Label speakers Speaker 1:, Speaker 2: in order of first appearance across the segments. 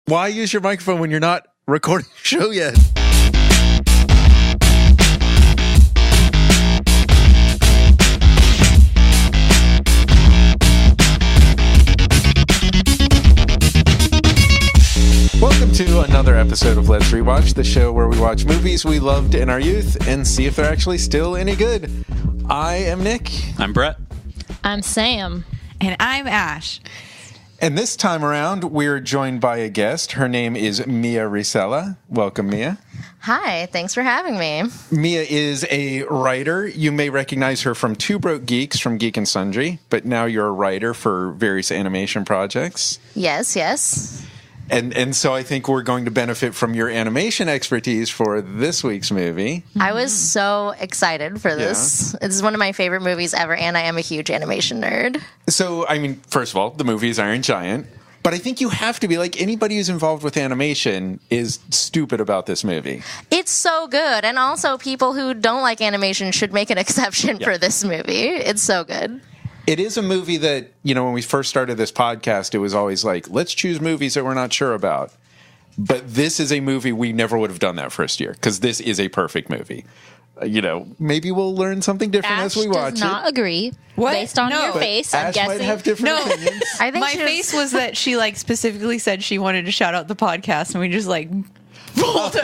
Speaker 1: Why use your microphone when you're not recording the show yet? Welcome to another episode of Let's Rewatch, the show where we watch movies we loved in our youth and see if they're actually still any good. I am Nick.
Speaker 2: I'm Bret.
Speaker 3: I'm Sam.
Speaker 4: And I'm Ash.
Speaker 1: And this time around, we're joined by a guest. Her name is Mia Resella. Welcome, Mia.
Speaker 3: Hi, thanks for having me.
Speaker 1: Mia is a writer. You may recognize her from Two Broke Geeks from Geek and Sundry, but now you're a writer for various animation projects.
Speaker 3: Yes.
Speaker 1: And so I think we're going to benefit from your animation expertise for this week's movie.
Speaker 3: I was so excited for this. Yeah. This is one of my favorite movies ever, and I am a huge animation nerd.
Speaker 1: So, I mean, first of all, the movie is Iron Giant. But I think you have to be, like, anybody who's involved with animation is stupid about this movie.
Speaker 3: It's so good. And also, people who don't like animation should make an exception for this movie. It's so good.
Speaker 1: It is a movie that, you know, when we first started this podcast, it was always like, let's choose movies that we're not sure about. But this is a movie we never would have done that first year, because this is a perfect movie. You know, maybe we'll learn something different as we watch it.
Speaker 5: Ash does not agree.
Speaker 4: What?
Speaker 5: Based on your face, I'm
Speaker 1: Ash
Speaker 5: guessing.
Speaker 1: might have different opinions.
Speaker 3: I think
Speaker 4: My face was that she like specifically said she wanted to shout out the podcast, and we just like rolled it.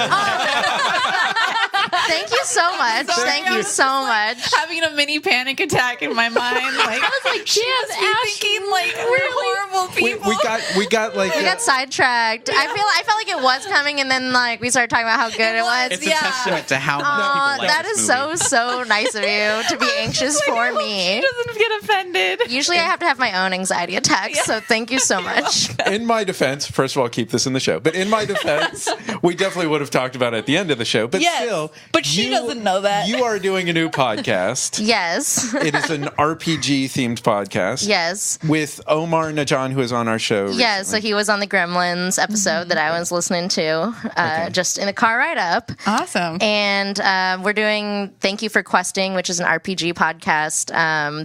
Speaker 3: Thank you so much.
Speaker 4: Sorry,
Speaker 3: Thank you so much.
Speaker 4: Having a mini panic attack in my mind. Like, I was like, she must be thinking like we're horrible people.
Speaker 1: We got
Speaker 3: Sidetracked. I felt like it was coming, and then like we started talking about how good it was.
Speaker 2: It's a testament to how much people like
Speaker 3: that
Speaker 2: this
Speaker 3: is
Speaker 2: movie.
Speaker 3: so nice of you to be anxious for me.
Speaker 4: She doesn't get offended.
Speaker 3: Usually I have to have my own anxiety attacks, so thank you so much.
Speaker 1: In my defense, first of all, keep this in the show. But in my defense, we definitely would have talked about it at the end of the show. But still,
Speaker 4: but she doesn't know that.
Speaker 1: You are doing a new podcast.
Speaker 3: Yes.
Speaker 1: It is an RPG-themed podcast.
Speaker 3: Yes.
Speaker 1: With Omar Najan, who is on our show recently.
Speaker 3: Yeah, so he was on the Gremlins episode that I was listening to just in the car ride up.
Speaker 4: Awesome.
Speaker 3: And we're doing Thank You for Questing, which is an RPG podcast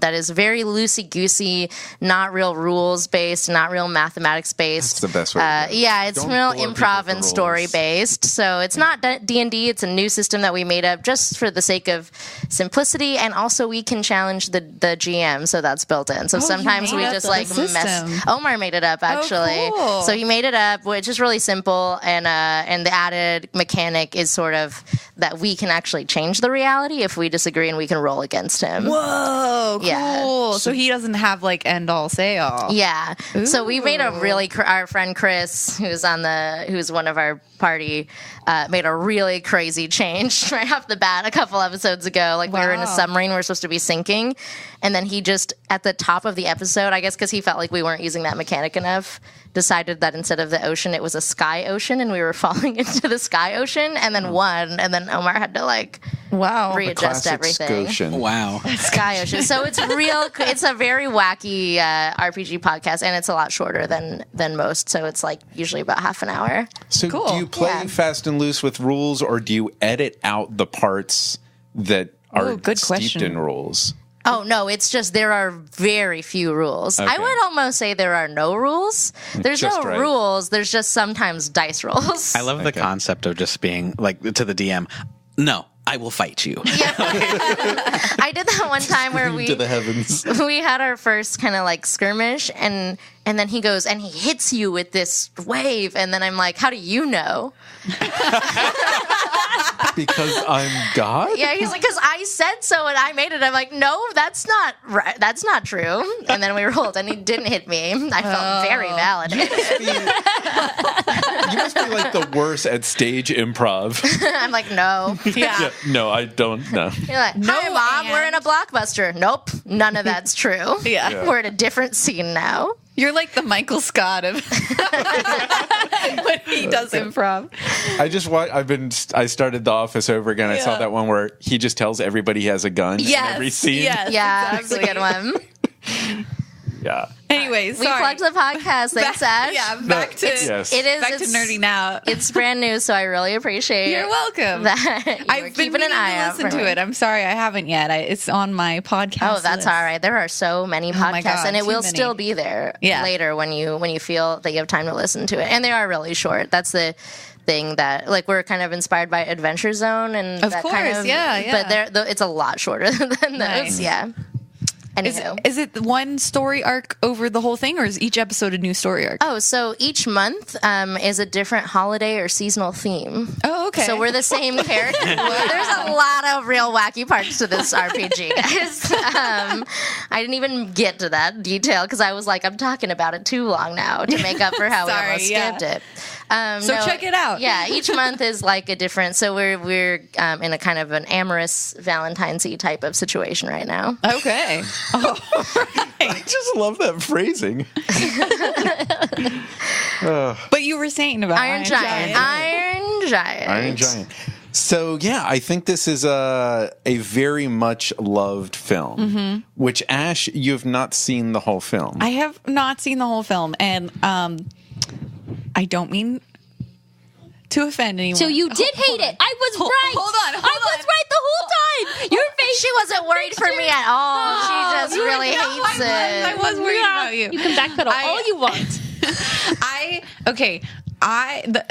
Speaker 3: that is very loosey-goosey, not real rules-based, not real mathematics-based.
Speaker 1: That's the best way to do it.
Speaker 3: Yeah, it's
Speaker 1: Don't
Speaker 3: real
Speaker 1: bore people
Speaker 3: improv
Speaker 1: with the
Speaker 3: and
Speaker 1: rules.
Speaker 3: story-based. So it's not D&D. It's a new system that we made up just for the sake of simplicity, and also we can challenge the GM, so that's built in. So sometimes we just like mess. Omar made it up actually.
Speaker 4: Cool.
Speaker 3: So he made it up, which is really simple, and the added mechanic is sort of that we can actually change the reality if we disagree, and we can roll against him.
Speaker 4: Whoa, cool.
Speaker 3: Yeah.
Speaker 4: So he doesn't have like end all say all.
Speaker 3: Yeah. So we made a really our friend Chris, who's one of our party, made a really crazy change right off the bat a couple episodes ago. Like we were in a submarine, we were supposed to be sinking, and then he just at the top of the episode, I guess because he felt like we weren't using that mechanic enough, decided that instead of the ocean, it was a sky ocean, and we were falling into the sky ocean, and then and then Omar had to like readjust everything.
Speaker 1: Scotian.
Speaker 2: Wow.
Speaker 3: Sky Ocean. So it's it's a very wacky RPG podcast, and it's a lot shorter than most. So it's like usually about half an hour.
Speaker 1: So do you play fast and loose with rules, or do you edit out the parts that are steeped in rules?
Speaker 3: Oh, no, it's just there are very few rules.
Speaker 1: Okay.
Speaker 3: I would almost say there are no rules. There's
Speaker 1: just
Speaker 3: no
Speaker 1: right.
Speaker 3: rules. There's just sometimes dice rolls.
Speaker 2: I love the concept of just being like to the DM, no, I will fight you.
Speaker 3: Yeah. I did that one time where
Speaker 1: to the heavens.
Speaker 3: we had our first kind of like skirmish, and then he goes and he hits you with this wave, and then I'm like, how do you know?
Speaker 1: Because I'm God?
Speaker 3: Yeah, he's like, because I said so and I made it. I'm like, no, that's not right. That's not true. And then we rolled, and he didn't hit me. I felt very validated.
Speaker 1: You must be like the worst at stage improv.
Speaker 3: I'm like, no.
Speaker 1: Yeah, no, I don't know.
Speaker 3: You're like, hi, Mom, we're in a Blockbuster. Nope, none of that's true.
Speaker 4: Yeah.
Speaker 3: We're in a different scene now.
Speaker 4: You're like the Michael Scott of when he does improv.
Speaker 1: I started The Office over again. I saw that one where he just tells everybody he has a gun in every scene.
Speaker 4: Yes,
Speaker 3: Yeah,
Speaker 4: exactly.
Speaker 3: that's a good one.
Speaker 1: Yeah.
Speaker 4: Anyway,
Speaker 3: We plugged the podcast. Thanks, Ash.
Speaker 4: Back to
Speaker 1: Yes.
Speaker 3: It is.
Speaker 4: back to nerding out.
Speaker 3: It's brand new, so I really appreciate.
Speaker 4: You're welcome.
Speaker 3: That you were
Speaker 4: I've been
Speaker 3: keeping
Speaker 4: meaning
Speaker 3: an eye
Speaker 4: to
Speaker 3: out
Speaker 4: listen
Speaker 3: for
Speaker 4: to
Speaker 3: me.
Speaker 4: it. I'm sorry I haven't yet. It's on my podcast.
Speaker 3: Oh, that's
Speaker 4: list.
Speaker 3: all right. There are so many podcasts,
Speaker 4: my God,
Speaker 3: and it
Speaker 4: too
Speaker 3: will
Speaker 4: many.
Speaker 3: still be there
Speaker 4: Yeah.
Speaker 3: later when you feel that you have time to listen to it. And they are really short. That's the thing that like we're kind of inspired by Adventure Zone and
Speaker 4: Of
Speaker 3: that
Speaker 4: course,
Speaker 3: kind of,
Speaker 4: yeah.
Speaker 3: But it's a lot shorter than those.
Speaker 4: Nice.
Speaker 3: Yeah. Anywho.
Speaker 4: Is it one story arc over the whole thing, or is each episode a new story arc?
Speaker 3: Oh, so each month is a different holiday or seasonal theme.
Speaker 4: Oh, okay.
Speaker 3: So we're the same character. There's a lot of real wacky parts to this RPG, guys. I didn't even get to that detail because I was like, I'm talking about it too long now to make up for how we
Speaker 4: Sorry,
Speaker 3: almost
Speaker 4: yeah.
Speaker 3: skipped it.
Speaker 4: So check it out.
Speaker 3: Yeah, each month is like a different. So we're in a kind of an amorous Valentine's-y type of situation right now.
Speaker 4: Okay.
Speaker 1: I just love that phrasing.
Speaker 4: But you were saying about
Speaker 3: Iron Giant. Iron Giant.
Speaker 1: Iron Giant. So yeah, I think this is a very much loved film. Which Ash, you have not seen the whole film.
Speaker 4: I have not seen the whole film, and I don't mean to offend anyone.
Speaker 5: So you did hate it. I was right.
Speaker 4: hold on,
Speaker 5: I was right the whole time. Your face.
Speaker 3: She wasn't worried for me at all. She just really hates
Speaker 4: I
Speaker 3: it.
Speaker 4: was worried about you.
Speaker 5: You can backpedal all you want.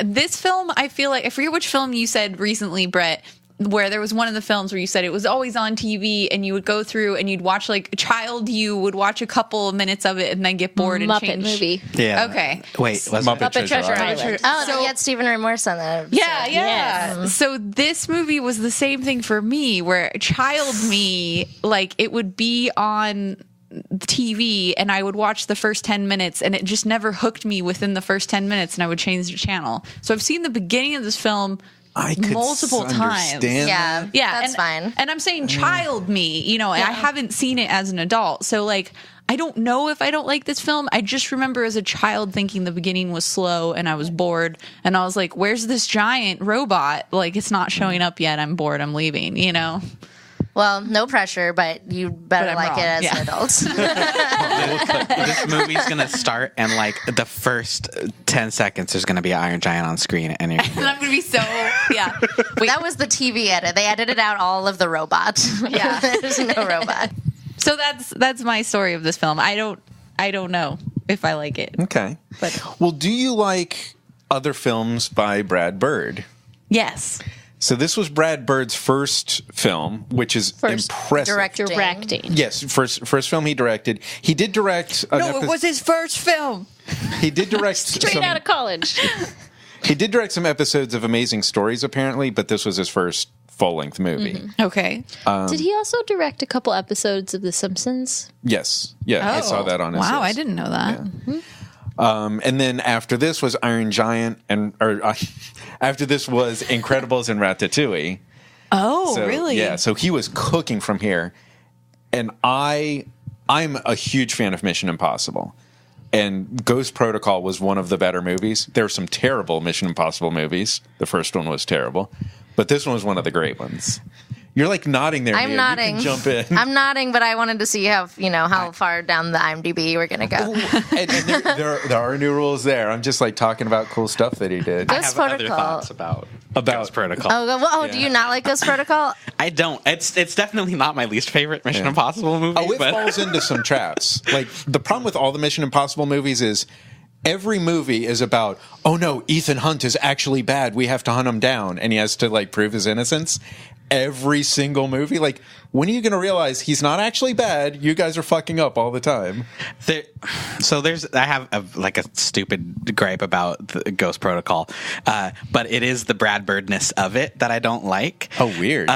Speaker 4: This film, I feel like, I forget which film you said recently, Bret, where there was one of the films where you said it was always on TV and you would go through and you'd watch, like, a child, you would watch a couple of minutes of it and then get bored and
Speaker 5: Muppet
Speaker 4: change.
Speaker 5: movie.
Speaker 2: Yeah.
Speaker 4: Okay.
Speaker 2: Wait, was
Speaker 1: Muppet
Speaker 2: it?
Speaker 1: Treasure
Speaker 5: Treasure
Speaker 1: Island.
Speaker 5: Island.
Speaker 3: Oh,
Speaker 4: So-
Speaker 3: you had Stephen Ray Morse on that episode.
Speaker 4: Yeah.
Speaker 5: Yes.
Speaker 4: So this movie was the same thing for me, where child me, like, it would be on TV and I would watch the first 10 minutes and it just never hooked me within the first 10 minutes and I would change the channel. So I've seen the beginning of this film
Speaker 1: I could
Speaker 4: multiple times.
Speaker 1: understand
Speaker 3: Yeah.
Speaker 1: that.
Speaker 4: Yeah,
Speaker 3: That's fine.
Speaker 4: And I'm saying child me, and I haven't seen it as an adult. So, like, I don't know if I don't like this film. I just remember as a child thinking the beginning was slow and I was bored. And I was like, where's this giant robot? Like, it's not showing up yet. I'm bored. I'm leaving,
Speaker 3: Well, no pressure, but you better
Speaker 4: But I'm
Speaker 3: like
Speaker 4: wrong.
Speaker 3: it as
Speaker 4: Yeah.
Speaker 3: an adult.
Speaker 2: This movie's gonna start, and like the first 10 seconds, there's gonna be an Iron Giant on screen, and you're
Speaker 4: And I'm going to be so, yeah.
Speaker 3: That was the TV edit. They edited out all of the robot.
Speaker 4: Yeah.
Speaker 3: There's no robot.
Speaker 4: So that's my story of this film. I don't know if I like it.
Speaker 1: Okay.
Speaker 4: But
Speaker 1: Well, do you like other films by Brad Bird?
Speaker 4: yes.
Speaker 1: So this was Brad Bird's first film, which is
Speaker 5: First
Speaker 1: impressive.
Speaker 5: Directing.
Speaker 1: Yes, first film he directed. He did direct.
Speaker 4: No, it was his first film.
Speaker 1: He did direct
Speaker 5: Straight out of college.
Speaker 1: He did direct some episodes of Amazing Stories, apparently, but this was his first full-length movie.
Speaker 4: Okay.
Speaker 5: Did he also direct a couple episodes of The Simpsons?
Speaker 1: Yes, yeah, I saw that on his
Speaker 4: Wow,
Speaker 1: list.
Speaker 4: I didn't know that.
Speaker 1: And then after this was Iron Giant, after this was Incredibles and Ratatouille.
Speaker 4: Oh,
Speaker 1: So,
Speaker 4: really?
Speaker 1: Yeah, so he was cooking from here, and I'm a huge fan of Mission Impossible, and Ghost Protocol was one of the better movies. There are some terrible Mission Impossible movies. The first one was terrible, but this one was one of the great ones. You're like nodding there.
Speaker 3: I'm
Speaker 1: Mia.
Speaker 3: nodding.
Speaker 1: You can jump in.
Speaker 3: I'm nodding, but I wanted to see how far down the IMDb we're gonna go.
Speaker 1: and there are new rules there. I'm just like talking about cool stuff that he did.
Speaker 2: I
Speaker 3: Ghost
Speaker 2: have other
Speaker 3: Protocol.
Speaker 2: thoughts about Ghost Protocol.
Speaker 3: Do you not like Ghost Protocol?
Speaker 2: I don't. It's definitely not my least favorite Mission Impossible movie.
Speaker 1: Oh, it
Speaker 2: but
Speaker 1: falls into some traps. Like the problem with all the Mission Impossible movies is every movie is about, oh no, Ethan Hunt is actually bad. We have to hunt him down, and he has to like prove his innocence. Every single movie, like, when are you going to realize he's not actually bad? You guys are fucking up all the time.
Speaker 2: I have a stupid gripe about the Ghost Protocol, but it is the Brad Birdness of it that I don't like.
Speaker 1: Oh, weird.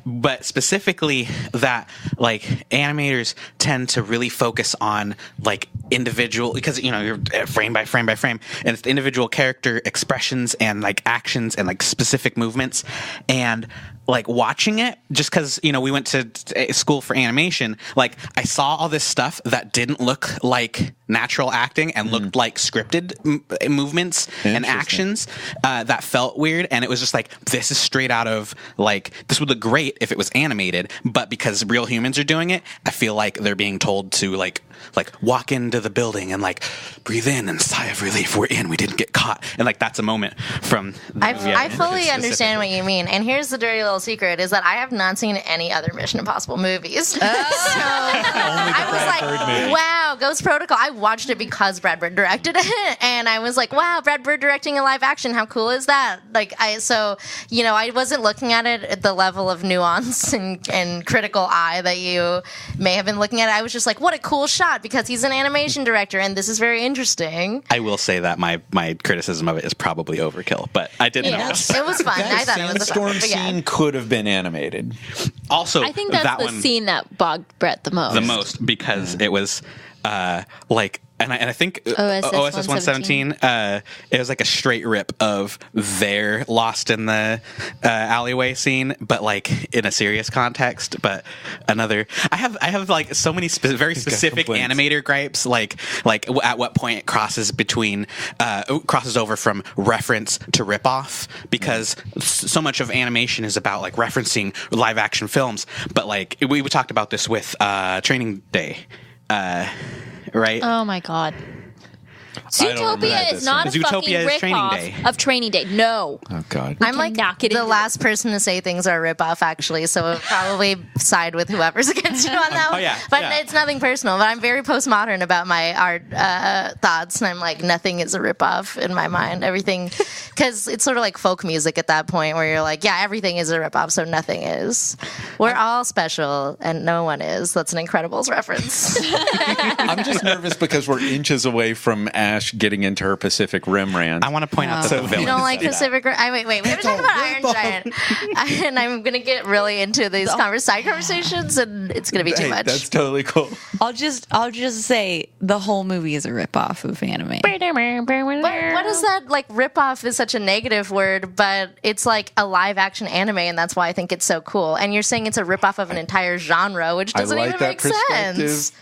Speaker 2: But specifically that like animators tend to really focus on like individual, because you're frame by frame by frame, and it's the individual character expressions and like actions and like specific movements, and like watching it just because we went to school for animation, like I saw all this stuff that didn't look like natural acting and looked like scripted movements and actions that felt weird. And it was just like, this is straight out of like, this would look great if it was animated, but because real humans are doing it, I feel like they're being told to like walk into the building and like breathe in and sigh of relief. We're in. We didn't get caught. And like that's a moment from.
Speaker 3: I fully understand what you mean. And here's the dirty little secret: is that I have not seen any other Mission Impossible movies. So I was like, wow, Ghost Protocol. I watched it because Brad Bird directed it, and I was like, wow, Brad Bird directing a live action. How cool is that? Like I wasn't looking at it at the level of nuance and critical eye that you may have been looking at it. I was just like, what a cool shot, because he's an animation director, and this is very interesting.
Speaker 2: I will say that my criticism of it is probably overkill, but I didn't know.
Speaker 3: It was fun. I thought it was a fun.
Speaker 1: Sandstorm scene could have been animated.
Speaker 2: Also,
Speaker 5: I think that's the scene that bogged Bret the most.
Speaker 2: The most, because it was and I think OSS 117, it was like a straight rip of their Lost in the alleyway scene, but like in a serious context. But I have like so many very specific animator gripes, like at what point it crosses over from reference to ripoff, because so much of animation is about like referencing live action films. But like we talked about this with Training Day. Right?
Speaker 5: Oh my god. Zootopia is not a fucking ripoff of Training Day. No.
Speaker 1: Oh god.
Speaker 3: I'm like the last person to say things are a ripoff, actually, so I'll probably side with whoever's against you on that one. But it's nothing personal. But I'm very postmodern about my art thoughts, and I'm like, nothing is a ripoff in my mind. Everything, because it's sort of like folk music at that point, where you're like, yeah, everything is a ripoff, so nothing is. We're all special, and no one is. That's an Incredibles reference.
Speaker 1: I'm just nervous because we're inches away from Ash getting into her Pacific Rim rant.
Speaker 2: I want to point out that the villain.
Speaker 3: You don't like Pacific Rim? Wait. We were talking about Iron Giant, and I'm going to get really into these side conversations, and it's going to be too much.
Speaker 1: That's totally cool.
Speaker 4: I'll just say the whole movie is a ripoff of anime.
Speaker 3: What is that? Like, ripoff is such a negative word, but it's like a live action anime, and that's why I think it's so cool. And you're saying it's a ripoff of an entire genre, which doesn't even make sense.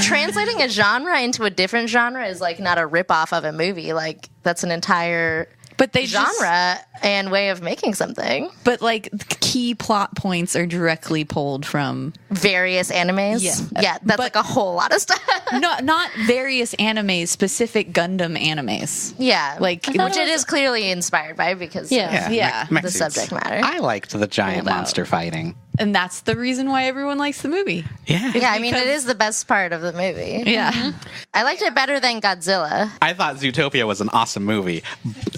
Speaker 3: Translating a genre into a different genre is like not a ripoff of a movie. Like, that's an entire genre and way of making something.
Speaker 4: But like key plot points are directly pulled from
Speaker 3: various animes. Yeah, that's like a whole lot of stuff.
Speaker 4: not various animes, specific Gundam animes.
Speaker 3: Yeah, like which it is clearly inspired by, because the subject matter.
Speaker 2: I liked the giant monster fighting.
Speaker 4: And that's the reason why everyone likes the movie.
Speaker 2: Yeah.
Speaker 3: Yeah, I mean, it is the best part of the movie.
Speaker 4: Yeah.
Speaker 3: Mm-hmm. I liked it better than Godzilla.
Speaker 2: I thought Zootopia was an awesome movie.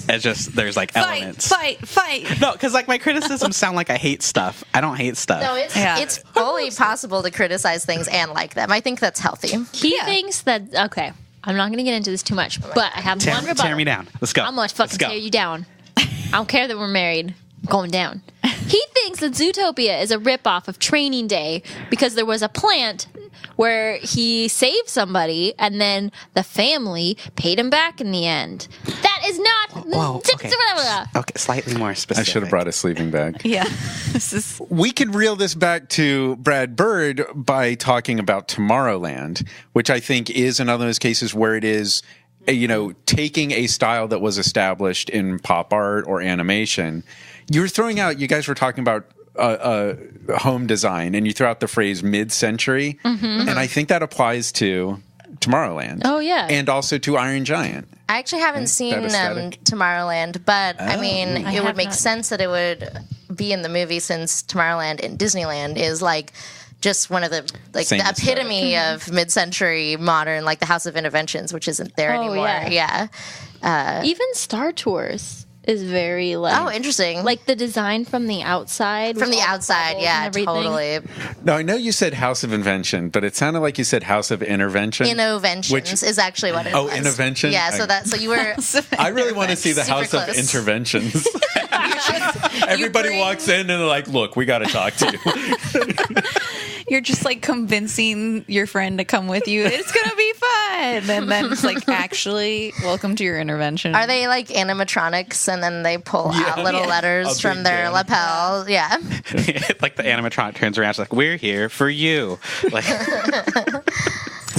Speaker 2: It's just, there's like elements.
Speaker 4: Fight.
Speaker 2: No, because like my criticisms sound like I hate stuff. I don't hate stuff.
Speaker 3: No, it's fully possible to criticize things and like them. I think that's healthy.
Speaker 5: He thinks that, okay, I'm not going to get into this too much, but I have one rebuttal.
Speaker 2: Tear me down. Let's go.
Speaker 5: I'm going to fucking tear you down. I don't care that we're married. I'm going down. He thinks that Zootopia is a ripoff of Training Day because there was a plant where he saved somebody and then the family paid him back in the end. That is not...
Speaker 2: Whoa, okay, slightly more specific.
Speaker 1: I should have brought a sleeping bag.
Speaker 4: Yeah.
Speaker 1: We could reel this back to Brad Bird by talking about Tomorrowland, which I think is another of those cases where it is, taking a style that was established in pop art or animation. You guys were talking about home design, and you threw out the phrase mid-century, and I think that applies to Tomorrowland.
Speaker 5: Oh, yeah.
Speaker 1: And also to Iron Giant.
Speaker 3: I actually haven't seen Tomorrowland, but it would make sense that it would be in the movie, since Tomorrowland in Disneyland is like just one of the the epitome of mid-century modern, like the House of Interventions, which isn't there anymore. Yeah.
Speaker 5: Even Star Tours is very
Speaker 3: interesting.
Speaker 5: Like the design from the outside.
Speaker 3: Totally.
Speaker 1: Now, I know you said House of Invention, but it sounded like you said House of Intervention.
Speaker 3: Innoventions is actually what it was.
Speaker 1: Oh, Intervention?
Speaker 3: Yeah, so you were...
Speaker 1: I really want to see the House of Interventions. Everybody walks in and they're like, look, we got to talk to you.
Speaker 4: You're just like convincing your friend to come with you. It's going to be fun. And then it's like, actually, welcome to your intervention.
Speaker 3: Are they like animatronics, and then they pull out little letters from their lapel? Yeah.
Speaker 2: Like the animatronic turns around, it's like, we're here for you. Like...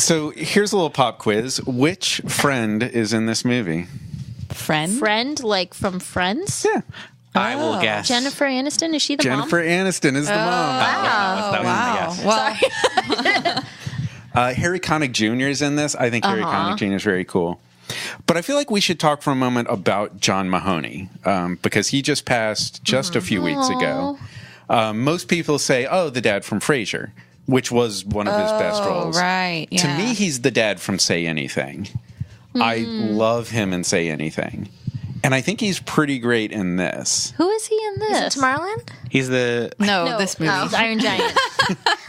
Speaker 1: So here's a little pop quiz. Which friend is in this movie?
Speaker 5: Friend, like from Friends?
Speaker 1: Yeah.
Speaker 2: I will guess.
Speaker 5: Jennifer Aniston, is she the
Speaker 1: Jennifer Aniston is the mom.
Speaker 2: That was my guess.
Speaker 4: Wow.
Speaker 1: Harry Connick Jr. is in this. I think Harry Connick Jr. is very cool. But I feel like we should talk for a moment about John Mahoney because he just passed just a few weeks ago. Most people say, oh, the dad from Frasier, which was one of his best roles.
Speaker 4: Right. Yeah.
Speaker 1: To me, he's the dad from Say Anything. I love him in Say Anything. And I think he's pretty great in this.
Speaker 5: Who is he in this?
Speaker 3: Tomorrowland?
Speaker 2: He's the...
Speaker 4: No, this movie.
Speaker 5: He's Iron Giant.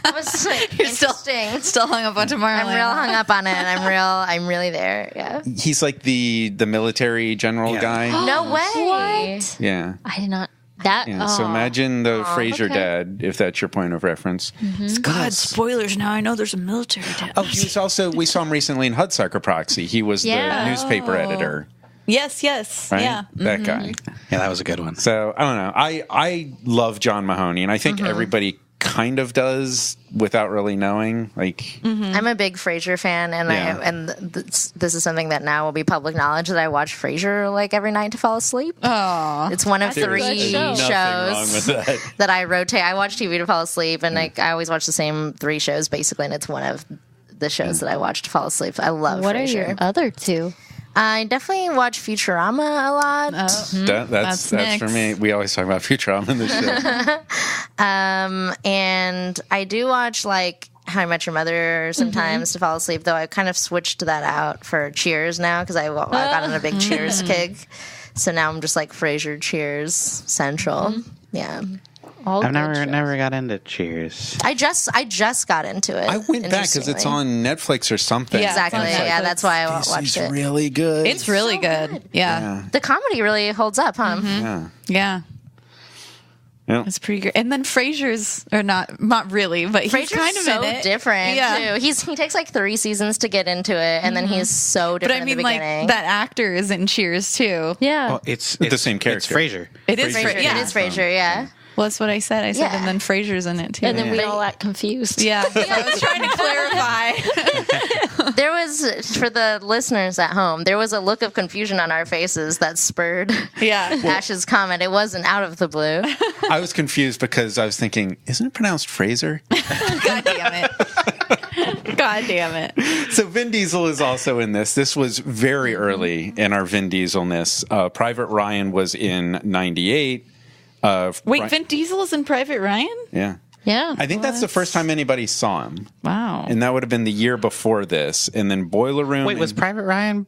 Speaker 3: I was like,
Speaker 4: You're
Speaker 3: interesting.
Speaker 4: still hung up on Tomorrowland.
Speaker 3: I'm real hung up on it. I'm really there. Yeah.
Speaker 1: He's like the military general guy.
Speaker 3: No way.
Speaker 5: What?
Speaker 1: Yeah.
Speaker 5: I did not. That.
Speaker 1: Yeah. So imagine the Frasier
Speaker 5: okay.
Speaker 1: dad, if that's your point of reference.
Speaker 4: God, spoilers now. I know there's a military dad.
Speaker 1: Oh, he was also, we saw him recently in Hudsucker Proxy. He was the newspaper editor.
Speaker 4: Yes.
Speaker 1: Right?
Speaker 4: Yeah.
Speaker 1: That guy.
Speaker 2: Yeah, that was a good one.
Speaker 1: So I don't know. I love John Mahoney, and I think everybody kind of does without really knowing. Like,
Speaker 3: I'm a big Frasier fan, and this is something that now will be public knowledge that I watch Frasier like every night to fall asleep.
Speaker 4: Oh.
Speaker 3: It's one of
Speaker 5: That's a
Speaker 3: three
Speaker 5: good show.
Speaker 3: shows
Speaker 1: Nothing wrong with that.
Speaker 3: that I rotate. I watch TV to fall asleep, and like I always watch the same 3 shows basically, and it's one of the shows that I watch to fall asleep. I love
Speaker 5: What are
Speaker 3: Frasier.
Speaker 5: your other two?
Speaker 3: I definitely watch Futurama a lot.
Speaker 1: That's for
Speaker 4: Nick's.
Speaker 1: me. We always talk about Futurama in the show.
Speaker 3: And I do watch like How I Met Your Mother sometimes to fall asleep, though I kind of switched that out for Cheers now because I got on a big Cheers kick. So now I'm just like Frasier, Cheers, Central. Yeah.
Speaker 5: All
Speaker 2: I've
Speaker 5: good shows.
Speaker 2: never got into Cheers.
Speaker 3: I just got into it.
Speaker 1: I went back because it's on Netflix or something.
Speaker 4: Yeah,
Speaker 3: Exactly.
Speaker 4: it's on
Speaker 3: Yeah,
Speaker 4: Netflix.
Speaker 3: that's why I
Speaker 1: This
Speaker 3: watched
Speaker 1: is
Speaker 3: it.
Speaker 1: really good.
Speaker 4: It's really good. Yeah.
Speaker 1: yeah.
Speaker 3: The comedy really holds up, huh?
Speaker 1: Yeah.
Speaker 4: Yeah.
Speaker 1: Yeah.
Speaker 4: It's pretty great. And then Frasier's, or not really, but he's
Speaker 3: Frasier's
Speaker 4: kind of
Speaker 3: so
Speaker 4: in it.
Speaker 3: different
Speaker 4: Yeah.
Speaker 3: too. He takes like 3 seasons to get into it, and then he's so
Speaker 4: But
Speaker 3: different
Speaker 4: I mean,
Speaker 3: in the beginning.
Speaker 4: like, that actor is in Cheers, too.
Speaker 5: Yeah.
Speaker 2: Well, it's
Speaker 1: the same character.
Speaker 2: It's Frasier.
Speaker 4: It is
Speaker 3: Frasier.
Speaker 4: Yeah.
Speaker 3: It is Frasier, yeah.
Speaker 4: Well, that's what I said. I said,
Speaker 3: Yeah.
Speaker 4: and then Frasier's in it, too.
Speaker 5: and then we all got confused.
Speaker 4: Yeah. I was trying to clarify.
Speaker 3: There was, for the listeners at home, there was a look of confusion on our faces that spurred
Speaker 4: Yeah.
Speaker 3: Ash's comment. It wasn't out of the blue.
Speaker 1: I was confused because I was thinking, isn't it pronounced Fraser?
Speaker 4: God damn it. God damn it.
Speaker 1: So Vin Diesel is also in this. This was very early in our Vin Dieselness. Private Ryan was in 98.
Speaker 4: Wait, Vin Diesel is in Private Ryan?
Speaker 1: Yeah.
Speaker 5: Yeah.
Speaker 1: I think that's the first time anybody saw him.
Speaker 4: Wow.
Speaker 1: And that would have been the year before this. And then Boiler Room.
Speaker 2: Wait, was
Speaker 1: and-
Speaker 2: Private Ryan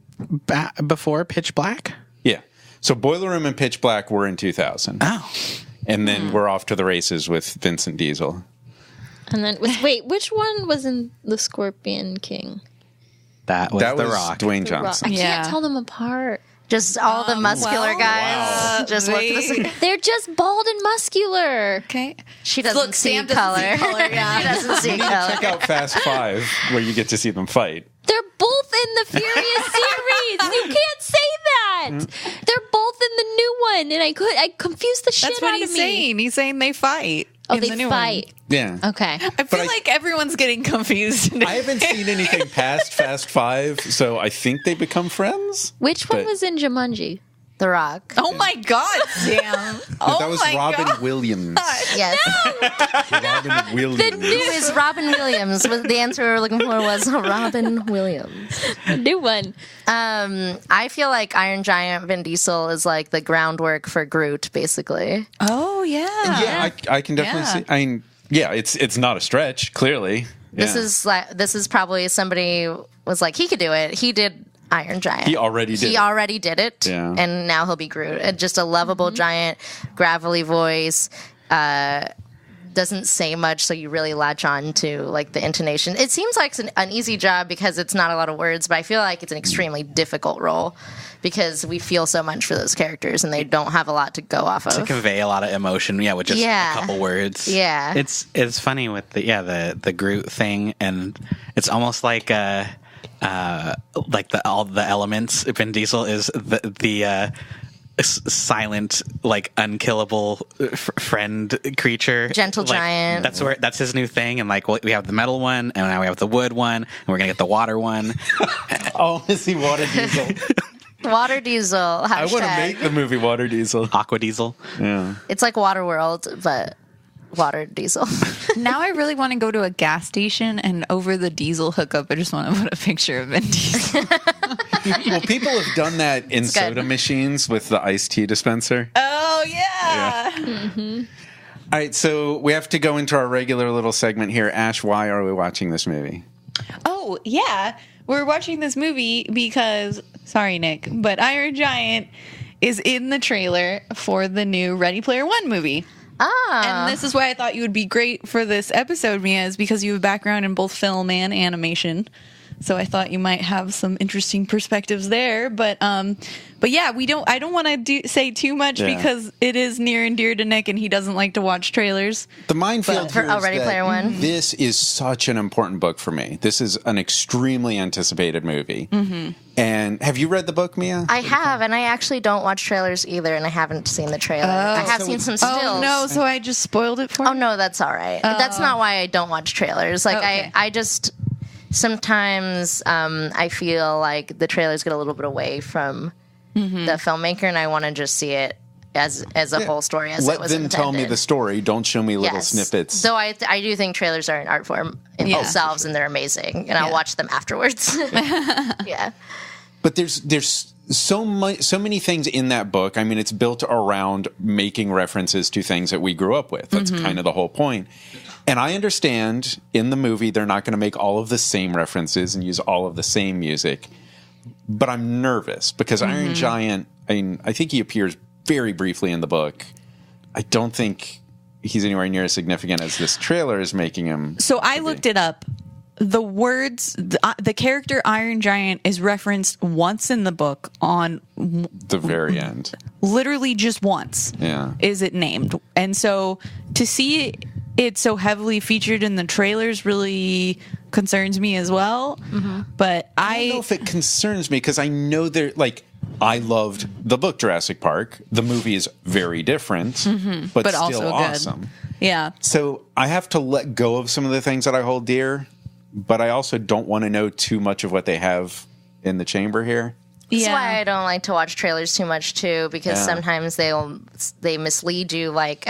Speaker 2: before Pitch Black?
Speaker 1: Yeah. So Boiler Room and Pitch Black were in 2000.
Speaker 2: Oh.
Speaker 1: And then we're off to the races with Vincent Diesel.
Speaker 5: And then, wait, which one was in The Scorpion King?
Speaker 2: That was
Speaker 1: That
Speaker 2: The
Speaker 1: was
Speaker 2: Rock.
Speaker 1: Dwayne
Speaker 5: The Rock.
Speaker 1: Johnson.
Speaker 5: I
Speaker 4: Yeah.
Speaker 5: can't tell them apart.
Speaker 3: Just all the muscular
Speaker 4: well,
Speaker 3: guys just looked the same.
Speaker 5: They're just bald and muscular.
Speaker 4: Okay.
Speaker 3: She doesn't
Speaker 4: Look,
Speaker 3: see
Speaker 4: Sam doesn't
Speaker 3: color.
Speaker 4: see color, yeah.
Speaker 3: She doesn't see
Speaker 1: Check
Speaker 3: color.
Speaker 1: out Fast 5, where you get to see them fight.
Speaker 5: They're both in the Furious series. You can't say that. They're both in the new one, and I confused the shit
Speaker 4: That's what
Speaker 5: out
Speaker 4: he's
Speaker 5: of me.
Speaker 4: saying. He's saying they fight.
Speaker 5: Oh,
Speaker 4: in
Speaker 5: they
Speaker 4: the new
Speaker 5: fight.
Speaker 1: Yeah.
Speaker 5: Okay.
Speaker 4: I feel
Speaker 1: I-
Speaker 4: like everyone's getting confused.
Speaker 1: I haven't seen anything past Fast 5, so I think they become friends.
Speaker 5: Which one
Speaker 1: But-
Speaker 5: was in Jumanji?
Speaker 3: The Rock.
Speaker 4: Oh my God, Sam. Oh
Speaker 1: that was
Speaker 4: my
Speaker 1: Robin
Speaker 4: God.
Speaker 1: Williams.
Speaker 3: Yes.
Speaker 1: Robin Williams.
Speaker 3: Who is Robin Williams? The answer we were looking for was Robin Williams.
Speaker 5: New one.
Speaker 3: I feel like Iron Giant Vin Diesel is like the groundwork for Groot, basically.
Speaker 4: Oh yeah.
Speaker 1: Yeah, I can definitely
Speaker 4: Yeah.
Speaker 1: see. I mean, yeah, it's not a stretch, clearly.
Speaker 3: This
Speaker 1: Yeah.
Speaker 3: is probably somebody was like, he could do it. He did Iron Giant.
Speaker 1: He already did
Speaker 3: He
Speaker 1: it.
Speaker 3: already did it.
Speaker 1: Yeah.
Speaker 3: And now he'll be Groot. And just a lovable giant, gravelly voice. Doesn't say much, so you really latch on to like the intonation. It seems like it's an easy job because it's not a lot of words, but I feel like it's an extremely difficult role because we feel so much for those characters and they don't have a lot to go off
Speaker 2: To
Speaker 3: of.
Speaker 2: convey a lot of emotion, with just
Speaker 3: Yeah.
Speaker 2: a couple words.
Speaker 3: Yeah.
Speaker 2: It's funny with the Groot thing, and it's almost like all the elements. Vin Diesel is silent, like unkillable friend creature,
Speaker 3: Gentle
Speaker 2: like,
Speaker 3: giant.
Speaker 2: That's his new thing. And like we have the metal one, and now we have the wood one, and we're gonna get the water one.
Speaker 1: Oh, is he Water Diesel?
Speaker 3: Water Diesel. Hashtag.
Speaker 1: I want to make the movie Water Diesel.
Speaker 2: Aqua Diesel.
Speaker 1: Yeah.
Speaker 3: It's like Waterworld, but Water Diesel.
Speaker 4: Now I really want to go to a gas station, and over the diesel hookup, I just want to put a picture of Vin Diesel.
Speaker 1: Well, people have done that in soda machines with the iced tea dispenser.
Speaker 4: Oh, yeah.
Speaker 3: Mm-hmm.
Speaker 1: All right, so we have to go into our regular little segment here. Ash, why are we watching this movie?
Speaker 4: Oh, yeah. We're watching this movie because, sorry, Nick, but Iron Giant is in the trailer for the new Ready Player One movie. And this is why I thought you would be great for this episode, Mia, is because you have a background in both film and animation. So I thought you might have some interesting perspectives there. But yeah, I don't want to say too much because it is near and dear to Nick, and he doesn't like to watch trailers.
Speaker 1: The minefield here is
Speaker 3: Ready
Speaker 1: that
Speaker 3: Player One.
Speaker 1: This is such an important book for me. This is an extremely anticipated movie. Mm-hmm. And have you read the book, Mia?
Speaker 3: I have, and I actually don't watch trailers either, and I haven't seen the trailer. I have seen some stills.
Speaker 4: Oh, no, so I just spoiled it for you?
Speaker 3: Oh, no, that's all right. That's not why I don't watch trailers. Like,
Speaker 4: Okay.
Speaker 3: I just... Sometimes I feel like the trailers get a little bit away from the filmmaker, and I want to just see it as a whole story. As
Speaker 1: Let
Speaker 3: it was
Speaker 1: them tell me
Speaker 3: intended.
Speaker 1: the story. Don't show me little
Speaker 3: Yes.
Speaker 1: snippets.
Speaker 3: Though I do think trailers are an art form in themselves, and they're amazing, and I'll watch them afterwards. Yeah.
Speaker 1: But there's so many things in that book. I mean, it's built around making references to things that we grew up with. That's kind of the whole point. And I understand in the movie they're not going to make all of the same references and use all of the same music. But I'm nervous because Iron Giant, I think he appears very briefly in the book. I don't think he's anywhere near as significant as this trailer is making him.
Speaker 4: So I looked it up. The words, the character Iron Giant is referenced once in the book on
Speaker 1: The very end.
Speaker 4: literally just once.
Speaker 1: Yeah.
Speaker 4: Is it named? And so to see it so heavily featured in the trailers really concerns me as well. But
Speaker 1: I don't know if it concerns me because I know they're like, I loved the book Jurassic Park. The movie is very different, but still
Speaker 4: also good.
Speaker 1: awesome.
Speaker 4: Yeah.
Speaker 1: So I have to let go of some of the things that I hold dear, but I also don't want to know too much of what they have in the chamber here.
Speaker 3: That's why I don't like to watch trailers too much too, because sometimes they mislead you. Like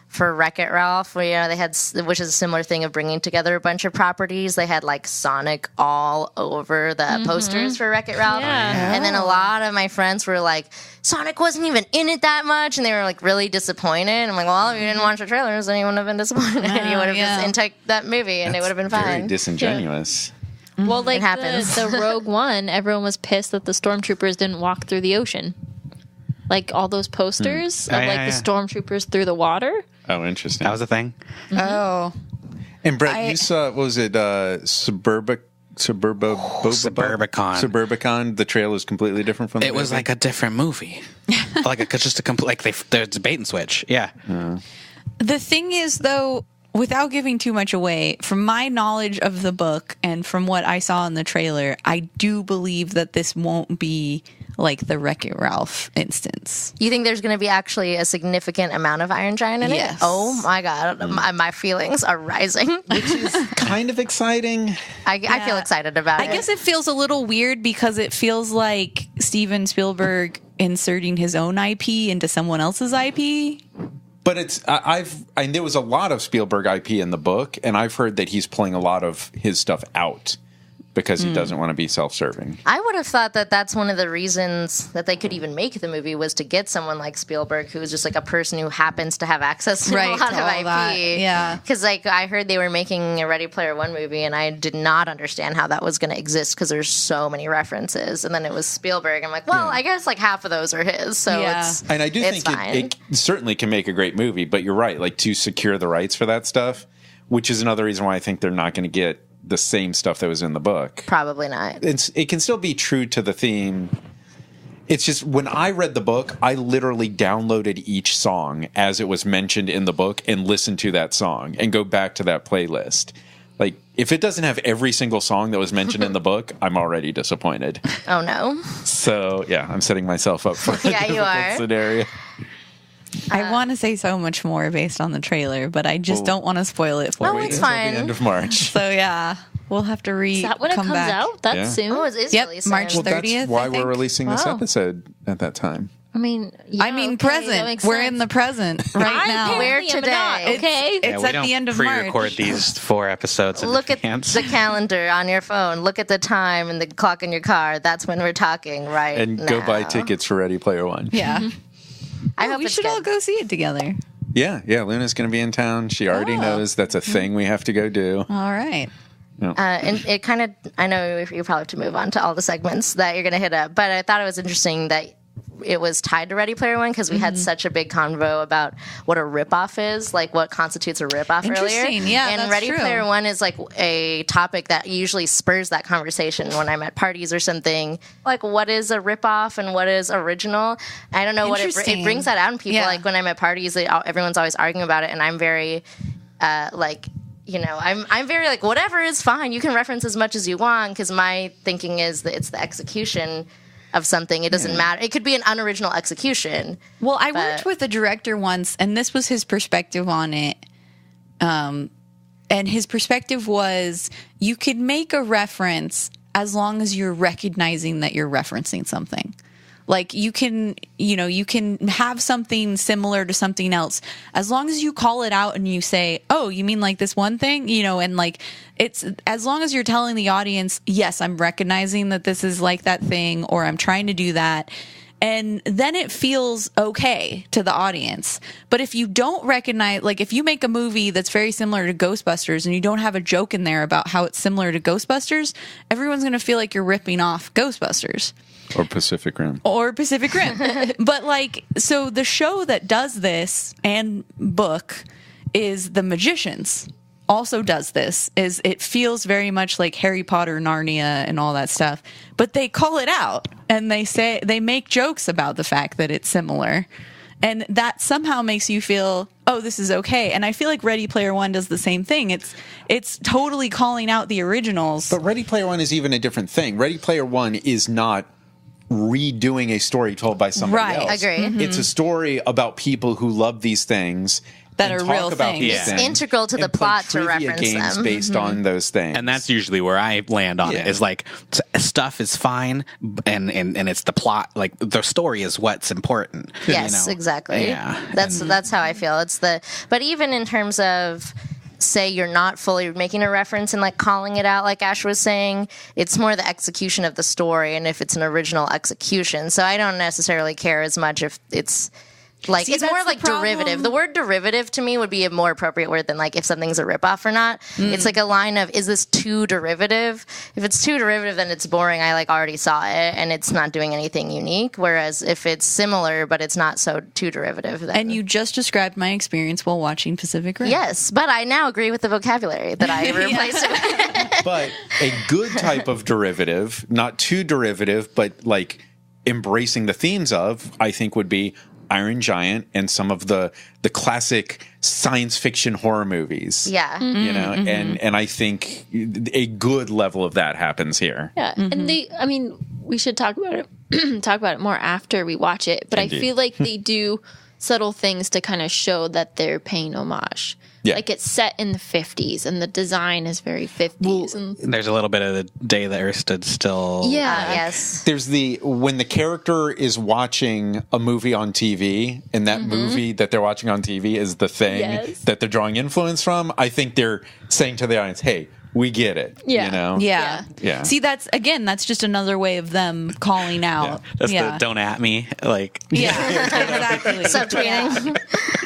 Speaker 3: for Wreck-It Ralph, where they had, which is a similar thing of bringing together a bunch of properties. They had like Sonic all over the posters for Wreck-It Ralph, and then a lot of my friends were like, Sonic wasn't even in it that much, and they were like really disappointed. I'm like, well, if you didn't watch the trailers, then you wouldn't have been disappointed. You would have just intake that movie, and it would have been
Speaker 1: Very
Speaker 3: fine.
Speaker 1: disingenuous.
Speaker 5: Well, like
Speaker 3: It happens.
Speaker 5: the Rogue One, everyone was pissed that the stormtroopers didn't walk through the ocean. Like all those posters of like the stormtroopers through the water.
Speaker 1: Oh, interesting.
Speaker 2: That was a thing.
Speaker 4: Oh.
Speaker 1: And Brett, you saw, what was it, Suburbicon? Suburbicon. The trail is completely different from the
Speaker 2: It was
Speaker 1: movie?
Speaker 2: like a different movie. Just a complete, like there's a bait and switch. Yeah.
Speaker 4: The thing is, though, without giving too much away, from my knowledge of the book and from what I saw in the trailer, I do believe that this won't be like the Wreck-It Ralph instance.
Speaker 3: You think there's going to be actually a significant amount of Iron Giant in
Speaker 4: Yes.
Speaker 3: it? Oh my God. My feelings are rising.
Speaker 1: Which is kind of exciting.
Speaker 3: I feel excited about it.
Speaker 4: I guess it feels a little weird because it feels like Steven Spielberg inserting his own IP into someone else's IP.
Speaker 1: But it's there was a lot of Spielberg IP in the book, and I've heard that he's pulling a lot of his stuff out because he doesn't want to be self-serving.
Speaker 3: I would have thought that that's one of the reasons that they could even make the movie was to get someone like Spielberg, who is just like a person who happens to have access to a lot of IP.
Speaker 4: Yeah.
Speaker 3: Because like I heard they were making a Ready Player One movie, and I did not understand how that was going to exist because there's so many references. And then it was Spielberg. I'm like, well, I guess like half of those are his. So it's
Speaker 1: And I do
Speaker 3: it's
Speaker 1: think
Speaker 3: fine.
Speaker 1: it certainly can make a great movie, but you're right, like to secure the rights for that stuff, which is another reason why I think they're not going to get the same stuff that was in the book.
Speaker 3: Probably not.
Speaker 1: It can still be true to the theme. It's just when I read the book, I literally downloaded each song as it was mentioned in the book and listened to that song and go back to that playlist. Like, if it doesn't have every single song that was mentioned in the book, I'm already disappointed.
Speaker 3: Oh no.
Speaker 1: So, yeah, I'm setting myself up for a
Speaker 3: Yeah, you
Speaker 1: difficult
Speaker 3: are.
Speaker 1: scenario.
Speaker 4: I want to say so much more based on the trailer, but I just don't want to spoil it for
Speaker 3: Oh,
Speaker 4: you.
Speaker 3: it's
Speaker 1: Until
Speaker 3: fine.
Speaker 1: the end of March.
Speaker 4: So yeah, we'll have to
Speaker 5: Is that when it
Speaker 4: come
Speaker 5: comes
Speaker 4: back.
Speaker 5: out? That's
Speaker 1: Yeah.
Speaker 5: soon.
Speaker 3: Oh, it is
Speaker 4: Yep,
Speaker 3: really soon.
Speaker 4: March
Speaker 1: Well,
Speaker 4: 30th,
Speaker 1: that's why
Speaker 4: I
Speaker 1: we're
Speaker 4: think.
Speaker 1: releasing this
Speaker 5: Wow.
Speaker 1: episode at that time.
Speaker 5: I mean,
Speaker 4: I mean,
Speaker 5: okay, that
Speaker 4: present.
Speaker 5: makes
Speaker 4: We're
Speaker 5: sense.
Speaker 4: in the present right now.
Speaker 3: Where
Speaker 5: Apparently I'm not,
Speaker 3: today?
Speaker 5: okay.
Speaker 4: It's
Speaker 2: we
Speaker 4: at
Speaker 2: don't
Speaker 4: the end of
Speaker 2: pre-record
Speaker 4: March.
Speaker 2: these 4 episodes in
Speaker 3: Look at
Speaker 2: advance.
Speaker 3: the calendar on your phone. Look at the time and the clock in your car. That's when we're talking right
Speaker 1: And
Speaker 3: now.
Speaker 1: go buy tickets for Ready Player One.
Speaker 4: Yeah.
Speaker 3: I hope
Speaker 4: we
Speaker 3: it's
Speaker 4: should
Speaker 3: good.
Speaker 4: all go see it together.
Speaker 1: Yeah, Luna's going to be in town. She already knows that's a thing we have to go do.
Speaker 4: All right.
Speaker 3: And it kind of, I know you probably have to move on to all the segments that you're going to hit up, but I thought it was interesting that it was tied to Ready Player One because we had such a big convo about what a ripoff is, like what constitutes a ripoff earlier.
Speaker 4: Interesting. Yeah,
Speaker 3: and
Speaker 4: that's
Speaker 3: Ready
Speaker 4: true.
Speaker 3: Player One is like a topic that usually spurs that conversation when I'm at parties or something. Like, what is a ripoff and what is original? I don't know what it
Speaker 4: Interesting.
Speaker 3: brings that out in people.
Speaker 4: Yeah.
Speaker 3: Like when I'm at parties, everyone's always arguing about it, and I'm very like. You know, I'm very like, whatever is fine. You can reference as much as you want because my thinking is that it's the execution of something. It doesn't matter. It could be an unoriginal execution.
Speaker 4: Well, I worked with a director once, and this was his perspective on it. And his perspective was you could make a reference as long as you're recognizing that you're referencing something. Like you can have something similar to something else as long as you call it out and you say, "Oh, you mean like this one thing?" And like it's as long as you're telling the audience, "Yes, I'm recognizing that this is like that thing or I'm trying to do that." And then it feels okay to the audience. But if you don't recognize, like if you make a movie that's very similar to Ghostbusters and you don't have a joke in there about how it's similar to Ghostbusters, everyone's going to feel like you're ripping off Ghostbusters.
Speaker 1: Or Pacific Rim.
Speaker 4: But like, so the show that does this and book is The Magicians. Also does this. Is it feels very much like Harry Potter, Narnia, and all that stuff. But they call it out and they make jokes about the fact that it's similar. And that somehow makes you feel, oh, this is okay. And I feel like Ready Player One does the same thing. It's totally calling out the originals.
Speaker 1: But Ready Player One is even a different thing. Ready Player One is not redoing a story told by somebody else.
Speaker 3: Agree. Mm-hmm.
Speaker 1: It's a story about people who love these things
Speaker 4: That
Speaker 1: and
Speaker 4: are
Speaker 1: talk
Speaker 4: real
Speaker 1: about
Speaker 4: things.
Speaker 1: these
Speaker 2: It's
Speaker 1: things
Speaker 3: integral to the
Speaker 1: and play
Speaker 3: plot to
Speaker 1: trivia
Speaker 3: reference
Speaker 1: games
Speaker 3: them.
Speaker 1: based on those things.
Speaker 2: And that's usually where I land on it.
Speaker 1: Yeah.
Speaker 2: Is like stuff is fine, and it's the plot. Like the story is what's important.
Speaker 3: Yes, exactly.
Speaker 2: Yeah.
Speaker 3: That's how I feel. But even in terms of, say you're not fully making a reference and like calling it out like Ash was saying, it's more the execution of the story and if it's an original execution. So I don't necessarily care as much if it's like,
Speaker 4: See,
Speaker 3: it's more
Speaker 4: that's the
Speaker 3: like derivative.
Speaker 4: problem.
Speaker 3: The word derivative to me would be a more appropriate word than like if something's a ripoff or not. It's like a line of, is this too derivative? If it's too derivative, then it's boring. I like already saw it and it's not doing anything unique. Whereas if it's similar, but it's not so too derivative, then
Speaker 4: And you just described my experience while watching Pacific Rim.
Speaker 3: yes, but I now agree with the vocabulary that I replaced it with.
Speaker 1: But a good type of derivative, not too derivative, but like embracing the themes of, I think would be Iron Giant and some of the classic science fiction horror movies.
Speaker 3: Yeah.
Speaker 1: You know, and I think a good level of that happens here.
Speaker 5: Yeah, and we should talk about it more after we watch it. But
Speaker 1: Indeed.
Speaker 5: I feel like they do subtle things to kind of show that they're paying homage.
Speaker 1: Yeah.
Speaker 5: Like it's set in the 50s, and the design is very 50s. and
Speaker 2: There's a little bit of the day that Earth stood still.
Speaker 5: yeah,
Speaker 3: Yes.
Speaker 1: There's when the character is watching a movie on TV and that movie that they're watching on TV is the thing
Speaker 5: Yes.
Speaker 1: that they're drawing influence from, I think they're saying to the audience, hey, we get it.
Speaker 5: Yeah.
Speaker 1: You know?
Speaker 4: Yeah.
Speaker 1: Yeah.
Speaker 4: See, that's just another way of them calling out.
Speaker 2: That's the don't at me. Like,
Speaker 4: Yeah, exactly.
Speaker 3: Subtweeting.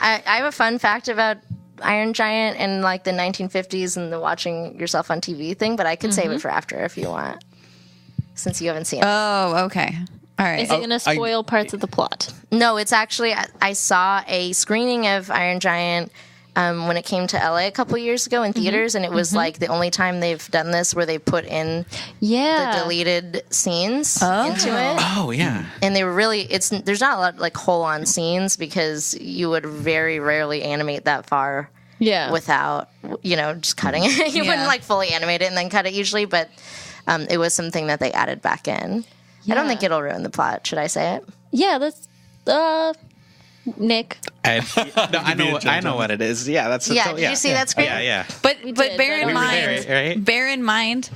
Speaker 3: I have a fun fact about Iron Giant and like the 1950s and the watching yourself on TV thing, but I could save it for after if you want, since you haven't seen it.
Speaker 4: Oh, okay. All right.
Speaker 5: is it going to spoil parts of the plot?
Speaker 3: No, it's actually, I saw a screening of Iron Giant when it came to LA a couple years ago in theaters, and it was like the only time they've done this where they put in
Speaker 5: Yeah,
Speaker 3: the deleted scenes into it.
Speaker 2: oh yeah.
Speaker 3: And they were really, there's not a lot like whole on scenes because you would very rarely animate that far without, just cutting it. You wouldn't like fully animate it and then cut it usually, but it was something that they added back in. I don't think it'll ruin the plot. Should I say it?
Speaker 5: Yeah, let's. Nick.
Speaker 2: I know what it is. Yeah, that's
Speaker 3: Did you see that screen?
Speaker 2: Yeah.
Speaker 4: But
Speaker 5: did,
Speaker 4: bear in
Speaker 5: but-
Speaker 4: mind,
Speaker 2: right?
Speaker 4: bear in mind,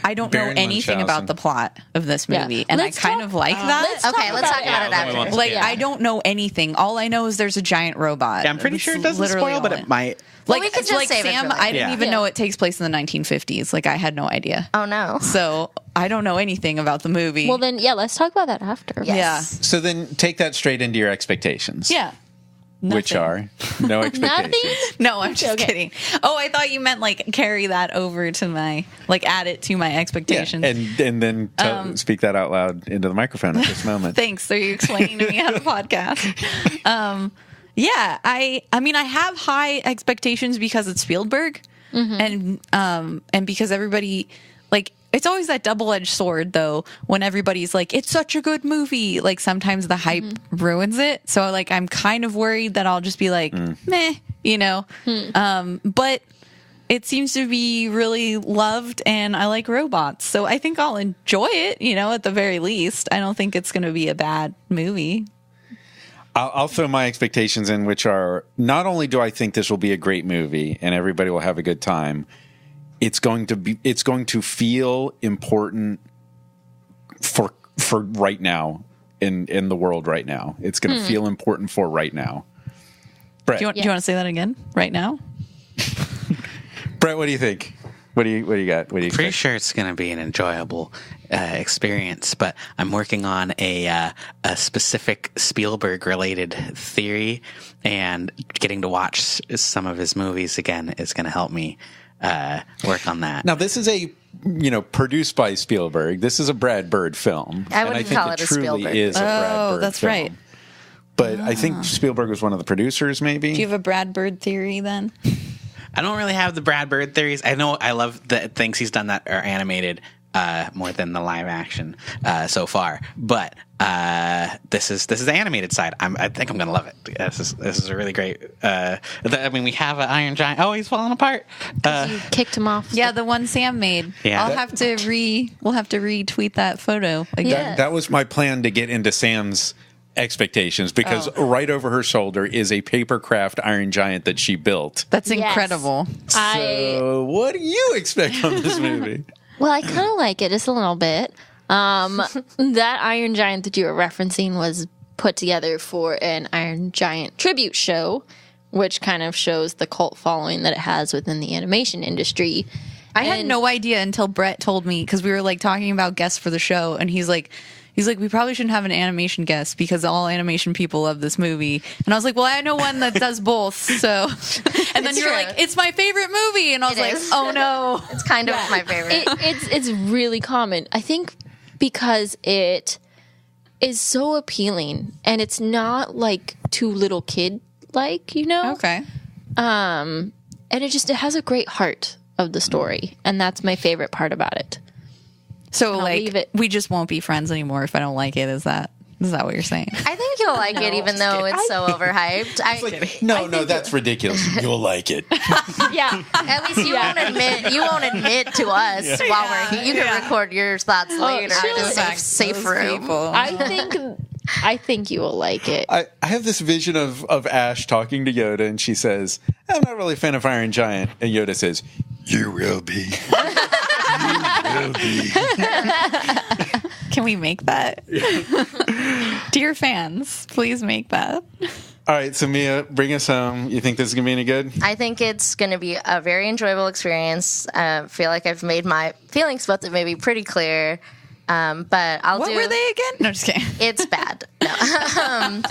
Speaker 4: I don't know
Speaker 1: Baron
Speaker 4: anything
Speaker 1: Munchausen.
Speaker 4: about the plot of this movie,
Speaker 5: Yeah.
Speaker 4: and
Speaker 5: Let's
Speaker 4: I kind
Speaker 5: talk-
Speaker 4: of like that.
Speaker 3: Okay, let's talk about it after.
Speaker 4: Like, I don't know anything. All I know is there's a giant robot.
Speaker 2: Yeah, I'm pretty sure it doesn't
Speaker 4: Literally
Speaker 2: spoil, but
Speaker 4: all
Speaker 2: it might.
Speaker 3: Well, we could just
Speaker 4: like
Speaker 3: save it
Speaker 4: Sam,
Speaker 3: for later.
Speaker 4: I didn't even know it takes place in the 1950s. Like, I had no idea.
Speaker 3: Oh, no.
Speaker 4: So I don't know anything about the movie.
Speaker 5: Well, then, let's talk about that after.
Speaker 3: Yes.
Speaker 1: So then take that straight into your expectations.
Speaker 4: Yeah.
Speaker 1: Which
Speaker 4: Nothing.
Speaker 1: are no expectations.
Speaker 4: No, I'm just kidding. Oh, I thought you meant like carry that over to my, like add it to my
Speaker 1: Yeah,
Speaker 4: expectations.
Speaker 1: and then speak that out loud into the microphone at this moment.
Speaker 4: Thanks. Are you explaining to me how to podcast? Yeah, I mean, I have high expectations because it's Spielberg, and because everybody like. It's always that double-edged sword, though, when everybody's like, it's such a good movie. Like, sometimes the hype ruins it. So, like, I'm kind of worried that I'll just be like, meh, But it seems to be really loved, and I like robots. So I think I'll enjoy it, at the very least. I don't think it's going to be a bad movie.
Speaker 1: I'll throw my expectations in, which are not only do I think this will be a great movie and everybody will have a good time, it's going to feel important for right now in the world right now. It's going to feel important for right now. Brett,
Speaker 4: Do you want to say that again? Right now?
Speaker 1: Brett, what do you think? What do you got? What do you
Speaker 2: Pretty
Speaker 1: expect?
Speaker 2: sure it's going to be an enjoyable experience, but I'm working on a specific Spielberg-related theory, and getting to watch some of his movies again is going to help me work on that.
Speaker 1: Now, this is a produced by Spielberg. This is a Brad Bird film.
Speaker 3: I
Speaker 1: and
Speaker 3: wouldn't
Speaker 1: I think
Speaker 3: call it a
Speaker 1: truly
Speaker 3: Spielberg.
Speaker 1: is a Brad Bird
Speaker 4: that's
Speaker 1: film.
Speaker 4: right.
Speaker 1: But I think Spielberg was one of the producers, maybe.
Speaker 4: Do you have a Brad Bird theory then?
Speaker 2: I don't really have the Brad Bird theories. I know I love the things he's done that are animated more than the live action so far. But this is the animated side. I think I'm gonna love it. This is a really great. We have an Iron Giant. Oh, he's falling apart.
Speaker 5: You kicked him off.
Speaker 4: Yeah, the one Sam made.
Speaker 2: Yeah.
Speaker 4: We'll have to retweet that photo again.
Speaker 5: Yeah.
Speaker 1: That was my plan to get into Sam's expectations, because right over her shoulder is a papercraft Iron Giant that she built.
Speaker 4: That's
Speaker 5: Yes.
Speaker 4: incredible.
Speaker 1: So what do you expect from this movie?
Speaker 5: Well, I kind of like it just a little bit. That Iron Giant that you were referencing was put together for an Iron Giant tribute show, which kind of shows the cult following that it has within the animation industry.
Speaker 4: I had no idea until Bret told me, because we were like talking about guests for the show, and he's like, we probably shouldn't have an animation guest because all animation people love this movie. And I was like, well, I know one that does both. So, and then
Speaker 3: It's
Speaker 4: you're
Speaker 3: true.
Speaker 4: like, it's my favorite movie. And I was
Speaker 3: It
Speaker 4: like,
Speaker 3: is.
Speaker 4: oh no.
Speaker 3: It's kind of my favorite.
Speaker 5: It's really common. I think because it is so appealing and it's not like too little kid like,
Speaker 4: Okay.
Speaker 5: And it has a great heart of the story, and that's my favorite part about it.
Speaker 4: So
Speaker 5: leave
Speaker 4: like,
Speaker 5: it.
Speaker 4: we just won't be friends anymore if I don't like it. Is that what you're saying?
Speaker 3: I think you'll like it, even though it's so overhyped.
Speaker 1: No, that's ridiculous. You'll like it.
Speaker 5: Yeah.
Speaker 3: At least you won't admit to us while we're here. You can record your thoughts later.
Speaker 5: chill.
Speaker 3: in a safe room.
Speaker 5: I think you will like it.
Speaker 1: I have this vision of Ash talking to Yoda, and she says, I'm not really a fan of Iron Giant. And Yoda says, you will be. You will be.
Speaker 4: Can we make that? Dear fans, please make that.
Speaker 1: All right, so Mia, bring us home. You think this is going to be any good?
Speaker 3: I think it's going to be a very enjoyable experience. I feel like I've made my feelings about the movie pretty clear. But
Speaker 4: What were they again? No, just kidding.
Speaker 3: It's bad. No.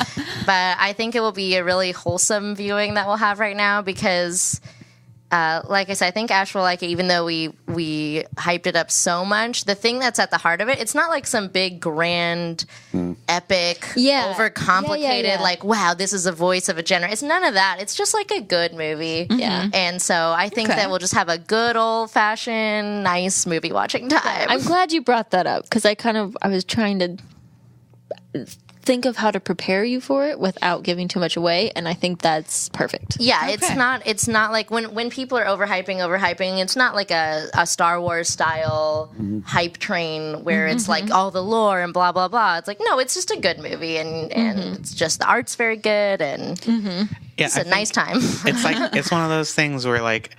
Speaker 3: But I think it will be a really wholesome viewing that we'll have right now because, like I said, I think Ash will like it, even though we hyped it up so much. The thing that's at the heart of it, it's not like some big, grand, epic, overcomplicated,
Speaker 5: Yeah.
Speaker 3: like, wow, this is the voice of a generation. It's none of that. It's just like a good movie.
Speaker 5: Yeah.
Speaker 3: And so I think that we'll just have a good old-fashioned, nice movie watching time.
Speaker 5: I'm glad you brought that up because I was trying to think of how to prepare you for it without giving too much away, and I think that's perfect.
Speaker 3: Yeah, it's not like when people are overhyping, it's not like a Star Wars style hype train where it's like all the lore and blah blah blah. It's like, no, it's just a good movie, and it's just the art's very good, and it's a nice time.
Speaker 2: It's one of those things where like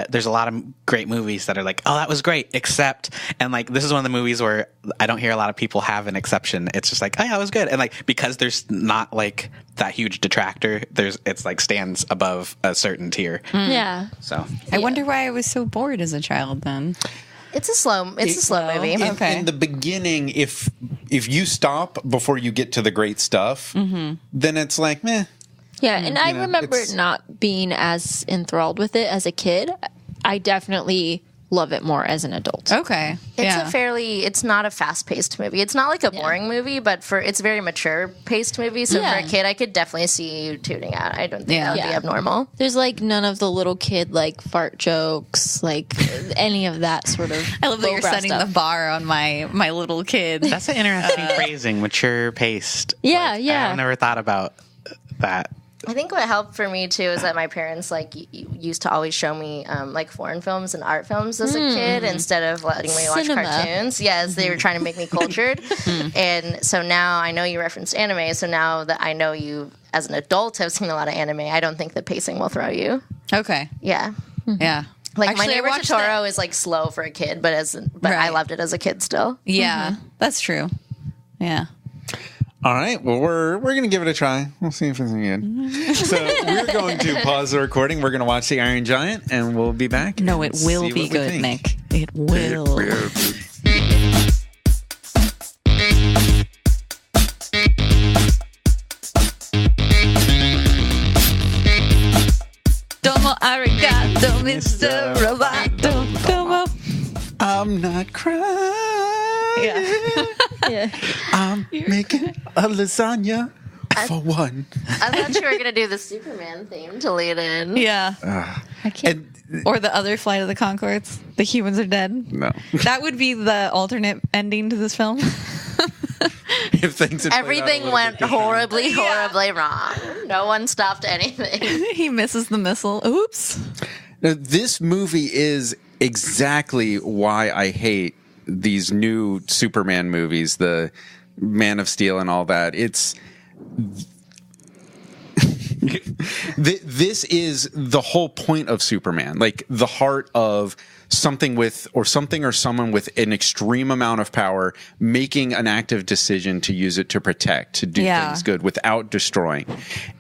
Speaker 2: there's a lot of great movies that are like, oh, that was great, except, and like this is one of the movies where I don't hear a lot of people have an exception. It's just like, oh yeah, it was good, and like because there's not like that huge detractor, it's like stands above a certain tier.
Speaker 5: Yeah.
Speaker 2: So
Speaker 4: I wonder why I was so bored as a child then.
Speaker 3: It's a slow movie.
Speaker 1: In the beginning, if you stop before you get to the great stuff, then it's like, meh.
Speaker 5: Yeah, and I remember not being as enthralled with it as a kid. I definitely love it more as an adult.
Speaker 4: Okay.
Speaker 3: It's not a fast-paced movie. It's not like a boring movie, but it's a very mature-paced movie. So for a kid, I could definitely see you tuning out. I don't think that would be abnormal.
Speaker 5: There's like none of the little kid like fart jokes, like any of that sort of.
Speaker 4: I love that you're setting
Speaker 5: stuff.
Speaker 4: the bar on my little kid.
Speaker 2: that's an interesting phrasing, mature paced.
Speaker 5: Yeah,
Speaker 2: Like,
Speaker 5: yeah.
Speaker 2: I've never thought about that.
Speaker 3: I think what helped for me too is that my parents like used to always show me like foreign films and art films as a kid instead of letting me watch
Speaker 5: Cinema.
Speaker 3: cartoons. Yes, they were trying to make me cultured. And so now I know you referenced anime. So now that I know you as an adult have seen a lot of anime, I don't think the pacing will throw you.
Speaker 4: Okay.
Speaker 3: Yeah.
Speaker 4: Yeah.
Speaker 3: Like
Speaker 4: Actually,
Speaker 3: My
Speaker 4: I
Speaker 3: Neighbor
Speaker 4: watched
Speaker 3: Totoro is like slow for a kid, but I
Speaker 4: Right.
Speaker 3: loved it as a kid still.
Speaker 4: Yeah. That's true. Yeah.
Speaker 1: All right. Well, we're going to give it a try. We'll see if it's any good. So we're going to pause the recording. We're going to watch The Iron Giant, and we'll be back.
Speaker 4: No,
Speaker 1: and
Speaker 4: it will
Speaker 1: see
Speaker 4: be
Speaker 1: what we
Speaker 4: good,
Speaker 1: think.
Speaker 4: Nick. It will. Domo arigato, Mr. Roboto. Domo.
Speaker 1: I'm not crying.
Speaker 4: Yeah.
Speaker 1: I'm making a lasagna for one.
Speaker 3: I thought you were going to do the Superman theme to lead in.
Speaker 4: Yeah.
Speaker 5: I can't.
Speaker 1: And
Speaker 4: Or the other Flight of the Conchords. The humans are dead.
Speaker 1: no.
Speaker 4: That would be the alternate ending to this film.
Speaker 1: If things had played out a
Speaker 3: Everything
Speaker 1: little
Speaker 3: went
Speaker 1: bit
Speaker 3: horribly wrong. No one stopped anything.
Speaker 4: He misses the missile. Oops.
Speaker 1: Now, this movie is exactly why I hate these new Superman movies, the Man of Steel and all that. It's this is the whole point of Superman, like the heart of something or someone with an extreme amount of power making an active decision to use it to protect, to do things good without destroying.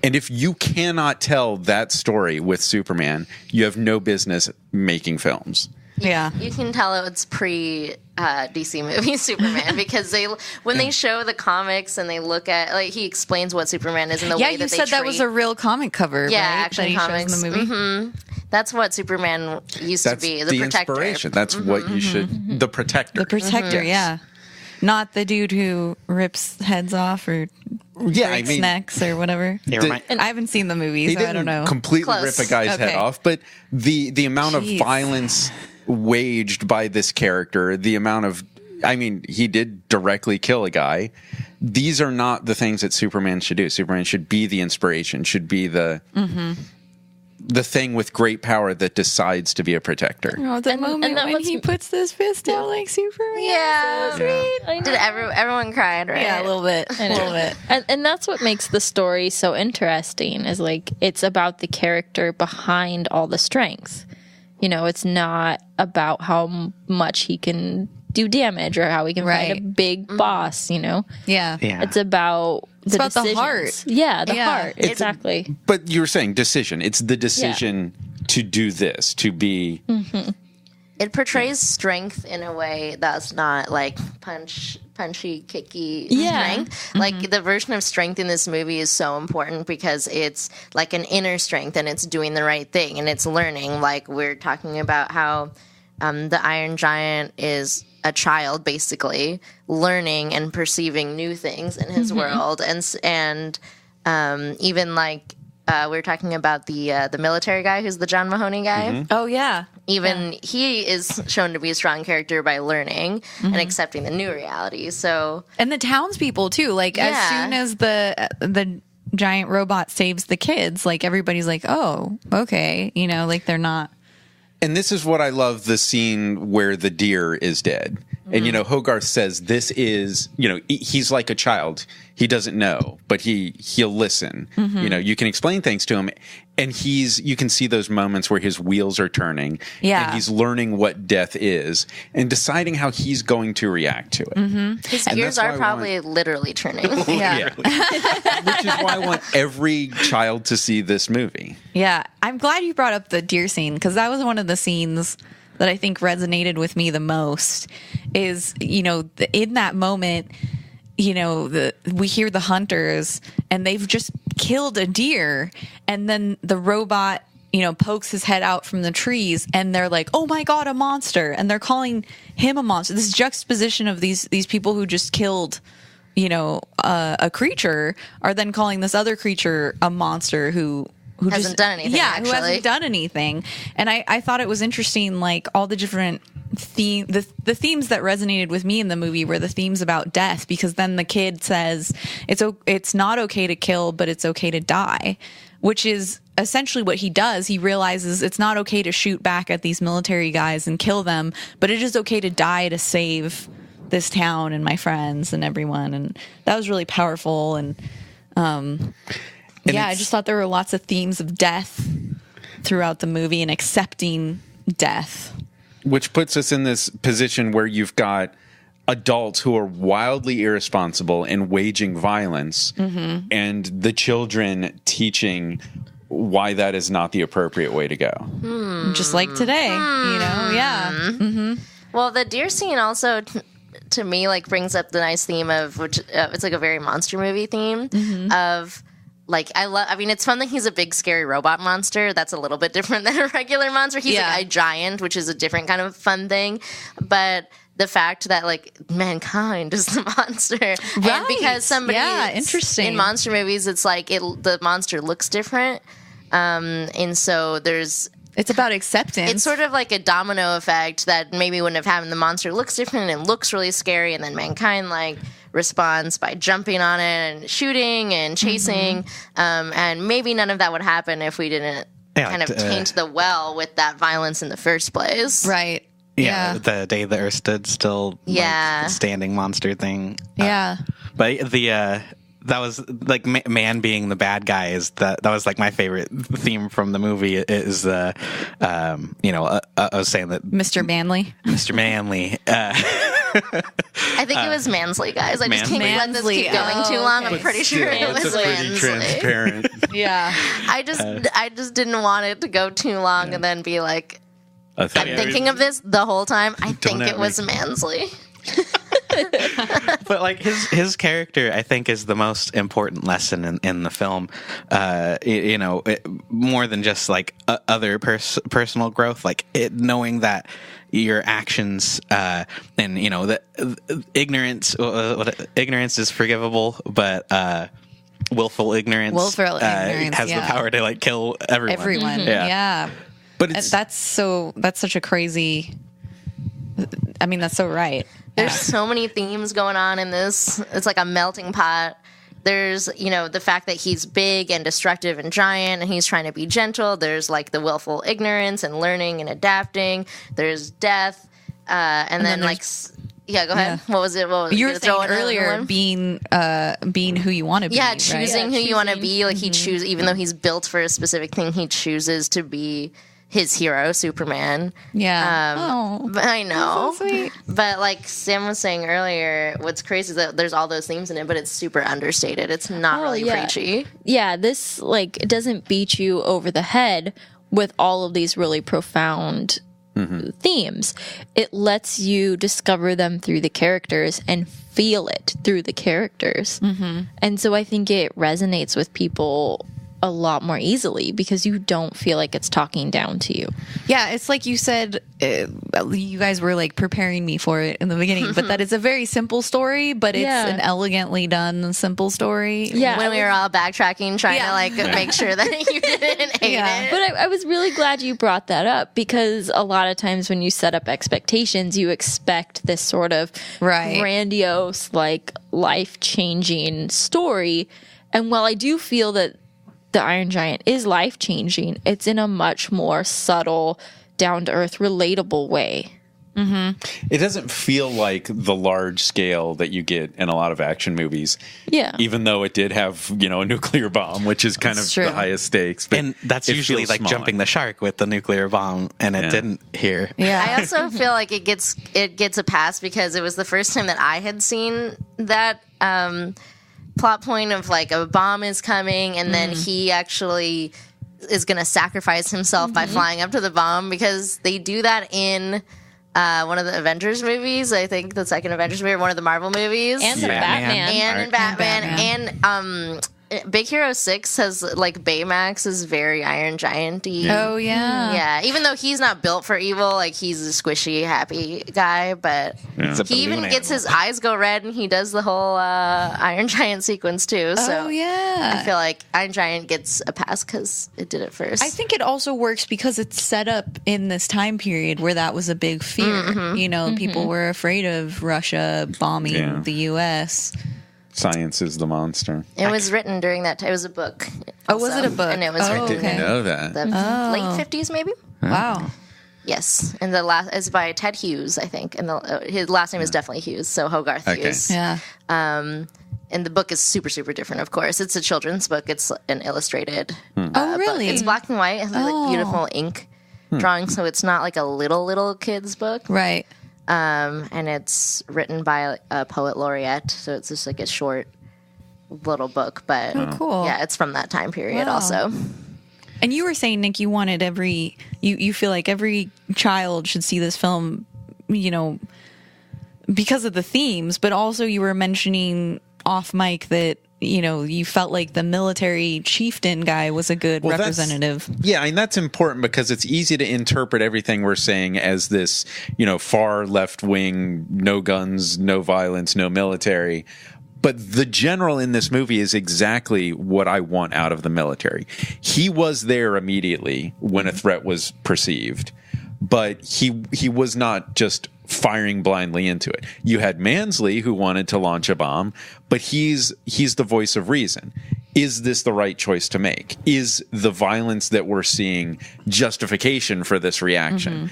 Speaker 1: And if you cannot tell that story with Superman, you have no business making films.
Speaker 4: Yeah.
Speaker 3: You can tell it's pre DC movie Superman because when they show the comics and they look at like he explains what Superman is and the way that
Speaker 4: you
Speaker 3: they
Speaker 4: said that was a real comic cover.
Speaker 3: Yeah,
Speaker 4: right?
Speaker 3: Action
Speaker 4: that he
Speaker 3: Comics.
Speaker 4: shows in the movie.
Speaker 3: That's what Superman used
Speaker 1: That's
Speaker 3: to be,
Speaker 1: the
Speaker 3: protector.
Speaker 1: inspiration. That's what you should. The protector.
Speaker 4: The protector, yeah. Not the dude who rips heads off or
Speaker 1: Yeah,
Speaker 4: breaks necks or whatever.
Speaker 2: Yeah,
Speaker 4: I haven't seen the movie,
Speaker 1: He
Speaker 4: so
Speaker 1: didn't
Speaker 4: I don't know.
Speaker 1: completely
Speaker 3: Close.
Speaker 1: rip a guy's head
Speaker 4: Okay.
Speaker 1: off, but the amount of
Speaker 4: Jeez.
Speaker 1: violence waged by this character, the amount of, I mean, he did directly kill a guy. These are not the things that Superman should do. Superman should be the inspiration, should be the thing with great power that decides to be a protector.
Speaker 4: Oh, the
Speaker 5: And-
Speaker 4: moment
Speaker 5: and that
Speaker 4: when
Speaker 5: was-
Speaker 4: he puts this fist out like Superman.
Speaker 3: Yeah.
Speaker 1: Yeah.
Speaker 3: Did everyone cried, right?
Speaker 4: Yeah, a little bit. A little bit.
Speaker 5: And that's what makes the story so interesting is like it's about the character behind all the strength. You know, it's not about how much he can do damage or how he can fight a
Speaker 4: Right.
Speaker 5: big boss, you know?
Speaker 4: Yeah.
Speaker 2: Yeah.
Speaker 5: It's about
Speaker 4: about the
Speaker 5: decisions.
Speaker 4: heart.
Speaker 5: Yeah, the
Speaker 4: Yeah.
Speaker 5: heart. Exactly.
Speaker 1: But you were saying decision. It's the decision to do this, to be.
Speaker 3: It portrays strength in a way that's not like punchy, kicky
Speaker 5: Yeah.
Speaker 3: strength. Like the version of strength in this movie is so important because it's like an inner strength and it's doing the right thing and it's learning. Like we're talking about how the Iron Giant is a child basically learning and perceiving new things in his world and even like we were talking about the military guy who's the John Mahoney guy.
Speaker 4: Oh yeah.
Speaker 3: Even he is shown to be a strong character by learning and accepting the new reality. So,
Speaker 4: and the townspeople too. Like as soon as the giant robot saves the kids, like everybody's like, oh, okay, like they're not.
Speaker 1: And this is what I love, the scene where the deer is dead. And, Hogarth says this is, he's like a child. He doesn't know, but he'll listen. You can explain things to him. And you can see those moments where his wheels are turning.
Speaker 4: Yeah.
Speaker 1: And he's learning what death is and deciding how he's going to react to it.
Speaker 3: His gears are probably literally turning.
Speaker 4: Yeah.
Speaker 1: Which is why I want every child to see this movie.
Speaker 4: Yeah. I'm glad you brought up the deer scene, because that was one of the scenes that I think resonated with me the most. Is, in that moment, we hear the hunters and they've just killed a deer, and then the robot, pokes his head out from the trees, and they're like, oh my God, a monster. And they're calling him a monster. This juxtaposition of these people who just killed, a creature, are then calling this other creature a monster who
Speaker 3: hasn't done anything.
Speaker 4: Yeah,
Speaker 3: actually.
Speaker 4: who hasn't done anything. And I thought it was interesting, like all the different the themes that resonated with me in the movie were the themes about death, because then the kid says it's not okay to kill, but it's okay to die, which is essentially what he does. He realizes it's not okay to shoot back at these military guys and kill them, but it is okay to die to save this town and my friends and everyone. And that was really powerful. And I just thought there were lots of themes of death throughout the movie and accepting death.
Speaker 1: Which puts us in this position where you've got adults who are wildly irresponsible and waging violence, and the children teaching why that is not the appropriate way to go.
Speaker 4: Just like today, yeah. Mm-hmm.
Speaker 3: Well, the deer scene also, to me, brings up the nice theme of, which it's like a very monster movie theme of... it's fun that he's a big, scary robot monster. That's a little bit different than a regular monster. He's a giant, which is a different kind of fun thing. But the fact that, mankind is the monster. Right. And because somebody...
Speaker 4: Yeah, interesting.
Speaker 3: In monster movies, it's the monster looks different. And so there's...
Speaker 4: It's about acceptance.
Speaker 3: It's sort of like a domino effect that maybe wouldn't have happened. The monster looks different and looks really scary, and then mankind, responds by jumping on it and shooting and chasing, and maybe none of that would happen if we didn't kind of taint the well with that violence in the first place.
Speaker 4: Right.
Speaker 2: Yeah. The day the Earth stood still, standing monster thing.
Speaker 4: Yeah.
Speaker 2: But that was man being the bad guy that was my favorite theme from the movie is I was saying that
Speaker 4: Mr. Manley.
Speaker 3: I think it was Mansley, guys. I just can't let this keep going too long. I'm pretty sure it was Mansley.
Speaker 1: Transparent.
Speaker 4: Yeah.
Speaker 3: I just didn't want it to go too long and then be like, I'm thinking of this the whole time. I think it was Mansley.
Speaker 2: But his character, I think, is the most important lesson in the film. More than just other personal growth, knowing that your actions and that ignorance is forgivable, but willful ignorance has the power to kill everyone.
Speaker 4: Yeah.
Speaker 1: But
Speaker 4: that's such a crazy. I mean, that's so right.
Speaker 3: There's so many themes going on in this. It's like a melting pot. There's, the fact that he's big and destructive and giant and he's trying to be gentle. There's the willful ignorance and learning and adapting. There's death. And then go ahead.
Speaker 4: Yeah.
Speaker 3: What was it?
Speaker 4: You were saying earlier being who you want to be.
Speaker 3: Yeah, choosing who you want to be. He chooses, even though he's built for a specific thing, he chooses to be his hero, Superman.
Speaker 4: Yeah.
Speaker 3: But I know.
Speaker 4: So sweet.
Speaker 3: But Sam was saying earlier, what's crazy is that there's all those themes in it, but it's super understated. It's not really preachy.
Speaker 5: Yeah, this it doesn't beat you over the head with all of these really profound themes. It lets you discover them through the characters and feel it through the characters. And so I think it resonates with people a lot more easily because you don't feel like it's talking down to you.
Speaker 4: Yeah, it's like you said you guys were like preparing me for it in the beginning, but that it's a very simple story, but it's an elegantly done simple story.
Speaker 5: Yeah.
Speaker 3: When we were all backtracking, trying to like make sure that you didn't hate it.
Speaker 5: But I was really glad you brought that up, because a lot of times when you set up expectations, you expect this sort of grandiose, like life-changing story. And while I do feel that the Iron Giant is life-changing, it's in a much more subtle, down-to-earth, relatable way.
Speaker 1: It doesn't feel like the large scale that you get in a lot of action movies.
Speaker 5: Yeah.
Speaker 1: Even though it did have, a nuclear bomb, which is kind of the highest stakes. But
Speaker 2: and that's usually like
Speaker 1: smaller.
Speaker 2: jumping the shark with the nuclear bomb, and it didn't here.
Speaker 4: Yeah.
Speaker 3: I also feel like it gets a pass because it was the first time that I had seen that plot point of like a bomb is coming, and then he actually is going to sacrifice himself by flying up to the bomb, because they do that in one of the Avengers movies. I think the second Avengers movie, or one of the Marvel movies,
Speaker 5: And the Batman.
Speaker 3: and in Batman, and Big Hero 6 has like Baymax is very Iron Giant-y.
Speaker 4: Oh yeah.
Speaker 3: Yeah, even though he's not built for evil, like he's a squishy, happy guy, but he even gets his eyes go red, and he does the whole Iron Giant sequence too. So I feel like Iron Giant gets a pass because it did it first.
Speaker 4: I think it also works because it's set up in this time period where that was a big fear. People were afraid of Russia bombing the U.S.
Speaker 1: Science is the monster.
Speaker 3: It was written during that time. It was a book.
Speaker 4: Oh, was it a book?
Speaker 3: And it was written
Speaker 1: I didn't know that.
Speaker 3: the late 50s, maybe?
Speaker 4: Wow.
Speaker 3: Yes. And the last is by Ted Hughes, I think. And his last name is definitely Hughes, so Hogarth Hughes.
Speaker 4: Yeah.
Speaker 3: And the book is super, super different, of course. It's a children's book. It's an illustrated
Speaker 4: Oh, really?
Speaker 3: book. It's black and white. It has like beautiful ink drawing, so it's not like a little kid's book.
Speaker 4: Right.
Speaker 3: And it's written by a poet laureate, so it's just like a short little book. But
Speaker 4: cool.
Speaker 3: yeah, it's from that time period also.
Speaker 4: And you were saying, Nick, you wanted you feel like every child should see this film, because of the themes, but also you were mentioning off mic that you felt like the military chieftain guy was a good representative.
Speaker 1: Yeah, and that's important because it's easy to interpret everything we're saying as this, far left wing, no guns, no violence, no military. But the general in this movie is exactly what I want out of the military. He was there immediately when a threat was perceived, but he was not just firing blindly into it. You had Mansley, who wanted to launch a bomb, but he's the voice of reason. Is this the right choice to make? Is the violence that we're seeing justification for this reaction?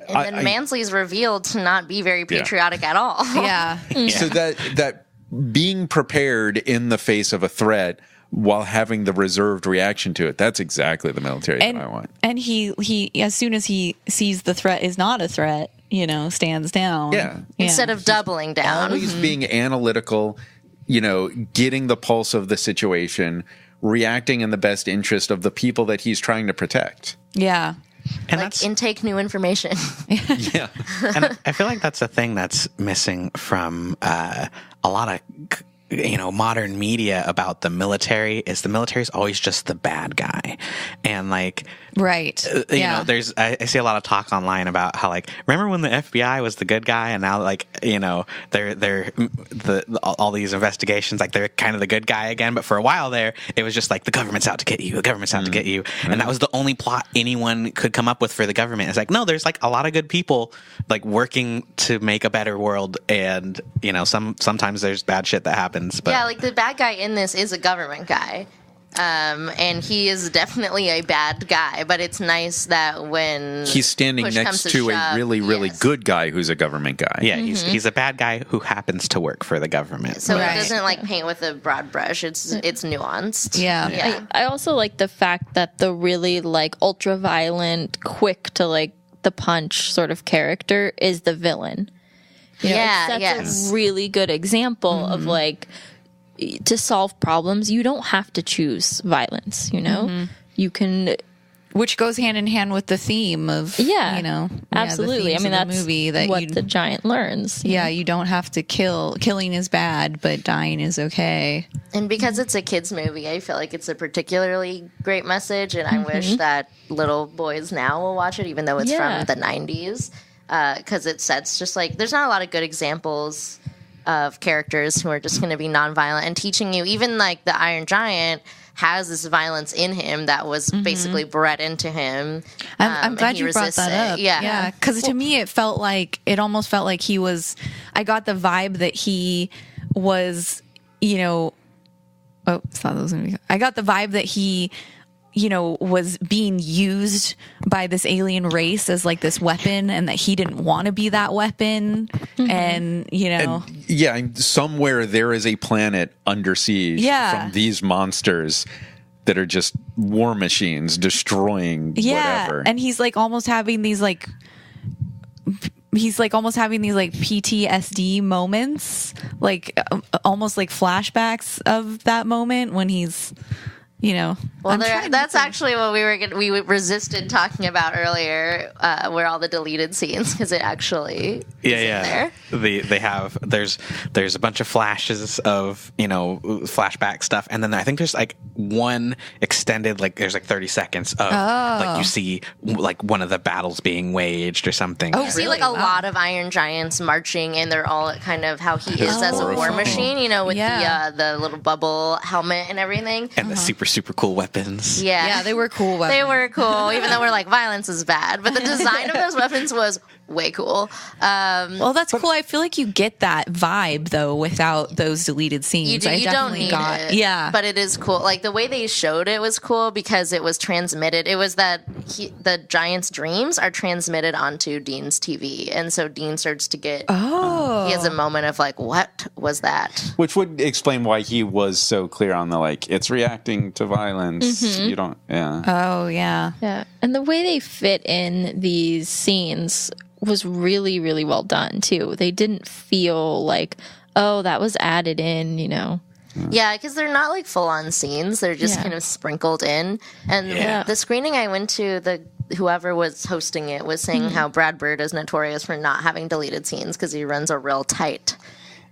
Speaker 3: And then Mansley's revealed to not be very patriotic at all.
Speaker 4: Yeah.
Speaker 1: So that being prepared in the face of a threat while having the reserved reaction to it, that's exactly the military that I want.
Speaker 4: And he as soon as he sees the threat is not a threat, stands down.
Speaker 1: Yeah.
Speaker 3: Instead of doubling down.
Speaker 1: Always being analytical, getting the pulse of the situation, reacting in the best interest of the people that he's trying to protect.
Speaker 4: Yeah.
Speaker 2: And
Speaker 3: like intake new information.
Speaker 1: Yeah.
Speaker 2: And I feel like that's a thing that's missing from a lot of modern media about the military. Is the military is always just the bad guy, and like
Speaker 4: right,
Speaker 2: there's I see a lot of talk online about how like remember when the FBI was the good guy, and now like they're all these investigations like they're kind of the good guy again, but for a while there it was just like the government's out to get you, the government's out to get you, and that was the only plot anyone could come up with for the government. It's like no, there's like a lot of good people like working to make a better world, and sometimes there's bad shit that happens. But
Speaker 3: yeah, like the bad guy in this is a government guy. And he is definitely a bad guy, but it's nice that when
Speaker 1: he's standing next to a really good guy who's a government guy.
Speaker 2: Yeah, he's a bad guy who happens to work for the government.
Speaker 3: So it doesn't like paint with a broad brush. It's nuanced.
Speaker 4: Yeah.
Speaker 5: I also like the fact that the really like ultra violent, quick to like the punch sort of character is the villain. That's a really good example of like to solve problems you don't have to choose violence. You can
Speaker 4: which goes hand in hand with the theme of
Speaker 5: absolutely. I mean,
Speaker 4: the
Speaker 5: that's
Speaker 4: movie that
Speaker 5: what the giant learns.
Speaker 4: You don't have to kill. Killing is bad, but dying is okay.
Speaker 3: And because it's a kids movie, I feel like it's a particularly great message, and I wish that little boys now will watch it, even though it's from the 90s, because it sets just like there's not a lot of good examples of characters who are just going to be nonviolent and teaching you. Even like the Iron Giant has this violence in him that was basically bred into him.
Speaker 4: I'm glad you brought that up. Yeah. Because to me, it almost felt like he was. I got the vibe that he was, I got the vibe that he, was being used by this alien race as like this weapon, and that he didn't want to be that weapon. And
Speaker 1: somewhere there is a planet under siege from these monsters that are just war machines destroying whatever.
Speaker 4: And he's like almost having these like PTSD moments, like almost like flashbacks of that moment when he's
Speaker 3: that's actually what we resisted talking about earlier, where all the deleted scenes, because it actually there.
Speaker 2: They have there's a bunch of flashes of flashback stuff, and then I think there's like one extended, like there's like 30 seconds of like you see like one of the battles being waged or something.
Speaker 3: You see like a lot of Iron Giants marching, and they're all kind of how he is as a war machine, with the little bubble helmet and everything,
Speaker 2: and the super cool weapons.
Speaker 3: Yeah,
Speaker 4: they were cool weapons.
Speaker 3: They were cool, even though we're like violence is bad, but the design of those weapons was way cool.
Speaker 4: Well, that's cool. I feel like you get that vibe though without those deleted scenes.
Speaker 3: You don't need it.
Speaker 4: Yeah,
Speaker 3: but it is cool. Like the way they showed it was cool because it was transmitted. It was that the Giant's dreams are transmitted onto Dean's TV, and so Dean starts to get. He has a moment of like, what was that?
Speaker 1: Which would explain why he was so clear on the like, it's reacting to violence. You don't. Yeah.
Speaker 4: Oh yeah.
Speaker 5: Yeah, and the way they fit in these scenes was really, really well done too. They didn't feel like, oh, that was added in,
Speaker 3: Yeah, because they're not like full-on scenes. They're just kind of sprinkled in. And the screening I went to, whoever was hosting it was saying how Brad Bird is notorious for not having deleted scenes because he runs a real tight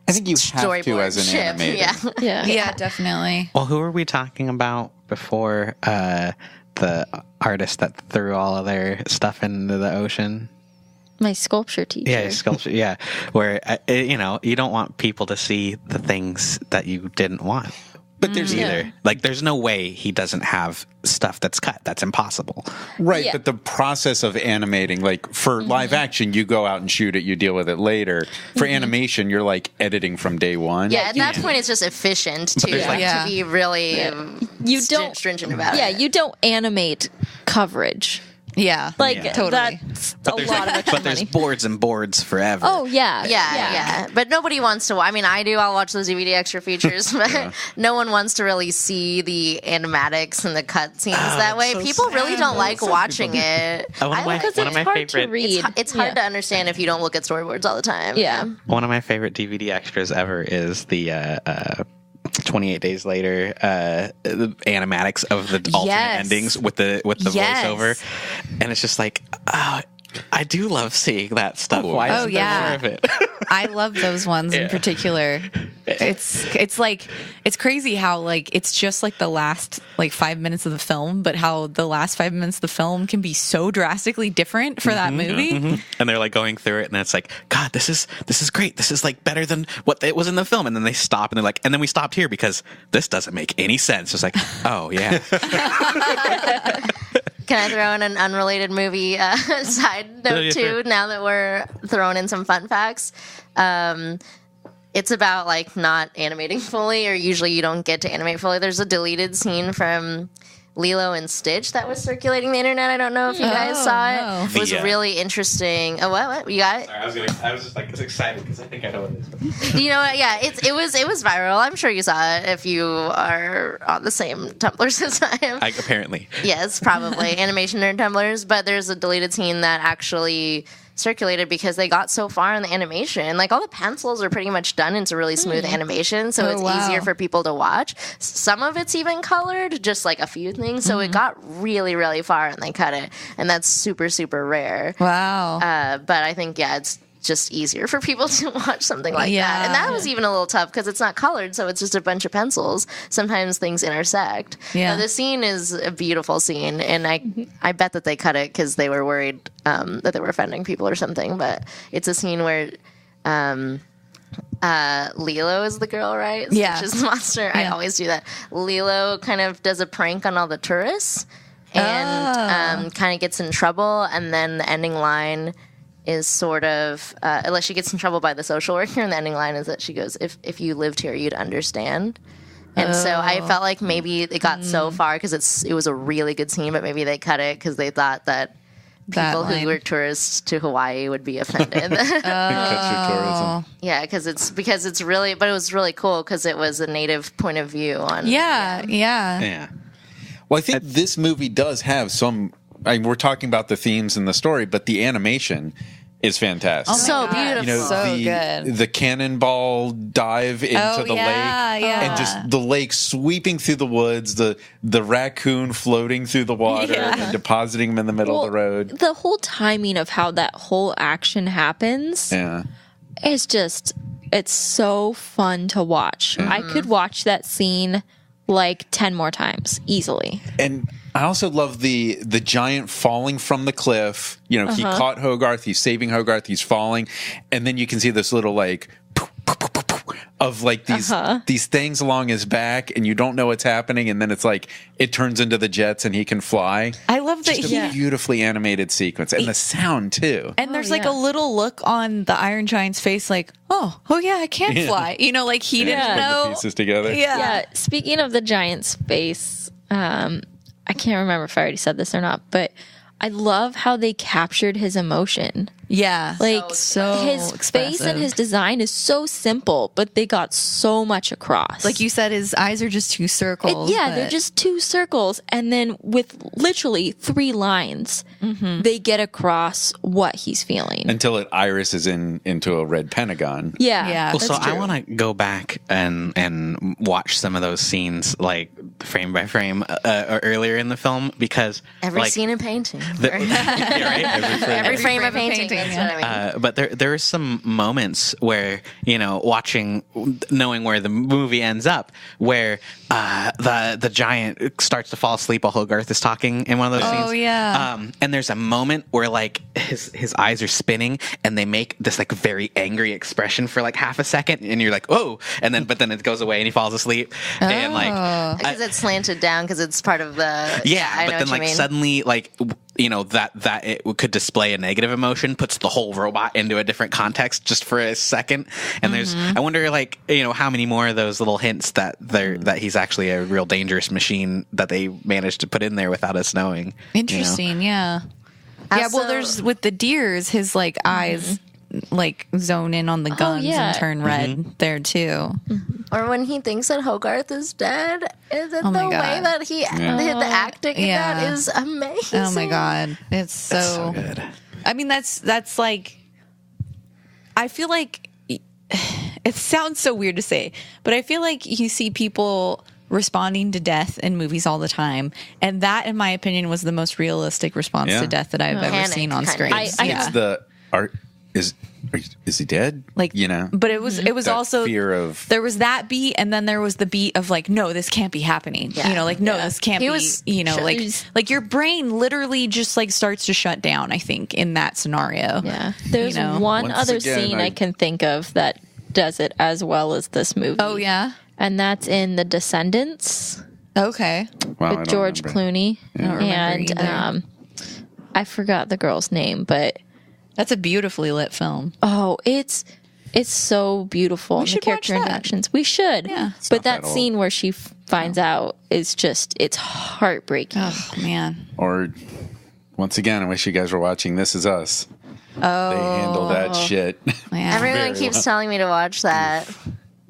Speaker 1: I think you have to as an animator.
Speaker 4: Yeah, definitely.
Speaker 2: Well, who are we talking about before the artist that threw all of their stuff into the ocean?
Speaker 5: My sculpture teacher.
Speaker 2: Yeah, sculpture. Yeah, where you don't want people to see the things that you didn't want.
Speaker 1: But there's
Speaker 2: either like there's no way he doesn't have stuff that's cut. That's impossible.
Speaker 1: Right, but the process of animating, like for live action, you go out and shoot it, you deal with it later. For animation, you're like editing from day one.
Speaker 3: Yeah, at that point, it's just efficient to be really stringent about it.
Speaker 5: Yeah, you don't animate coverage.
Speaker 4: Yeah,
Speaker 5: totally. That's a lot of extra
Speaker 2: But there's
Speaker 5: money.
Speaker 2: boards and boards forever.
Speaker 5: Oh yeah.
Speaker 3: But nobody wants to. I mean, I do. I'll watch those DVD extra features, but no one wants to really see the animatics and the cut scenes that way.
Speaker 2: so
Speaker 3: People really
Speaker 2: sad,
Speaker 3: don't
Speaker 2: though.
Speaker 3: like watching it.
Speaker 2: One of my
Speaker 5: Because it's hard to read.
Speaker 3: It's hard to understand if you don't look at storyboards all the time.
Speaker 5: Yeah.
Speaker 2: One of my favorite DVD extras ever is the 28 Days Later the animatics of the alternate endings with the voiceover, and it's just like, oh, I do love seeing that stuff. Why isn't there more of it?
Speaker 4: I love those ones in particular. It's like it's crazy how like it's just like the last like 5 minutes of the film, but how the last 5 minutes of the film can be so drastically different for that movie.
Speaker 2: And they're like going through it, and it's like, God, this is great. This is like better than what it was in the film. And then they stop, and they're like, and then we stopped here because this doesn't make any sense. It's like, oh yeah.
Speaker 3: Can I throw in an unrelated movie side note too? Sure. Now that we're throwing in some fun facts, it's about like not animating fully, or usually you don't get to animate fully. There's a deleted scene from Lilo and Stitch that was circulating the internet. I don't know if you guys saw it. It was really interesting. Oh, what? You got it?
Speaker 2: Sorry, I was just like excited because I think I know what it is.
Speaker 3: You know what? Yeah, it was viral. I'm sure you saw it if you are on the same Tumblrs as I am.
Speaker 2: Apparently.
Speaker 3: Yes, probably animation nerd Tumblrs. But there's a deleted scene that actually circulated because they got so far in the animation. Like all the pencils are pretty much done into really smooth animation, so it's easier for people to watch. Some of it's even colored, just like a few things. So it got really, really far and they cut it, and that's super, super rare.
Speaker 4: Wow.
Speaker 3: But I think it's just easier for people to watch something like that. And that was even a little tough because it's not colored, so it's just a bunch of pencils. Sometimes things intersect.
Speaker 4: Yeah.
Speaker 3: The scene is a beautiful scene, and I bet that they cut it because they were worried that they were offending people or something. But it's a scene where Lilo is the girl, right?
Speaker 4: Yeah.
Speaker 3: Which is the monster. I always do that. Lilo kind of does a prank on all the tourists and kind of gets in trouble, and then the ending line is sort of, unless she gets in trouble by the social worker, and the ending line is that she goes, if you lived here, you'd understand. And so I felt like maybe it got so far because it was a really good scene, but maybe they cut it because they thought that people who were tourists to Hawaii would be offended.
Speaker 1: Tourism.
Speaker 3: Yeah, because it's really, but it was really cool because it was a native point of view on.
Speaker 2: Yeah.
Speaker 1: Well, I think this movie does have some. We're talking about the themes and the story, but the animation is fantastic.
Speaker 3: So beautiful.
Speaker 1: You know,
Speaker 4: So good.
Speaker 1: the cannonball dive into the lake, and just the lake sweeping through the woods, the raccoon floating through the water and depositing them in the middle of the road.
Speaker 5: The whole timing of how that whole action happens is just, it's so fun to watch. I could watch that scene like 10 more times easily.
Speaker 1: And I also love the giant falling from the cliff. You know, he caught Hogarth, he's saving Hogarth, he's falling, and then you can see this little like of like these things along his back, and you don't know what's happening, and then it's like it turns into the jets and he can fly.
Speaker 4: I love that
Speaker 1: Just a beautifully animated sequence, and the sound too.
Speaker 4: And there's like a little look on the Iron Giant's face, like, oh yeah, I can fly. You know, like he didn't
Speaker 1: Put
Speaker 4: know.
Speaker 1: the pieces together.
Speaker 5: Yeah. Speaking of the giant's face, I can't remember if I already said this or not, but I love how they captured his emotion.
Speaker 4: Yeah.
Speaker 5: Like
Speaker 4: so
Speaker 5: his face and his design is so simple, but they got so much across.
Speaker 4: Like you said, his eyes are just two circles.
Speaker 5: They're just two circles, and then with literally 3 lines, they get across what he's feeling.
Speaker 1: Until it irises into a red pentagon.
Speaker 4: Yeah.
Speaker 2: Well, so I want to go back and watch some of those scenes, like frame by frame, earlier in the film, because
Speaker 3: Every scene in painting.
Speaker 2: Every
Speaker 3: frame of painting. That's what I mean.
Speaker 2: But there are some moments where, you know, knowing where the movie ends up, where the giant starts to fall asleep while Hogarth is talking in one of those scenes.
Speaker 4: Oh yeah.
Speaker 2: And there's a moment where like his eyes are spinning, and they make this like very angry expression for like half a second, and you're like, oh, but then it goes away and he falls asleep, and like
Speaker 3: Because it's slanted down because it's part of the. I know
Speaker 2: but then
Speaker 3: what you mean.
Speaker 2: suddenly like, you know, that it could display a negative emotion, puts the whole robot into a different context just for a second. And I wonder, like, you know, how many more of those little hints that he's actually a real dangerous machine that they managed to put in there without us knowing.
Speaker 4: Interesting. Yeah. Yeah. Well, there's with the deers, his like eyes like zone in on the guns and turn red there too.
Speaker 3: Or when he thinks that Hogarth is dead, is it
Speaker 4: Oh my
Speaker 3: the
Speaker 4: God.
Speaker 3: way that the acting in that is amazing.
Speaker 4: Oh my God. It's so
Speaker 2: good.
Speaker 4: I mean, that's like, I feel like it sounds so weird to say, but I feel like you see people responding to death in movies all the time, and that, in my opinion, was the most realistic response to death that I've ever
Speaker 3: Panic,
Speaker 4: seen on
Speaker 3: kind
Speaker 4: screen.
Speaker 3: of.
Speaker 1: It's the art. Is he dead?
Speaker 4: Like,
Speaker 1: you know,
Speaker 4: but it was
Speaker 1: that
Speaker 4: also
Speaker 1: fear of.
Speaker 4: there was that beat, and then there was the beat of like, no, this can't be happening. You know, like, no, this can't
Speaker 3: He
Speaker 4: be.
Speaker 3: was
Speaker 4: You know,
Speaker 3: shook.
Speaker 4: like your brain literally just like starts to shut down. I think in that scenario.
Speaker 5: Yeah. There's
Speaker 4: You know?
Speaker 5: one
Speaker 1: Once
Speaker 5: other
Speaker 1: again,
Speaker 5: scene I can think of that does it as well as this movie.
Speaker 4: Oh yeah.
Speaker 5: And that's in The Descendants
Speaker 4: Okay.
Speaker 1: Wow, I
Speaker 5: with
Speaker 1: don't
Speaker 5: George
Speaker 1: remember.
Speaker 5: Clooney.
Speaker 4: I don't remember
Speaker 5: And
Speaker 4: either.
Speaker 5: I forgot the girl's name, but
Speaker 4: That's a beautifully lit film.
Speaker 5: it's so beautiful. And the
Speaker 4: should
Speaker 5: character
Speaker 4: watch that.
Speaker 5: interactions. We should.
Speaker 4: Yeah.
Speaker 1: It's
Speaker 5: But
Speaker 1: not
Speaker 5: that
Speaker 1: that old.
Speaker 5: scene where she finds out is just, it's heartbreaking.
Speaker 4: Oh man.
Speaker 1: Or once again, I wish you guys were watching This Is Us.
Speaker 4: Oh.
Speaker 1: They handle that shit.
Speaker 4: Man.
Speaker 3: Everyone keeps telling me to watch that.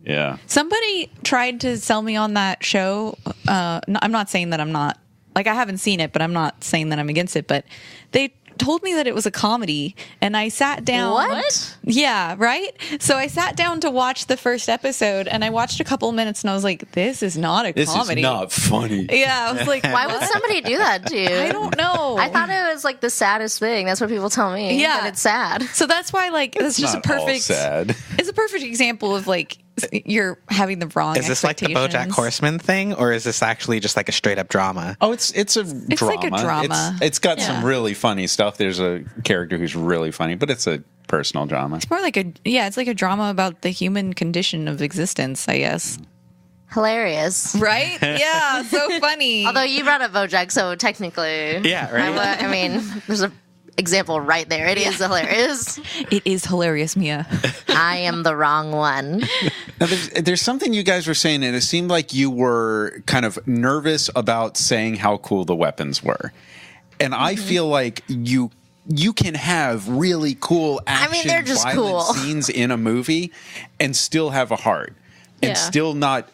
Speaker 1: Yeah.
Speaker 4: Somebody tried to sell me on that show. I'm not saying that I'm not, like, I haven't seen it, but I'm not saying that I'm against it. But they told me that it was a comedy, and I sat down.
Speaker 3: What?
Speaker 4: Yeah, right? So I sat down to watch the first episode, and I watched a couple minutes, and I was like, this is not a comedy.
Speaker 1: This is not funny.
Speaker 4: Yeah, I was like,
Speaker 3: Why would somebody do that to you?
Speaker 4: I don't know.
Speaker 3: I thought it was like the saddest thing. That's what people tell me.
Speaker 4: Yeah.
Speaker 3: that it's sad.
Speaker 4: So that's why, like, it's just a
Speaker 1: Not all
Speaker 4: perfect.
Speaker 1: sad.
Speaker 4: It's a perfect example of like you're having the wrong.
Speaker 2: Is this like the BoJack Horseman thing, or is this actually just like a straight up drama?
Speaker 1: Oh, it's a drama.
Speaker 4: like a drama.
Speaker 1: It's got some really funny stuff. There's a character who's really funny, but it's a personal drama.
Speaker 4: It's more like it's like a drama about the human condition of existence, I guess.
Speaker 3: Hilarious.
Speaker 4: Right? Yeah, so funny.
Speaker 3: Although you brought up BoJack, so technically,
Speaker 2: Yeah, right.
Speaker 3: I mean, there's a example right there. It is hilarious.
Speaker 4: It is hilarious, Mia.
Speaker 3: I am the wrong one.
Speaker 1: Now, there's something you guys were saying, and it seemed like you were kind of nervous about saying how cool the weapons were. And I feel like you can have really cool action,
Speaker 3: they're just
Speaker 1: violent
Speaker 3: cool.
Speaker 1: scenes in a movie and still have a heart. And still not,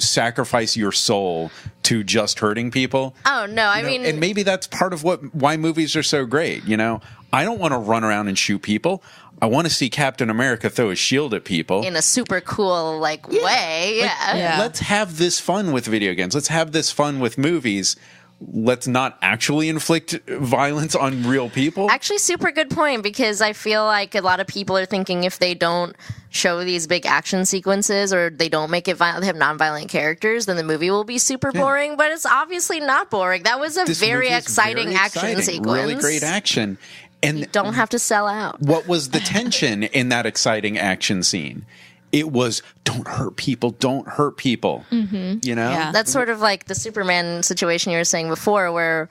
Speaker 1: sacrifice your soul to just hurting people.
Speaker 3: Oh no, I mean,
Speaker 1: and maybe that's part of why movies are so great. I don't want to run around and shoot people. I want to see Captain America throw a shield at people
Speaker 3: in a super cool way. Yeah.
Speaker 1: Let's have this fun with video games. Let's have this fun with movies. Let's not actually inflict violence on real people.
Speaker 3: Actually, super good point, because I feel like a lot of people are thinking if they don't show these big action sequences or they don't make it violent, they have non-violent characters, then the movie will be super boring. But it's obviously not boring. That was a
Speaker 1: This
Speaker 3: very
Speaker 1: movie is
Speaker 3: exciting
Speaker 1: very
Speaker 3: action
Speaker 1: exciting.
Speaker 3: sequence.
Speaker 1: Really great action. And
Speaker 3: You don't have to sell out.
Speaker 1: what was the tension in that exciting action scene? It was, don't hurt people, don't hurt people. Mm-hmm.
Speaker 4: Yeah.
Speaker 3: That's sort of like the Superman situation you were saying before, where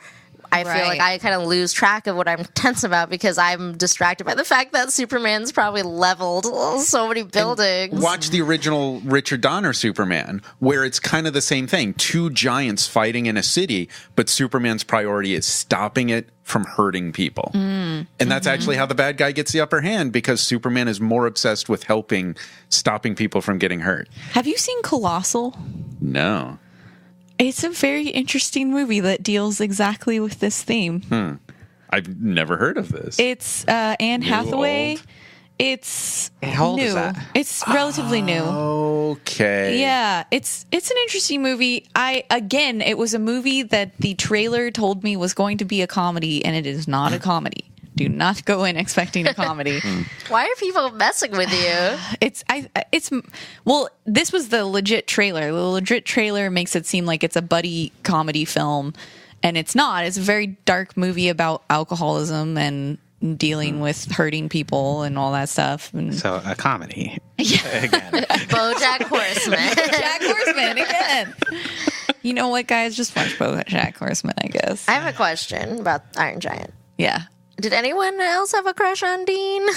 Speaker 3: I feel like
Speaker 4: Right.
Speaker 3: I kind of lose track of what I'm tense about because I'm distracted by the fact that Superman's probably leveled so many buildings.
Speaker 1: Watch the original Richard Donner Superman, where it's kind of the same thing. Two giants fighting in a city, but Superman's priority is stopping it from hurting people. And that's actually how the bad guy gets the upper hand, because Superman is more obsessed with stopping people from getting hurt.
Speaker 4: Have you seen Colossal?
Speaker 1: No.
Speaker 4: It's a very interesting movie that deals exactly with this theme.
Speaker 1: I've never heard of this.
Speaker 4: It's Anne Hathaway.
Speaker 1: old?
Speaker 4: It's
Speaker 2: How old
Speaker 4: new.
Speaker 2: is that?
Speaker 4: It's relatively new.
Speaker 1: Okay.
Speaker 4: Yeah, it's an interesting movie. It was a movie that the trailer told me was going to be a comedy, and it is not a comedy. Do not go in expecting a comedy.
Speaker 3: Why are people messing with you?
Speaker 4: This was the legit trailer. The legit trailer makes it seem like it's a buddy comedy film, and it's not. It's a very dark movie about alcoholism and dealing with hurting people and all that stuff. And
Speaker 2: So a comedy. Again.
Speaker 3: BoJack Horseman.
Speaker 4: Jack Horseman again. You know what, guys? Just watch Jack Horseman, I guess.
Speaker 3: I have a question about Iron Giant.
Speaker 4: Yeah.
Speaker 3: Did anyone else have a crush on Dean?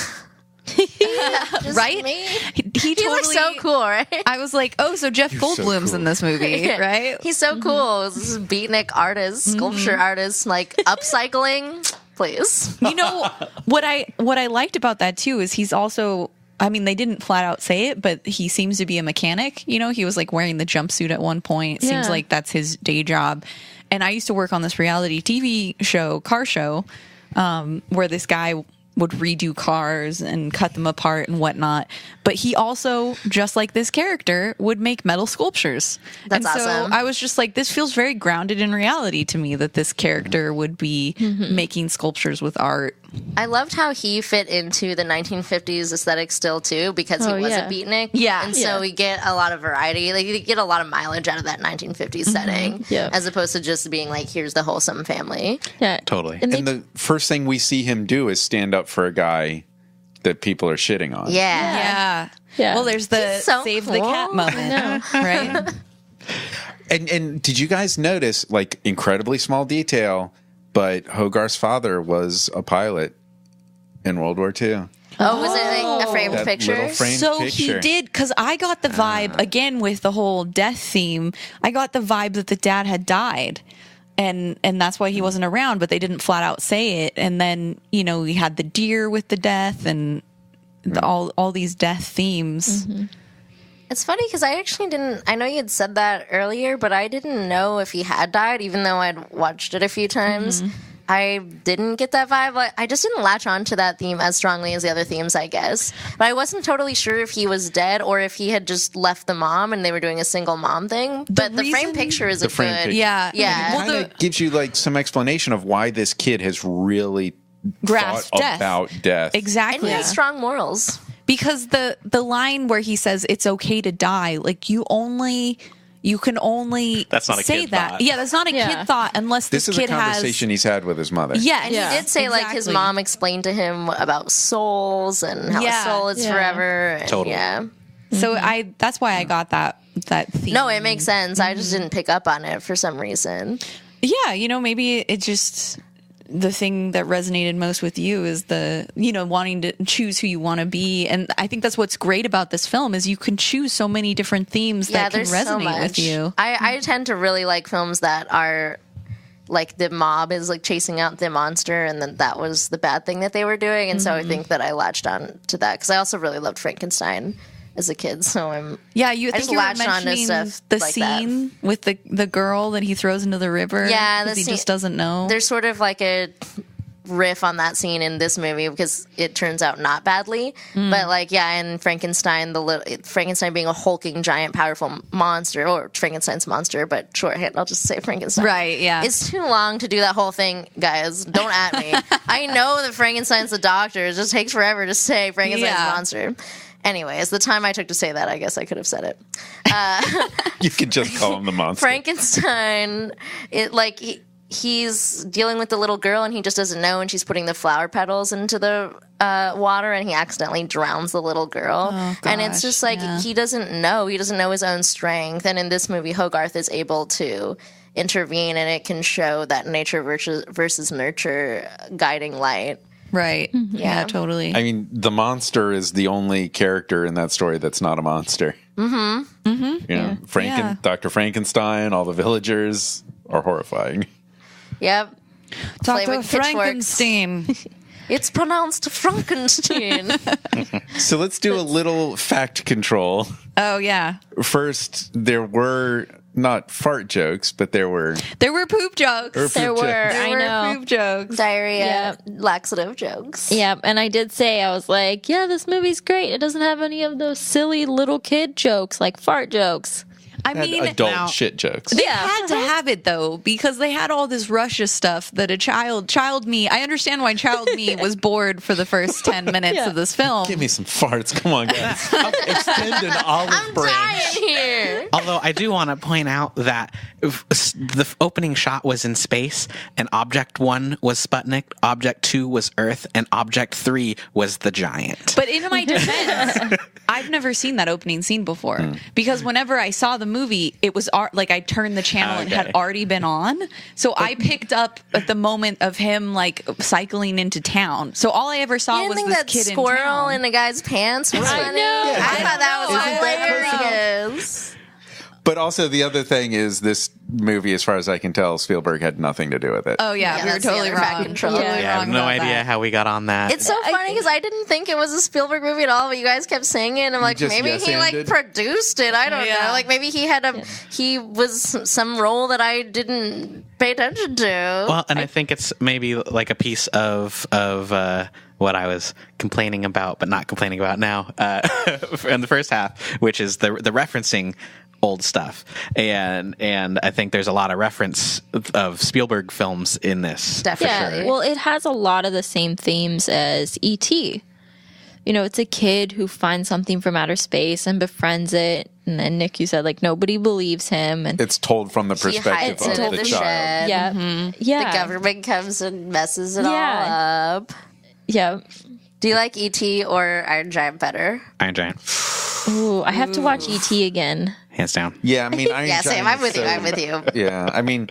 Speaker 3: Just
Speaker 4: Right?
Speaker 3: me?
Speaker 4: He
Speaker 3: He's
Speaker 4: totally.
Speaker 3: like so cool, right?
Speaker 4: I was like, oh, so Jeff
Speaker 1: so
Speaker 4: Goldblum's
Speaker 1: cool.
Speaker 4: in this movie, right?
Speaker 3: He's so cool. This is beatnik artist, sculpture artist, like upcycling. Please.
Speaker 4: You know what I liked about that too is he's also. I mean, they didn't flat out say it, but he seems to be a mechanic. He was like wearing the jumpsuit at one point. It seems
Speaker 5: Yeah.
Speaker 4: like that's his day job. And I used to work on this reality TV show, car show, where this guy would redo cars and cut them apart and whatnot. But he also, just like this character, would make metal sculptures.
Speaker 3: That's
Speaker 4: and so
Speaker 3: awesome.
Speaker 4: I was just like, this feels very grounded in reality to me, that this character would be making sculptures with art.
Speaker 3: I loved how he fit into the 1950s aesthetic still too, because he
Speaker 5: Oh,
Speaker 3: was
Speaker 5: yeah.
Speaker 3: a beatnik.
Speaker 4: Yeah.
Speaker 3: and so we get a lot of variety. Like you get a lot of mileage out of that 1950s setting,
Speaker 5: Yeah.
Speaker 3: as opposed to just being like, here's the wholesome family.
Speaker 5: Yeah,
Speaker 2: Totally.
Speaker 5: And they,
Speaker 1: And the first thing we see him do is stand up for a guy that people are shitting on.
Speaker 3: Yeah.
Speaker 4: Yeah. Well, there's the
Speaker 3: He's so
Speaker 4: save the cat
Speaker 3: cool.
Speaker 4: moment, right?
Speaker 1: And did you guys notice, like, incredibly small detail, but Hogarth's father was a pilot in World War II.
Speaker 3: Oh, was it like a framed
Speaker 1: That
Speaker 3: picture?
Speaker 1: little framed
Speaker 4: So
Speaker 1: picture.
Speaker 4: he did, because I got the vibe again with the whole death theme. I got the vibe that the dad had died, and that's why he wasn't around. But they didn't flat out say it. And then we had the deer with the death and all these death themes.
Speaker 3: It's funny because I actually didn't. I know you had said that earlier, but I didn't know if he had died, even though I'd watched it a few times. I didn't get that vibe. Like, I just didn't latch on to that theme as strongly as the other themes, I guess. But I wasn't totally sure if he was dead or if he had just left the mom and they were doing a single mom thing. But the frame picture is a good...
Speaker 4: Yeah.
Speaker 3: Yeah.
Speaker 1: It kind of gives you like some explanation of why this kid has really
Speaker 4: Grasped
Speaker 1: thought
Speaker 4: death.
Speaker 1: about death.
Speaker 4: Exactly.
Speaker 3: And he has strong morals.
Speaker 4: Because the line where he says it's okay to die, like you can only
Speaker 2: That's not a
Speaker 4: say
Speaker 2: kid
Speaker 4: that.
Speaker 2: thought.
Speaker 4: Yeah, that's not a kid thought unless
Speaker 1: This is a
Speaker 4: kid
Speaker 1: conversation he's had with his mother.
Speaker 4: has. Yeah,
Speaker 3: And he did say, like, his mom explained to him about souls and how a soul is forever. And,
Speaker 2: Totally.
Speaker 3: Yeah.
Speaker 4: So that's why I got that theme.
Speaker 3: No, it makes sense. I just didn't pick up on it for some reason.
Speaker 4: Yeah, maybe it just the thing that resonated most with you is the wanting to choose who you want to be, and I think that's what's great about this film is you can choose so many different themes that can
Speaker 3: there's so
Speaker 4: resonate
Speaker 3: much.
Speaker 4: with you.
Speaker 3: I tend to really like films that are like the mob is like chasing out the monster, and then that was the bad thing that they were doing, and so I think that I latched on to that because I also really loved Frankenstein as a kid. So I
Speaker 4: You
Speaker 3: just
Speaker 4: were
Speaker 3: latched onto
Speaker 4: mentioning
Speaker 3: stuff
Speaker 4: the
Speaker 3: like
Speaker 4: scene with the girl that he throws into the river.
Speaker 3: Yeah,
Speaker 4: 'cause
Speaker 3: the
Speaker 4: he
Speaker 3: scene-
Speaker 4: just doesn't know.
Speaker 3: there's sort of like a riff on that scene in this movie because it turns out not badly, but like in Frankenstein, Frankenstein being a hulking giant powerful monster, or Frankenstein's monster, but shorthand I'll just say Frankenstein.
Speaker 4: Right, yeah.
Speaker 3: It's too long to do that whole thing, guys. Don't at me. I know that Frankenstein's the doctor. It just takes forever to say Frankenstein's monster. Anyways, the time I took to say that, I guess I could have said it.
Speaker 1: You could just call him the monster.
Speaker 3: Frankenstein, he's dealing with the little girl and he just doesn't know, and she's putting the flower petals into the water and he accidentally drowns the little girl. And it's just like he doesn't know his own strength. And in this movie, Hogarth is able to intervene, and it can show that nature versus nurture guiding light.
Speaker 4: Right. Yeah, totally.
Speaker 1: I mean, the monster is the only character in that story that's not a monster. Dr. Frankenstein, all the villagers are horrifying.
Speaker 3: Yep.
Speaker 4: Dr.
Speaker 3: Flaming pitchforks.
Speaker 4: Frankenstein.
Speaker 3: It's pronounced Frankenstein.
Speaker 1: So let's do a little fact control.
Speaker 4: Oh, yeah.
Speaker 1: First, there were not fart jokes, but there were
Speaker 4: poop jokes.
Speaker 5: There were.
Speaker 4: There
Speaker 5: I
Speaker 4: were
Speaker 5: know.
Speaker 4: poop jokes.
Speaker 3: Diarrhea, laxative jokes.
Speaker 5: Yeah, and I did say, I was like, yeah, this movie's great. It doesn't have any of those silly little kid jokes, like fart jokes.
Speaker 4: I mean,
Speaker 1: adult shit jokes.
Speaker 4: they had to have it though, because they had all this Russia stuff that a child me. I understand why child me was bored for the first 10 minutes of this film.
Speaker 1: Give me some farts. Come on, guys. Extend an olive branch.
Speaker 3: Dying here.
Speaker 2: Although I do want to point out that the opening shot was in space, and Object 1 was Sputnik, Object 2 was Earth, and Object 3 was the giant.
Speaker 4: But in my defense, I've never seen that opening scene before, because whenever I saw the movie, it was like I turned the channel and had already been on. So I picked up at the moment of him like cycling into town. So all I ever saw was this
Speaker 3: that
Speaker 4: kid
Speaker 3: squirrel
Speaker 4: in town.
Speaker 3: a guy's pants was funny.
Speaker 5: know.
Speaker 3: I thought that was
Speaker 1: Isn't that
Speaker 3: hilarious.
Speaker 1: But also, the other thing is this movie, as far as I can tell, Spielberg had nothing to do with it.
Speaker 4: Oh yeah, we were
Speaker 3: that's the
Speaker 4: totally
Speaker 3: other fact
Speaker 4: wrong.
Speaker 3: control.
Speaker 4: Totally
Speaker 2: I have
Speaker 4: wrong
Speaker 2: no
Speaker 4: about
Speaker 2: idea
Speaker 4: that.
Speaker 2: how we got on that.
Speaker 3: It's so funny because I didn't think it was a Spielberg movie at all, but you guys kept saying it, and I'm like,
Speaker 1: just
Speaker 3: maybe he like
Speaker 1: yes-anded?
Speaker 3: produced it. I don't
Speaker 4: Yeah.
Speaker 3: know. Like maybe he was some role that I didn't pay attention to.
Speaker 2: Well, and I think it's maybe like a piece of what I was complaining about, but not complaining about now in the first half, which is the referencing old stuff, and I think there's a lot of reference of Spielberg films in this.
Speaker 3: Definitely.
Speaker 5: Yeah, well, it has a lot of the same themes as E.T. You know, it's a kid who finds something from outer space and befriends it. And then Nick, you said, like, nobody believes him. And
Speaker 1: It's told from the perspective
Speaker 3: hides it
Speaker 1: of
Speaker 3: in
Speaker 1: the
Speaker 3: the
Speaker 1: child.
Speaker 3: shed.
Speaker 5: yeah, yeah,
Speaker 3: The government comes and messes it
Speaker 5: Yeah.
Speaker 3: all up.
Speaker 5: yeah.
Speaker 3: Do you like E.T. or Iron Giant better?
Speaker 2: Iron Giant,
Speaker 5: Ooh, I have to watch E.T. again.
Speaker 2: hands down.
Speaker 1: Yeah, I mean, Iron
Speaker 3: Yeah,
Speaker 1: Giant
Speaker 3: same. I'm
Speaker 1: is
Speaker 3: with you.
Speaker 1: so-
Speaker 3: I'm with you.
Speaker 1: Yeah, I mean,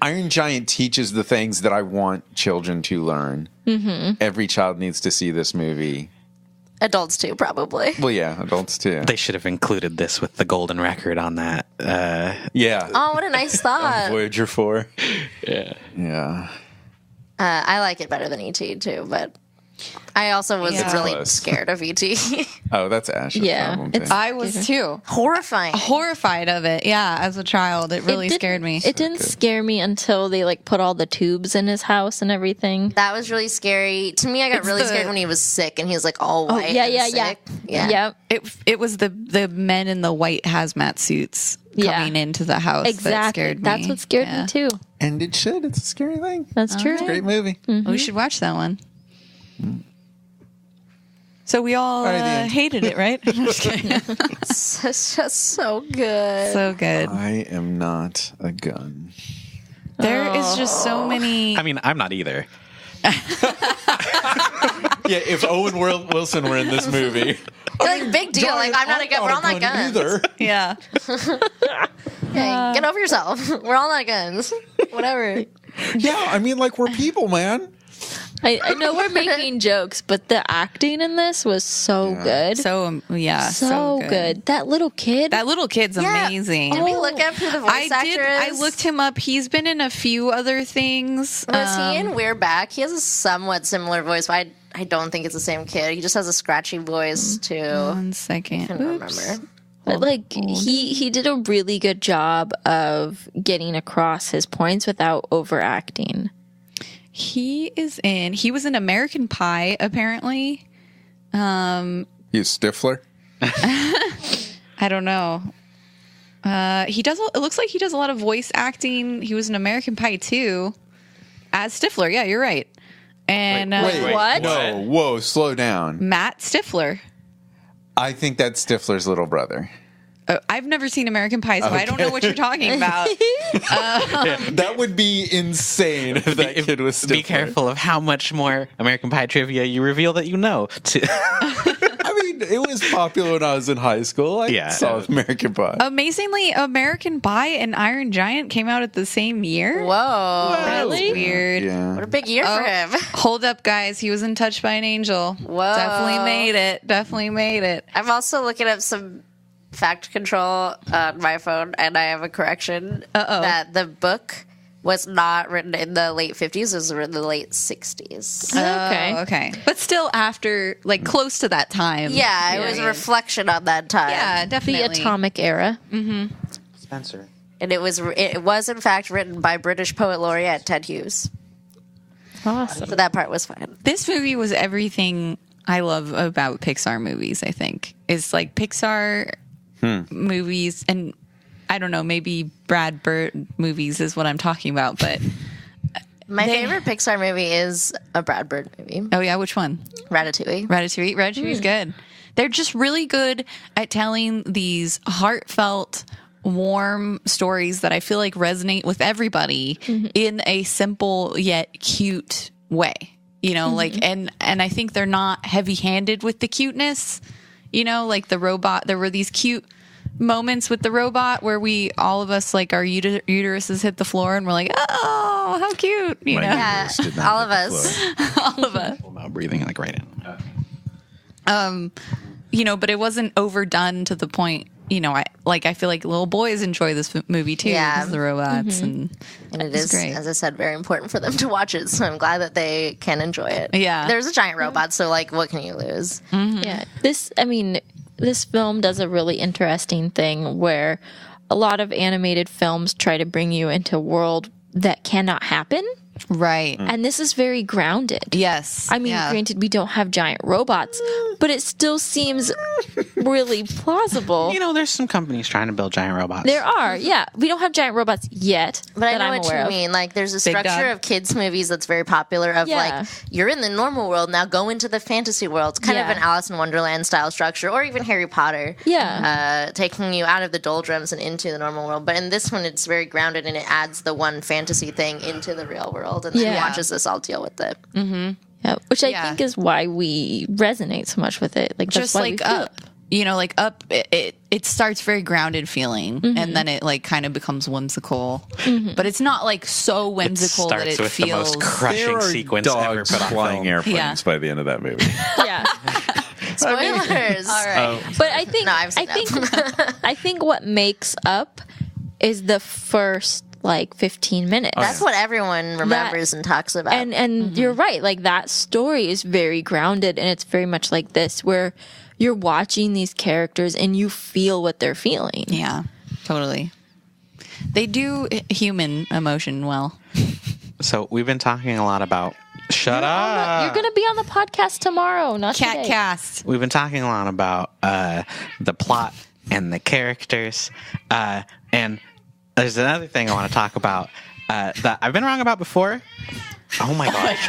Speaker 1: Iron Giant teaches the things that I want children to learn. Mm-hmm. Every child needs to see this movie.
Speaker 3: Adults too, probably.
Speaker 1: Well, yeah, adults too.
Speaker 2: They should have included this with the golden record on that.
Speaker 1: Yeah.
Speaker 3: Oh, what a nice thought.
Speaker 1: Voyager 4. Yeah.
Speaker 3: I like it better than E.T. too, but I also was
Speaker 4: Yeah.
Speaker 3: really
Speaker 1: Close.
Speaker 3: scared of ET.
Speaker 1: Oh, that's Ash's
Speaker 5: Yeah,
Speaker 1: problem,
Speaker 5: it's-
Speaker 1: too.
Speaker 4: I was too.
Speaker 3: Horrifying.
Speaker 4: Of it. Yeah, as a child, it really scared me.
Speaker 5: It didn't scare me until they like put all the tubes in his house and everything.
Speaker 3: That was really scary. To me, I got really scared when he was sick and he was like all white.
Speaker 5: yeah,
Speaker 3: and
Speaker 5: yeah,
Speaker 3: sick.
Speaker 5: yeah. Yep.
Speaker 4: It was the men in the white hazmat suits
Speaker 5: Yeah.
Speaker 4: coming into the house that
Speaker 5: Exactly.
Speaker 4: scared me.
Speaker 5: That's what scared
Speaker 4: Yeah.
Speaker 5: me too.
Speaker 1: And it should. It's a scary thing.
Speaker 5: That's true.
Speaker 1: It's a great movie.
Speaker 4: We should watch that one. So we all
Speaker 1: All right, the end.
Speaker 4: hated it, right? I'm just kidding.
Speaker 3: It's just so good.
Speaker 4: So good.
Speaker 1: I am not a gun.
Speaker 4: There is just so many.
Speaker 2: I mean, I'm not either.
Speaker 1: Yeah, if Owen Wilson were in this movie,
Speaker 3: Like, big deal. Like, I'm not a gun. We're all not guns.
Speaker 1: either.
Speaker 4: Yeah.
Speaker 3: Hey, get over yourself. We're all not guns. Whatever.
Speaker 1: Yeah, I mean, like, we're people, man.
Speaker 5: I know we're making jokes, but the acting in this was so good.
Speaker 4: So
Speaker 5: So good. That little kid.
Speaker 4: That little kid's amazing.
Speaker 3: Did we look up who the voice actor
Speaker 4: I
Speaker 3: is?
Speaker 4: looked him up. He's been in a few other things.
Speaker 3: Was he in We're Back? He has a somewhat similar voice, but I don't think it's the same kid. He just has a scratchy voice, too.
Speaker 4: 1 second.
Speaker 3: I can't remember.
Speaker 5: But like he did a really good job of getting across his points without overacting.
Speaker 4: He was in American Pie, apparently.
Speaker 1: He's Stifler.
Speaker 4: I don't know. It looks like he does a lot of voice acting. He was in American Pie too, as Stifler. Yeah, you're right. And
Speaker 1: Wait,
Speaker 5: What?
Speaker 1: No, whoa, slow down.
Speaker 4: Matt Stifler.
Speaker 1: I think that's Stifler's little brother.
Speaker 4: I've never seen American Pie, so I don't know what you're talking about.
Speaker 1: That would be insane if that kid was Stifler.
Speaker 2: Be careful of how much more American Pie trivia you reveal that you know.
Speaker 1: I mean, it was popular when I was in high school. I saw American Pie.
Speaker 4: Amazingly, American Pie and Iron Giant came out at the same year.
Speaker 3: Whoa.
Speaker 5: Really?
Speaker 4: Weird.
Speaker 1: Yeah.
Speaker 3: What a big year for him.
Speaker 4: Hold up, guys. He was in Touched by an Angel.
Speaker 3: Whoa.
Speaker 4: Definitely made it.
Speaker 3: I'm also looking up some fact control on my phone, and I have a correction. That the book was not written in the late 50s. It was written in the late 60s.
Speaker 4: Okay. But still after, like, close to that time.
Speaker 3: Yeah, it was a reflection on that time.
Speaker 4: Yeah,
Speaker 5: The
Speaker 4: definitely.
Speaker 5: atomic era.
Speaker 2: Spencer.
Speaker 3: And it was in fact written by British poet laureate Ted Hughes.
Speaker 5: Awesome.
Speaker 3: So that part was fine.
Speaker 4: This movie was everything I love about Pixar movies, I think. It's like Pixar movies, and I don't know, maybe Brad Bird movies is what I'm talking about, but
Speaker 3: My favorite Pixar movie is a Brad Bird movie,
Speaker 4: oh yeah, which one?
Speaker 3: Ratatouille.
Speaker 4: Ratatouille's good. They're just really good at telling these heartfelt, warm stories that I feel like resonate with everybody in a simple yet cute way. You know, like, and I think they're not heavy-handed with the cuteness. You know, like the robot, there were these cute moments with the robot where all of us, like, our uteruses hit the floor and we're like, oh, how cute, you know?
Speaker 3: Yeah, all of us.
Speaker 4: All of us.
Speaker 2: Well, now breathing like right in.
Speaker 4: You know, but it wasn't overdone to the point, you know, I feel like little boys enjoy this movie too,
Speaker 3: Yeah.
Speaker 4: because of the robots, and
Speaker 3: And it
Speaker 4: it's
Speaker 3: is,
Speaker 4: great.
Speaker 3: as I said, very important for them to watch it. So I'm glad that they can enjoy it.
Speaker 4: Yeah.
Speaker 3: There's a giant robot, so like, what can you lose?
Speaker 5: Yeah. This film does a really interesting thing where a lot of animated films try to bring you into a world that cannot happen.
Speaker 4: Right.
Speaker 5: And this is very grounded.
Speaker 4: Yes.
Speaker 5: I mean,
Speaker 4: Yeah.
Speaker 5: granted, we don't have giant robots, but it still seems really plausible.
Speaker 2: You know, there's some companies trying to build giant robots.
Speaker 5: There are, yeah. We don't have giant robots yet,
Speaker 3: But I
Speaker 5: that
Speaker 3: know
Speaker 5: I'm
Speaker 3: what
Speaker 5: aware
Speaker 3: you
Speaker 5: of.
Speaker 3: mean. Like, there's a
Speaker 4: Big
Speaker 3: structure
Speaker 4: Dog.
Speaker 3: of kids' movies that's very popular of,
Speaker 5: Yeah.
Speaker 3: like, you're in the normal world, now go into the fantasy world. It's kind of
Speaker 5: Yeah.
Speaker 3: an Alice in Wonderland style structure, or even Harry Potter.
Speaker 5: Yeah.
Speaker 3: Taking you out of the doldrums and into the normal world. But in this one, it's very grounded, and it adds the one fantasy thing into the real world. And then
Speaker 5: Yeah.
Speaker 3: watches us all deal with it.
Speaker 5: Yeah, which I
Speaker 4: Yeah.
Speaker 5: think is why we resonate so much with it. Like,
Speaker 4: Just
Speaker 5: that's why
Speaker 4: like
Speaker 5: we feel
Speaker 4: Up. You know, like Up, it starts very grounded feeling, and then it like kind of becomes whimsical. But it's not like so
Speaker 2: It
Speaker 4: whimsical that
Speaker 2: starts
Speaker 4: it
Speaker 2: with
Speaker 4: feels.
Speaker 2: the most crushing sequence ever
Speaker 1: dogs
Speaker 2: put on
Speaker 1: flying
Speaker 2: film.
Speaker 1: airplanes
Speaker 4: Yeah.
Speaker 1: by the end of that movie.
Speaker 5: Yeah.
Speaker 3: Spoilers.
Speaker 4: All right.
Speaker 5: But I think
Speaker 3: No, I've seen
Speaker 5: I think what makes Up is the first like 15 minutes.
Speaker 3: That's what everyone remembers and talks about.
Speaker 5: And you're right. Like, that story is very grounded, and it's very much like this, where you're watching these characters and you feel what they're feeling.
Speaker 4: Yeah, totally. They do human emotion well.
Speaker 2: So we've been talking a lot about... Shut up!
Speaker 5: You're going to be on the podcast tomorrow, not
Speaker 4: Cat
Speaker 5: today.
Speaker 4: cast.
Speaker 2: We've been talking a lot about the plot and the characters. And there's another thing I want to talk about that I've been wrong about before. Oh my gosh.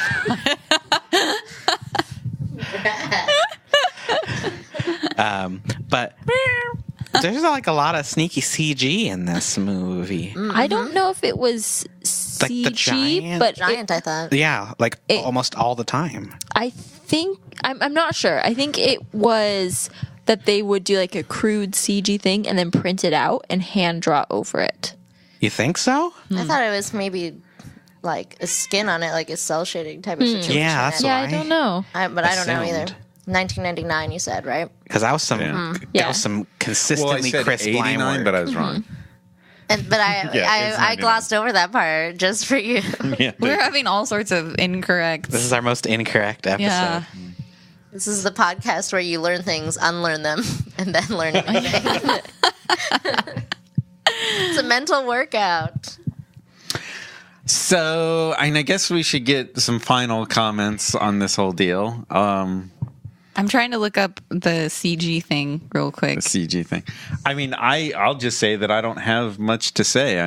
Speaker 2: But there's like a lot of sneaky CG in this movie.
Speaker 5: I don't know if it was
Speaker 2: Like the
Speaker 5: CG,
Speaker 2: giant-
Speaker 5: but
Speaker 3: Giant, I thought.
Speaker 2: Yeah, like almost all the time.
Speaker 5: I think I'm not sure. I think it was that they would do like a crude CG thing and then print it out and hand draw over it.
Speaker 2: You think so?
Speaker 3: I thought it was maybe like a skin on it, like a cell shading type of situation.
Speaker 2: Yeah, that's
Speaker 5: Yeah,
Speaker 2: why.
Speaker 5: I don't know.
Speaker 3: But I don't know either.
Speaker 2: assumed.
Speaker 3: 1999, you said, right?
Speaker 2: Because that was some
Speaker 5: Yeah.
Speaker 2: that was some
Speaker 1: Well, I
Speaker 2: consistently
Speaker 1: said
Speaker 2: crisp line
Speaker 1: 89,
Speaker 2: work.
Speaker 1: but I was wrong.
Speaker 3: But I
Speaker 1: Yeah, it's
Speaker 3: I glossed over that part just for you.
Speaker 1: Yeah,
Speaker 4: We're having all sorts of incorrect.
Speaker 2: This is our most incorrect episode.
Speaker 4: Yeah.
Speaker 3: This is the podcast where you learn things, unlearn them, and then learn anything. It's a mental workout.
Speaker 1: So, I guess we should get some final comments on this whole deal.
Speaker 4: I'm trying to look up the CG thing real quick.
Speaker 1: The CG thing. I'll just say that I don't have much to say.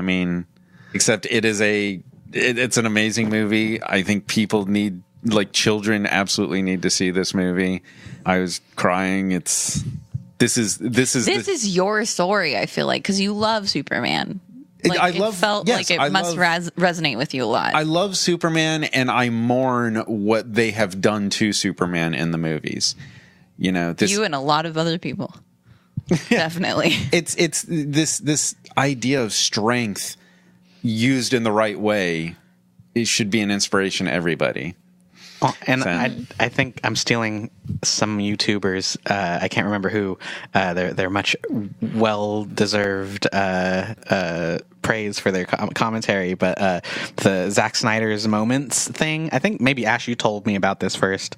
Speaker 1: Except it's an amazing movie. I think people need, like, children absolutely need to see this movie. I was crying. This is
Speaker 4: your story, I feel like, because you love Superman. It felt like it must resonate with you a lot.
Speaker 1: I love Superman, and I mourn what they have done to Superman in the movies. You and
Speaker 4: a lot of other people. Definitely.
Speaker 1: It's this idea of strength used in the right way. It should be an inspiration to everybody.
Speaker 2: Well, and
Speaker 1: So-
Speaker 2: I think I'm stealing some YouTubers. I can't remember who. They're much well-deserved praise for their commentary. But the Zack Snyder's Moments thing, I think maybe Ash, you told me about this first.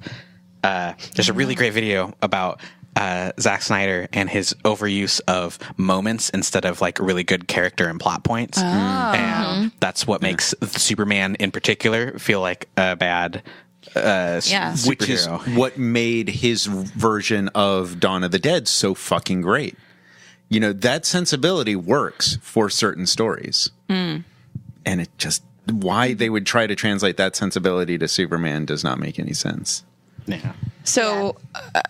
Speaker 2: There's a really great video about Zack Snyder and his overuse of moments instead of like really good character and plot points. And that's what makes Superman in particular feel like a bad superhero.
Speaker 1: Which is what made his version of Dawn of the Dead so fucking great. That sensibility works for certain stories. And it just, why they would try to translate that sensibility to Superman does not make any sense.
Speaker 2: Yeah.
Speaker 4: So,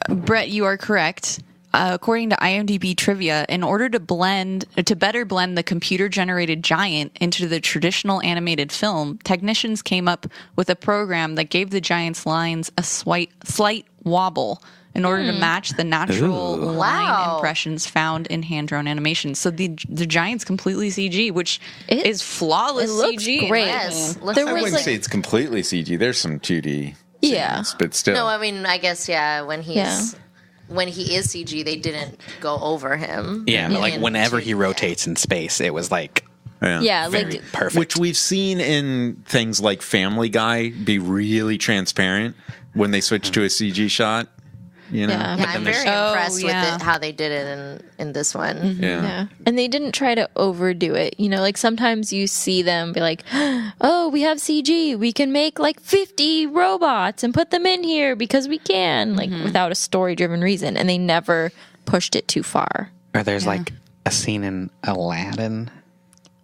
Speaker 4: Bret, you are correct. According to IMDb trivia, in order to better blend the computer-generated giant into the traditional animated film, technicians came up with a program that gave the giant's lines a slight wobble in order to match the natural line impressions found in hand-drawn animation. So the giant's completely CG, which is flawless
Speaker 5: it looks
Speaker 4: CG.
Speaker 5: great.
Speaker 3: Yes.
Speaker 5: There
Speaker 1: I
Speaker 5: was
Speaker 1: wouldn't say it's completely CG. There's some 2D scenes, but still.
Speaker 3: No, I guess, when he is CG, they didn't go over him.
Speaker 2: Yeah, but like
Speaker 3: And
Speaker 2: whenever he
Speaker 3: yeah.
Speaker 2: rotates in space, it was like
Speaker 5: Yeah,
Speaker 2: very
Speaker 5: like
Speaker 2: perfect.
Speaker 1: Which we've seen in things like Family Guy be really transparent when they switch to a CG shot.
Speaker 5: Yeah.
Speaker 3: Yeah, I'm very impressed with
Speaker 4: yeah.
Speaker 3: it, how they did it in this one.
Speaker 5: Yeah. And they didn't try to overdo it. Like sometimes you see them be like, oh, we have CG. We can make like 50 robots and put them in here because we can, like without a story driven reason. And they never pushed it too far.
Speaker 2: Or there's like a scene in Aladdin.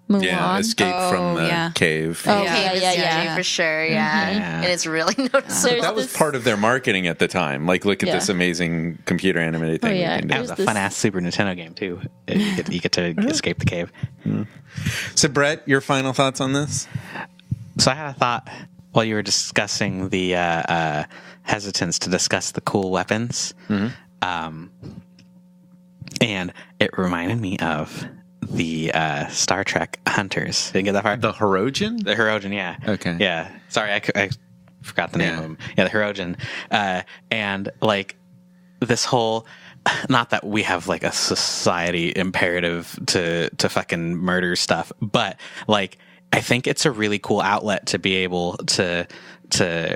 Speaker 5: Mulan.
Speaker 1: Yeah, escape from the cave.
Speaker 5: Oh,
Speaker 4: Yeah.
Speaker 5: yeah.
Speaker 3: For sure, yeah. And it's really noticeable.
Speaker 1: That was part of their marketing at the time. Like, look at
Speaker 5: Yeah.
Speaker 1: this amazing computer animated thing.
Speaker 5: yeah.
Speaker 1: We can
Speaker 2: That
Speaker 1: do.
Speaker 2: was a
Speaker 5: There's
Speaker 2: fun ass Super Nintendo game too. You get to escape the cave.
Speaker 1: So, Bret, your final thoughts on this?
Speaker 2: So I had a thought while you were discussing the hesitance to discuss the cool weapons, and it reminded me of the Star Trek Hunters. Did you get that far?
Speaker 1: The Hirogen?
Speaker 2: The Hirogen, yeah.
Speaker 1: Okay.
Speaker 2: Yeah. Sorry, I forgot the name of them. Yeah, the Hirogen. And like this whole not that we have like a society imperative to fucking murder stuff, but like I think it's a really cool outlet to be able to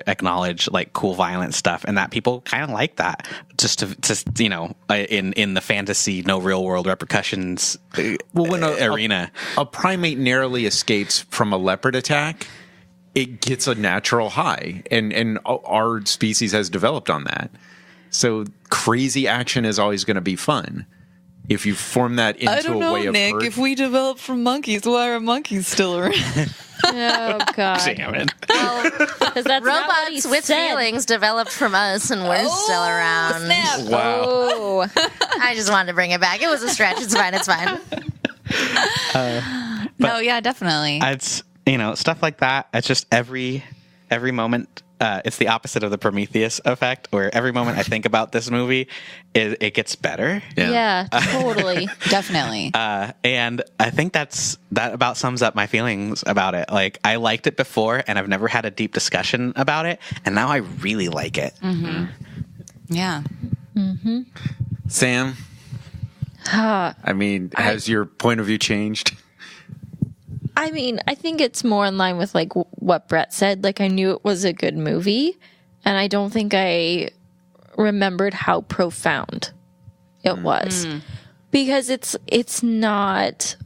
Speaker 2: acknowledge like cool violent stuff, and that people kind of like that, just to you know, in the fantasy no real world repercussions arena.
Speaker 1: A primate narrowly escapes from a leopard attack, it gets a natural high, and our species has developed on that. So crazy action is always going to be fun. If you form that into a way of
Speaker 4: Nick,
Speaker 1: hurt.
Speaker 4: if we developed from monkeys, why are monkeys still around?
Speaker 5: Oh God!
Speaker 2: Damn it.
Speaker 5: Because that's not what he
Speaker 3: Robots with
Speaker 5: said.
Speaker 3: feelings developed from us, and we're still around.
Speaker 4: Snap.
Speaker 1: Wow.
Speaker 5: Oh,
Speaker 3: I just wanted to bring it back. It was a stretch. It's fine. It's fine.
Speaker 4: No, yeah, definitely.
Speaker 2: It's, you know, stuff like that. It's just every moment. It's the opposite of the Prometheus effect, where every moment I think about this movie, it gets better.
Speaker 5: yeah, totally.
Speaker 4: Definitely.
Speaker 2: And I think that about sums up my feelings about it. Like, I liked it before, and I've never had a deep discussion about it, and now I really like it.
Speaker 4: Mm-hmm. Yeah.
Speaker 1: Sam, I mean, has your point of view changed?
Speaker 5: I mean, I think it's more in line with like what Bret said. Like, I knew it was a good movie, and I don't think I remembered how profound it was, because it's not.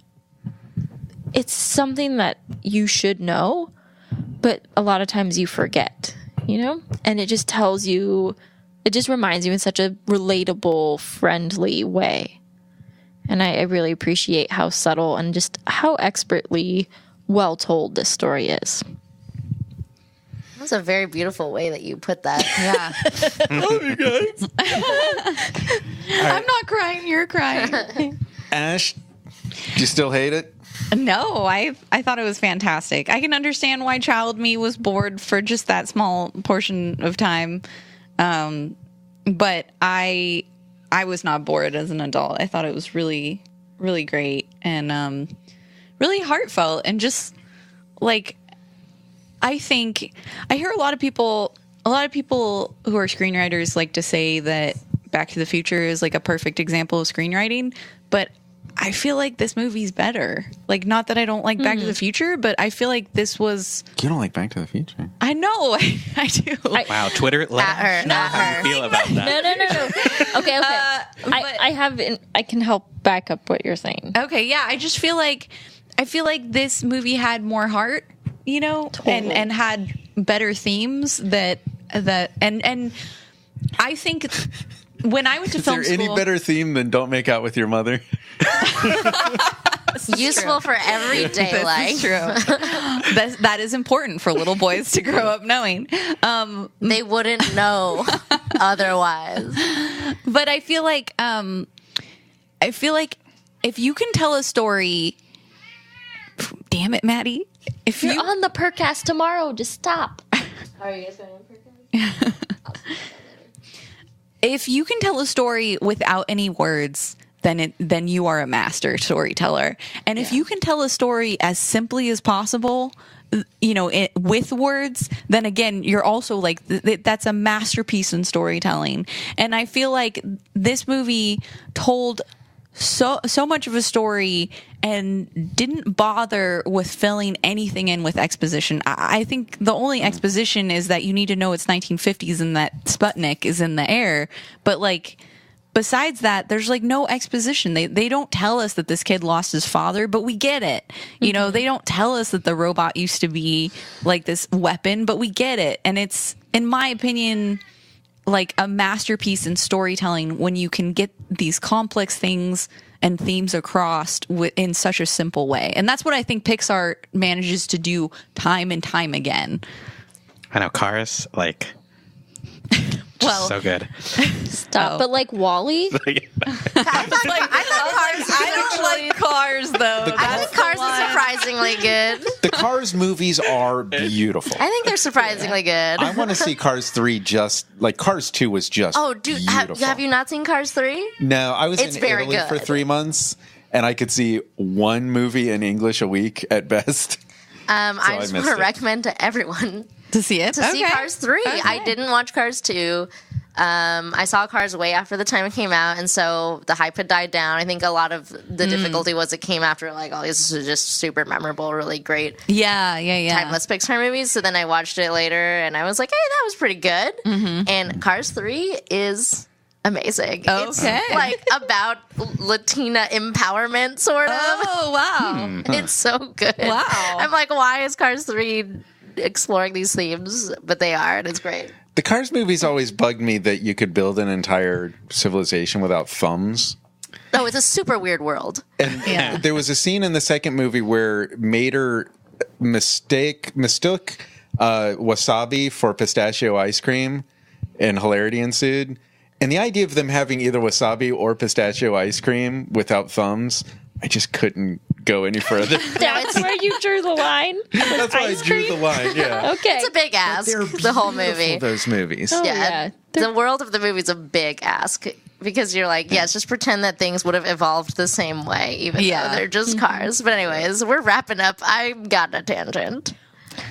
Speaker 5: It's something that you should know, but a lot of times you forget, you know, and it just tells you, it just reminds you in such a relatable, friendly way. And I really appreciate how subtle and just how expertly well told this story is.
Speaker 3: That's a very beautiful way that you put that.
Speaker 4: Yeah.
Speaker 1: Love you guys.
Speaker 4: I'm not crying. You're crying.
Speaker 1: Ash, do you still hate it?
Speaker 4: No, I thought it was fantastic. I can understand why child me was bored for just that small portion of time. But I was not bored as an adult. I thought it was really, really great and really heartfelt, and just like, I think I hear a lot of people who are screenwriters like to say that Back to the Future is like a perfect example of screenwriting, but I feel like this movie's better. Like, not that I don't like Back to the Future, but I feel like this was.
Speaker 1: You don't like Back to the Future?
Speaker 4: I know, I do.
Speaker 2: Wow, Twitter, let us know how you feel about that.
Speaker 5: No. Okay. I can help back up what you're saying.
Speaker 4: Okay, yeah, I just feel like this movie had more heart, you know,
Speaker 5: Totally.
Speaker 4: and had better themes that and I think when I went to
Speaker 1: Is
Speaker 4: film
Speaker 1: there
Speaker 4: school,
Speaker 1: any better theme than Don't Make Out with Your Mother?
Speaker 3: Useful for everyday
Speaker 4: this
Speaker 3: life.
Speaker 4: is true. that is important for little boys to grow up knowing.
Speaker 3: They wouldn't know otherwise.
Speaker 4: But I feel like if you can tell a story, damn it, Maddie, if
Speaker 5: You're
Speaker 4: you
Speaker 5: on the Percast tomorrow. Just stop. Are you guys going to Percast?
Speaker 4: if you can tell a story without any words, then you are a master storyteller. And if you can tell a story as simply as possible, you know, with words, then again, you're also like, that's a masterpiece in storytelling. And I feel like this movie told so much of a story and didn't bother with filling anything in with exposition. I think the only exposition is that you need to know it's 1950s and that Sputnik is in the air. But like, besides that, there's like no exposition. They don't tell us that this kid lost his father, but we get it. You know, they don't tell us that the robot used to be like this weapon, but we get it. And it's, in my opinion, like a masterpiece in storytelling when you can get these complex things and themes across in such a simple way. And that's what I think Pixar manages to do time and time again.
Speaker 2: I know, Cars, like,
Speaker 4: Well,
Speaker 2: so good.
Speaker 5: Stop.
Speaker 4: Oh.
Speaker 5: But like Wall-E,
Speaker 4: I don't like Cars, though.
Speaker 3: I think Cars is surprisingly good.
Speaker 1: The Cars movies are beautiful.
Speaker 3: I think they're surprisingly good.
Speaker 1: I want to see Cars 3 just like Cars 2 was just
Speaker 3: Oh, dude,
Speaker 1: beautiful.
Speaker 3: have you not seen Cars 3?
Speaker 1: No, I was
Speaker 3: It's
Speaker 1: in
Speaker 3: very
Speaker 1: Italy for
Speaker 3: good.
Speaker 1: 3 months, and I could see one movie in English a week at best.
Speaker 3: I just
Speaker 1: missed
Speaker 3: want to
Speaker 1: it.
Speaker 3: recommend to everyone
Speaker 4: To see it?
Speaker 3: to see Cars 3. I didn't watch Cars 2. I saw Cars way after the time it came out, and so the hype had died down. I think a lot of the difficulty was it came after like all these just super memorable, really great timeless Pixar movies. So then I watched it later, and I was like, hey, that was pretty good. And Cars 3 is amazing. It's like about Latina empowerment, sort of.
Speaker 4: Oh, wow.
Speaker 3: It's so good.
Speaker 4: Wow.
Speaker 3: I'm like, why is Cars 3 exploring these themes? But they are, and it's great.
Speaker 1: The Cars movies always bugged me that you could build an entire civilization without thumbs.
Speaker 3: Oh, it's a super weird world.
Speaker 1: And there was a scene in the second movie where Mater mistook wasabi for pistachio ice cream, and hilarity ensued. And the idea of them having either wasabi or pistachio ice cream without thumbs, I just couldn't go any further.
Speaker 5: That's where you drew the line.
Speaker 1: That's why I drew the line, yeah.
Speaker 5: Okay.
Speaker 3: It's a big ask, the whole movie.
Speaker 1: Those movies.
Speaker 5: Oh,
Speaker 3: Yeah. The world of the movie is a big ask because you're like, yes, just pretend that things would have evolved the same way, even though they're just cars. But anyways, we're wrapping up. I got a tangent.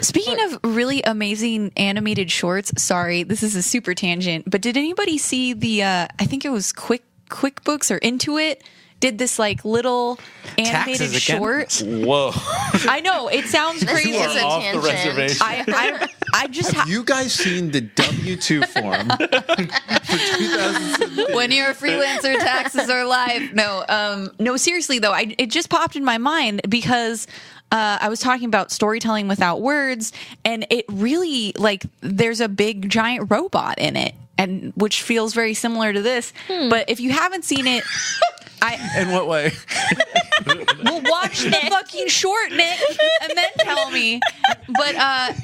Speaker 4: Speaking of really amazing animated shorts, sorry, this is a super tangent, but did anybody see the, I think it was QuickBooks or Intuit, did this like little animated short?
Speaker 1: Whoa.
Speaker 4: I know, it sounds crazy.
Speaker 3: This is a
Speaker 1: Off the
Speaker 3: tangent.
Speaker 1: reservation.
Speaker 4: I just
Speaker 1: Have you guys seen the W-2 form for 2017?
Speaker 4: when you're a freelancer, taxes are live. No, seriously though, it just popped in my mind because I was talking about storytelling without words, and it really like there's a big giant robot in it, and which feels very similar to this. But if you haven't seen it,
Speaker 1: In what way?
Speaker 4: Well, watch the fucking short, Nick, and then tell me. But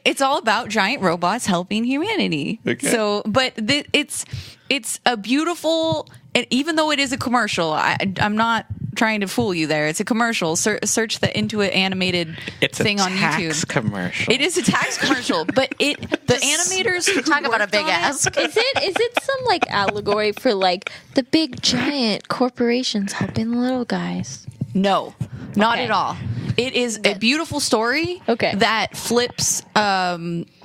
Speaker 4: it's all about giant robots helping humanity.
Speaker 1: Okay.
Speaker 4: So, but it's a beautiful, and even though it is a commercial, I'm not trying to fool you there. It's a commercial. Search the Intuit animated thing on YouTube.
Speaker 2: It's a tax commercial.
Speaker 4: It is a tax commercial, but the animators who
Speaker 3: Talk about a
Speaker 4: worked
Speaker 3: big
Speaker 4: on it-
Speaker 3: ask.
Speaker 5: Is it some like allegory for like the big giant corporations helping the little guys?
Speaker 4: No, not
Speaker 5: Okay.
Speaker 4: at all. It is a beautiful story that flips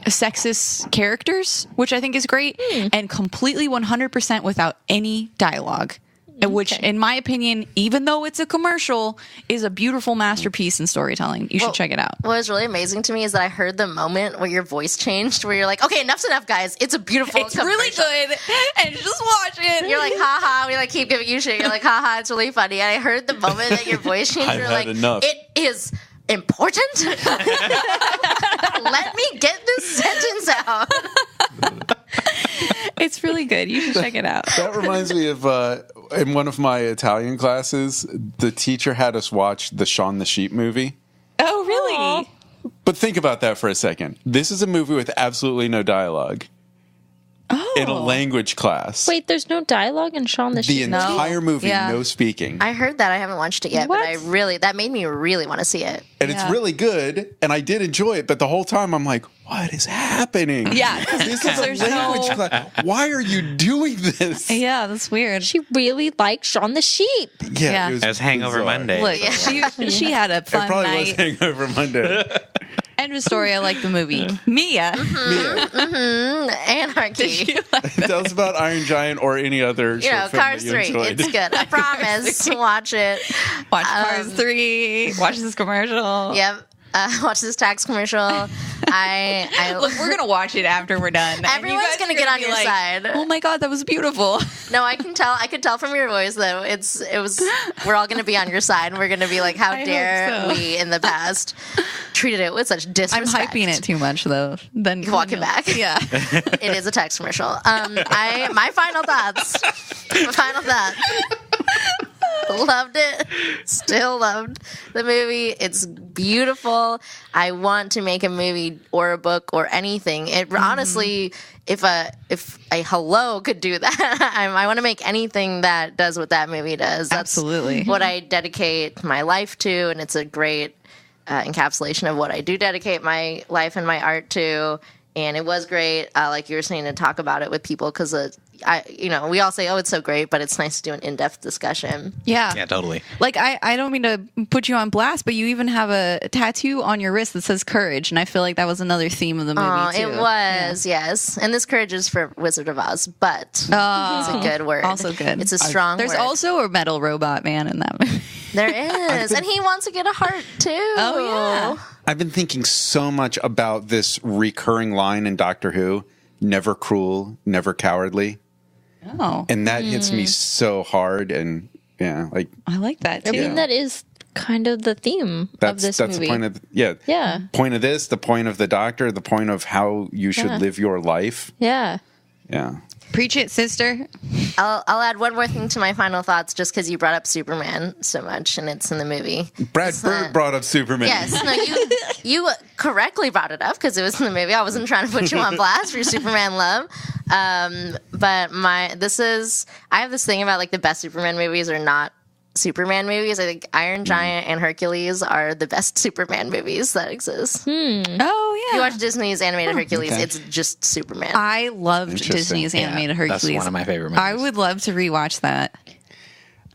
Speaker 4: sexist characters, which I think is great, and completely 100% without any dialogue. Which, in my opinion, even though it's a commercial, is a beautiful masterpiece in storytelling. You should check it out.
Speaker 3: What was really amazing to me is that I heard the moment where your voice changed, where you're like, okay, enough's enough, guys. It's a beautiful
Speaker 4: It's really good, and just watch it.
Speaker 3: You're like, haha, we like keep giving you shit. You're like, haha, it's really funny. And I heard the moment that your voice changed,
Speaker 1: I've
Speaker 3: you're
Speaker 1: had
Speaker 3: like,
Speaker 1: enough.
Speaker 3: it is important. Let me get this sentence out.
Speaker 4: It's really good. You should check it out.
Speaker 1: That reminds me of in one of my Italian classes, the teacher had us watch the Shaun the Sheep movie.
Speaker 4: Oh, really?
Speaker 1: But think about that for a second. This is a movie with absolutely no dialogue.
Speaker 4: Oh.
Speaker 1: In a language class.
Speaker 5: Wait, there's no dialogue in Shaun the
Speaker 1: The
Speaker 5: Sheep.
Speaker 1: entire movie, no speaking.
Speaker 3: I heard that. I haven't watched it yet,
Speaker 5: What?
Speaker 3: but that made me really want to see it.
Speaker 1: And it's really good, and I did enjoy it, but the whole time I'm like, what is happening?
Speaker 4: Yeah,
Speaker 1: This is a
Speaker 4: there's
Speaker 1: language
Speaker 4: no-
Speaker 1: class. Why are you doing this?
Speaker 4: Yeah, that's weird.
Speaker 5: She really liked Shaun the Sheep.
Speaker 4: Yeah.
Speaker 1: It was
Speaker 2: It was Hangover
Speaker 1: bizarre.
Speaker 2: Monday.
Speaker 4: Look, she had a
Speaker 1: It
Speaker 4: fun
Speaker 1: probably
Speaker 4: night.
Speaker 1: was Hangover Monday.
Speaker 4: End of story. I like the movie. Mia.
Speaker 3: Anarchy.
Speaker 1: Tell us about Iron Giant or any other
Speaker 3: You know,
Speaker 1: short film
Speaker 3: Cars
Speaker 1: that you
Speaker 3: 3.
Speaker 1: enjoyed.
Speaker 3: It's good. I promise. Watch it.
Speaker 4: Watch Cars 3. Watch this commercial.
Speaker 3: Yep. Watch this tax commercial. I
Speaker 4: Look, we're gonna watch it after we're done. And you
Speaker 3: Everyone's
Speaker 4: guys
Speaker 3: gonna
Speaker 4: are
Speaker 3: get on
Speaker 4: be
Speaker 3: your
Speaker 4: like,
Speaker 3: side.
Speaker 4: Oh my god, that was beautiful.
Speaker 3: No, I can tell. I could tell from your voice though. We're all gonna be on your side, and we're gonna be like, how
Speaker 4: I
Speaker 3: dare
Speaker 4: hope so.
Speaker 3: we in the past treated it with such
Speaker 4: I'm
Speaker 3: disrespect.
Speaker 4: hyping it too much though. Then
Speaker 3: Walk it back.
Speaker 4: Yeah.
Speaker 3: It is a text commercial. My final thoughts. My final thoughts. Loved it. Still loved the movie. It's beautiful. I want to make a movie or a book or anything. It honestly, if a hello could do that, I want to make anything that does what that movie does. That's
Speaker 4: Absolutely.
Speaker 3: what I dedicate my life to, and it's a great encapsulation of what I do dedicate my life and my art to. And it was great, like you were saying, to talk about it with people because we all say, oh, it's so great, but it's nice to do an in-depth discussion.
Speaker 4: Yeah.
Speaker 2: Yeah, totally.
Speaker 4: Like, I don't mean to put you on blast, but you even have a tattoo on your wrist that says courage. And I feel like that was another theme of the movie, too.
Speaker 3: It was, yes. And this courage is for Wizard of Oz, but it's a good word.
Speaker 4: Also good.
Speaker 3: It's a strong
Speaker 4: There's
Speaker 3: word.
Speaker 4: also a metal robot man in that movie.
Speaker 3: There is. And he wants to get a heart, too.
Speaker 4: Oh, yeah.
Speaker 1: I've been thinking so much about this recurring line in Doctor Who, never cruel, never cowardly.
Speaker 4: Oh.
Speaker 1: And that hits me so hard. And yeah, like,
Speaker 4: I like that, too.
Speaker 5: I mean, that is kind of the theme of this
Speaker 1: that's
Speaker 5: movie.
Speaker 1: the point of, yeah. Point of this, the point of the Doctor, the point of how you should live your life.
Speaker 5: Yeah.
Speaker 1: Yeah.
Speaker 4: Preach it, sister.
Speaker 3: I'll add one more thing to my final thoughts just because you brought up Superman so much and it's in the movie.
Speaker 1: Brad Bird brought up Superman.
Speaker 3: Yes, no, you correctly brought it up because it was in the movie. I wasn't trying to put you on blast for your Superman love. But I have this thing about like the best Superman movies are not Superman movies. I think Iron Giant and Hercules are the best Superman movies that exist.
Speaker 4: Oh, yeah.
Speaker 3: You watch Disney's animated Hercules, it's just Superman.
Speaker 4: I loved
Speaker 1: Interesting.
Speaker 4: Disney's animated Hercules.
Speaker 2: That's one of my favorite movies.
Speaker 4: I would love to rewatch that.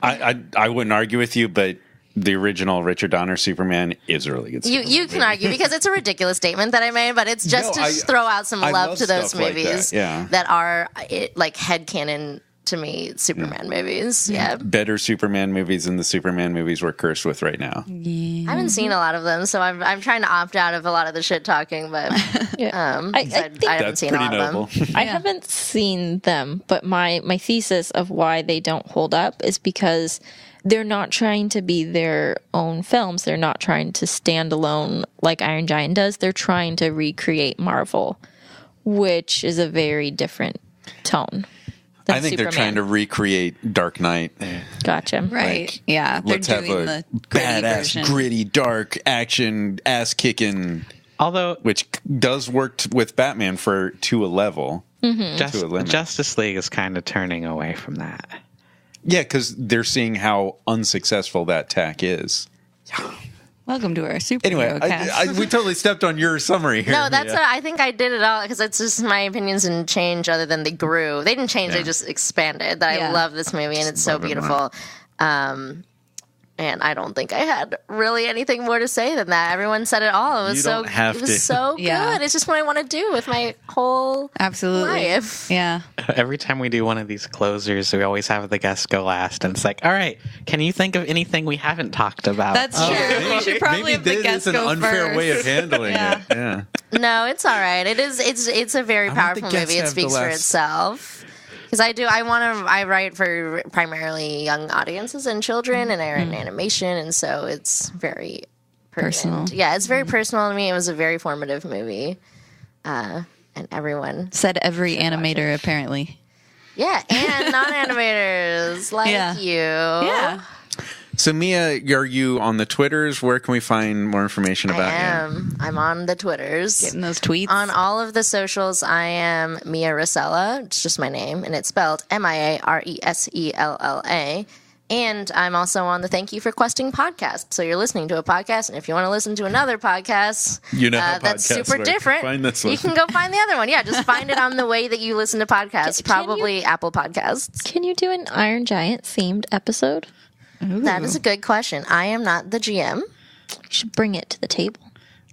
Speaker 1: I wouldn't argue with you, but the original Richard Donner Superman is a really good Superman
Speaker 3: You can argue because it's a ridiculous statement that I made, but it's just
Speaker 1: No,
Speaker 3: to throw out some
Speaker 1: I
Speaker 3: love
Speaker 1: love
Speaker 3: to those
Speaker 1: stuff like
Speaker 3: movies
Speaker 1: that,
Speaker 3: are like headcanon to me Superman movies. Yeah.
Speaker 1: better Superman movies than the Superman movies we're cursed with right now.
Speaker 3: I haven't seen a lot of them, so I'm trying to opt out of a lot of the shit talking, but
Speaker 5: I think
Speaker 3: I haven't
Speaker 1: That's
Speaker 3: seen
Speaker 1: pretty
Speaker 3: a lot
Speaker 1: noble.
Speaker 3: of them.
Speaker 5: I haven't seen them, but my thesis of why they don't hold up is because they're not trying to be their own films. They're not trying to stand alone like Iron Giant does. They're trying to recreate Marvel, which is a very different tone.
Speaker 1: I think they're trying to recreate Dark Knight.
Speaker 5: Gotcha.
Speaker 4: Right.
Speaker 1: Like,
Speaker 4: Yeah. They're
Speaker 1: Let's have
Speaker 4: doing
Speaker 1: a
Speaker 4: the gritty
Speaker 1: badass,
Speaker 4: version.
Speaker 1: gritty, dark action, ass kicking,
Speaker 2: Although
Speaker 1: which does work with Batman to a level. To a limit.
Speaker 2: Justice League is kind of turning away from that.
Speaker 1: Yeah, because they're seeing how unsuccessful that tack is.
Speaker 4: Welcome to our superhero
Speaker 1: Anyway,
Speaker 4: cast.
Speaker 1: we totally stepped on your summary here.
Speaker 3: No, that's
Speaker 1: Mia.
Speaker 3: I think I did it all because it's just my opinions didn't change other than they grew. They didn't change; they just expanded. I
Speaker 4: Yeah.
Speaker 3: love this movie and it's so
Speaker 1: Love it,
Speaker 3: beautiful. And I don't think I had really anything more to say than that. Everyone said it all. It was
Speaker 1: You
Speaker 3: so
Speaker 1: don't have
Speaker 3: it was
Speaker 1: to.
Speaker 3: so
Speaker 4: Yeah.
Speaker 3: good. It's just what I want to do with my whole
Speaker 4: Absolutely.
Speaker 3: life.
Speaker 4: Yeah.
Speaker 2: Every time we do one of these closers, we always have the guest go last, and it's like, all right, can you think of anything we haven't talked about?
Speaker 4: That's true. We should probably have the
Speaker 1: this
Speaker 4: guest
Speaker 1: is an
Speaker 4: go
Speaker 1: unfair
Speaker 4: first.
Speaker 1: way of handling
Speaker 4: Yeah.
Speaker 1: it. Yeah.
Speaker 3: No, it's all right. It is. It's a very
Speaker 1: want the
Speaker 3: powerful
Speaker 1: guests
Speaker 3: movie.
Speaker 1: to
Speaker 3: It
Speaker 1: have the
Speaker 3: speaks for
Speaker 1: last-
Speaker 3: itself. Because I write for primarily young audiences and children, and I write in animation, and so it's very
Speaker 4: Personal.
Speaker 3: pertinent. Yeah, it's very personal to me. It was a very formative movie, and everyone,
Speaker 4: Said every animator, apparently.
Speaker 3: yeah, and non-animators like
Speaker 4: Yeah.
Speaker 3: you,
Speaker 4: Yeah.
Speaker 1: So, Mia, are you on the Twitters? Where can we find more information
Speaker 3: I
Speaker 1: about you?
Speaker 3: am. I'm on the Twitters.
Speaker 4: Getting those tweets.
Speaker 3: On all of the socials, I am Mia Resella. It's just my name, and it's spelled MIARESELLA. And I'm also on the Thank You for Questing podcast. So you're listening to a podcast, and if you want to listen to another podcast,
Speaker 1: You know how
Speaker 3: that's
Speaker 1: podcasts
Speaker 3: super
Speaker 1: work.
Speaker 3: different.
Speaker 1: Find this one.
Speaker 3: You can go find the other one. Yeah, just find it on the way that you listen to podcasts,
Speaker 5: Can you-
Speaker 3: probably Apple Podcasts.
Speaker 5: Can you do an Iron Giant themed episode?
Speaker 3: That is a good question. I am not the GM.
Speaker 5: You should bring it to the table.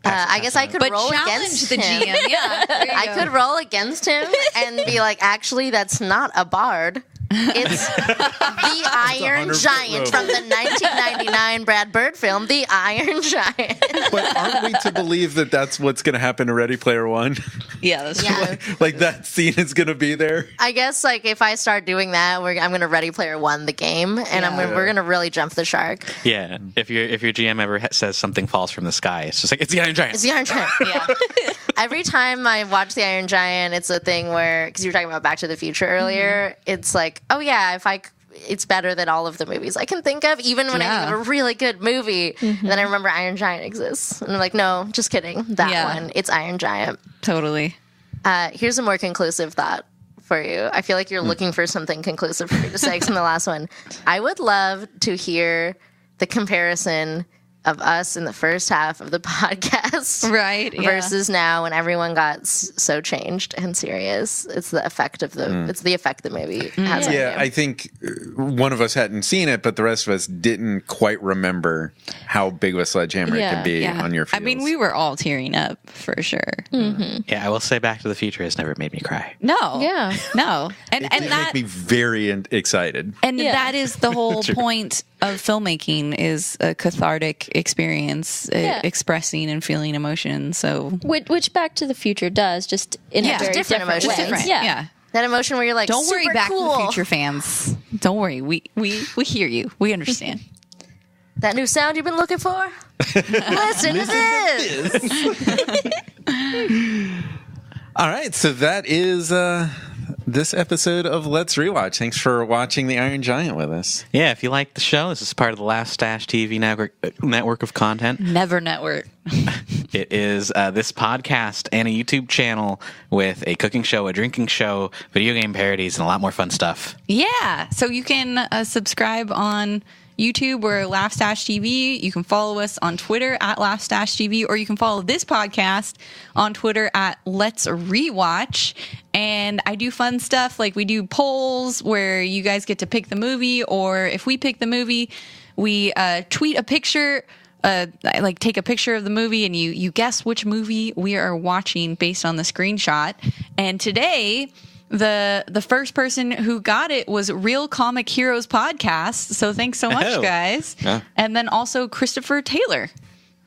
Speaker 3: I guess I could
Speaker 4: but
Speaker 3: roll
Speaker 4: challenge
Speaker 3: against
Speaker 4: the
Speaker 3: him.
Speaker 4: GM. Yeah. There you
Speaker 3: I
Speaker 4: go.
Speaker 3: could roll against him and be like, actually, that's not a bard. It's the Iron
Speaker 1: 100%
Speaker 3: Giant from the 1999 Brad Bird film, The Iron Giant.
Speaker 1: But aren't we to believe that that's what's going to happen to Ready Player One?
Speaker 4: Yeah, that's true.
Speaker 3: Yeah.
Speaker 1: Like that scene is going to be there?
Speaker 3: I guess like if I start doing that, I'm going to Ready Player One the game, and we're going to really jump the shark.
Speaker 2: Yeah, if your GM ever says something falls from the sky, it's just like, it's the Iron Giant.
Speaker 3: It's the Iron Giant. Yeah. Every time I watch The Iron Giant, it's a thing where, because you were talking about Back to the Future earlier, it's like, oh yeah, it's better than all of the movies I can think of, even when I
Speaker 4: Yeah.
Speaker 3: think of a really good movie. And then I remember Iron Giant exists. And I'm like, no, just kidding. That
Speaker 4: Yeah.
Speaker 3: one. It's Iron Giant.
Speaker 4: Totally.
Speaker 3: Here's a more conclusive thought for you. I feel like you're looking for something conclusive for me to say from the last one. I would love to hear the comparison of us in the first half of the podcast.
Speaker 4: Right. Yeah.
Speaker 3: Versus now when everyone got so changed and serious. It's the effect of it's the effect the movie has on you.
Speaker 1: I think one of us hadn't seen it, but the rest of us didn't quite remember how big of a sledgehammer it can be on your feels.
Speaker 4: I mean, we were all tearing up for sure.
Speaker 2: Yeah, I will say Back to the Future has never made me cry.
Speaker 4: No.
Speaker 5: Yeah.
Speaker 4: No. And
Speaker 1: It did make me very excited.
Speaker 4: And that is the whole point of filmmaking, is a cathartic experience, expressing and feeling emotion. So,
Speaker 5: which Back to the Future does, just in a very
Speaker 3: different emotion.
Speaker 5: way.
Speaker 4: different. Yeah.
Speaker 3: That emotion where you're like,
Speaker 4: Don't worry,
Speaker 3: super
Speaker 4: Back
Speaker 3: cool.
Speaker 4: to the Future fans. Don't worry. We hear you. We understand.
Speaker 3: That new sound you've been looking for? Listen to this.
Speaker 1: All right, so that is this episode of Let's Rewatch. Thanks for watching The Iron Giant with us.
Speaker 2: Yeah, if you like the show, this is part of the Last Stash TV network of content.
Speaker 4: Never network.
Speaker 2: It is this podcast and a YouTube channel with a cooking show, a drinking show, video game parodies, and a lot more fun stuff.
Speaker 4: Yeah. So you can subscribe on YouTube, we're Laugh Stash TV. You can follow us on Twitter at Laugh Stash TV, or you can follow this podcast on Twitter at Let's Rewatch. And I do fun stuff, like we do polls where you guys get to pick the movie, or if we pick the movie, we tweet a picture, like take a picture of the movie, and you guess which movie we are watching based on the screenshot. And today, the first person who got it was Real Comic Heroes Podcast. So thanks so much, guys. Yeah. And then also Christopher Taylor.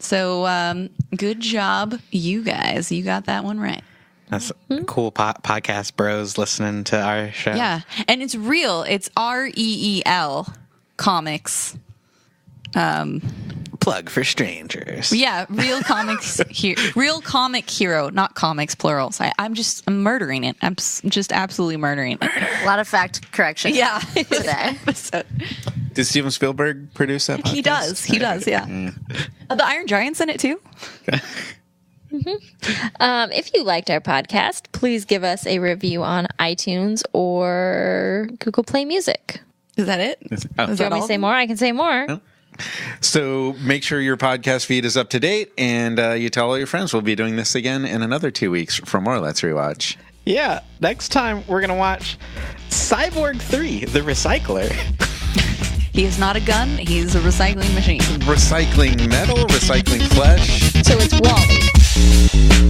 Speaker 4: So good job, you guys. You got that one right.
Speaker 2: That's cool podcast bros listening to our show.
Speaker 4: Yeah. And it's real. It's REEL Comics.
Speaker 2: Plug for strangers.
Speaker 4: Yeah, Real Comics, Real Comic Hero, not comics plural. So I'm murdering it. I'm just absolutely murdering it.
Speaker 3: A lot of fact correction.
Speaker 4: Yeah,
Speaker 3: today.
Speaker 1: Did Steven Spielberg produce that podcast?
Speaker 4: He does. Yeah. The Iron Giant's in it too.
Speaker 5: If you liked our podcast, please give us a review on iTunes or Google Play Music.
Speaker 4: Is that it?
Speaker 5: Do you want me to say more? I can say more.
Speaker 1: No. So make sure your podcast feed is up to date, and you tell all your friends. We'll be doing this again in another 2 weeks for more Let's Rewatch.
Speaker 2: Yeah, next time we're going to watch Cyborg 3, The Recycler.
Speaker 4: He is not a gun. He's a recycling machine.
Speaker 1: Recycling metal, recycling flesh.
Speaker 5: So it's Wally.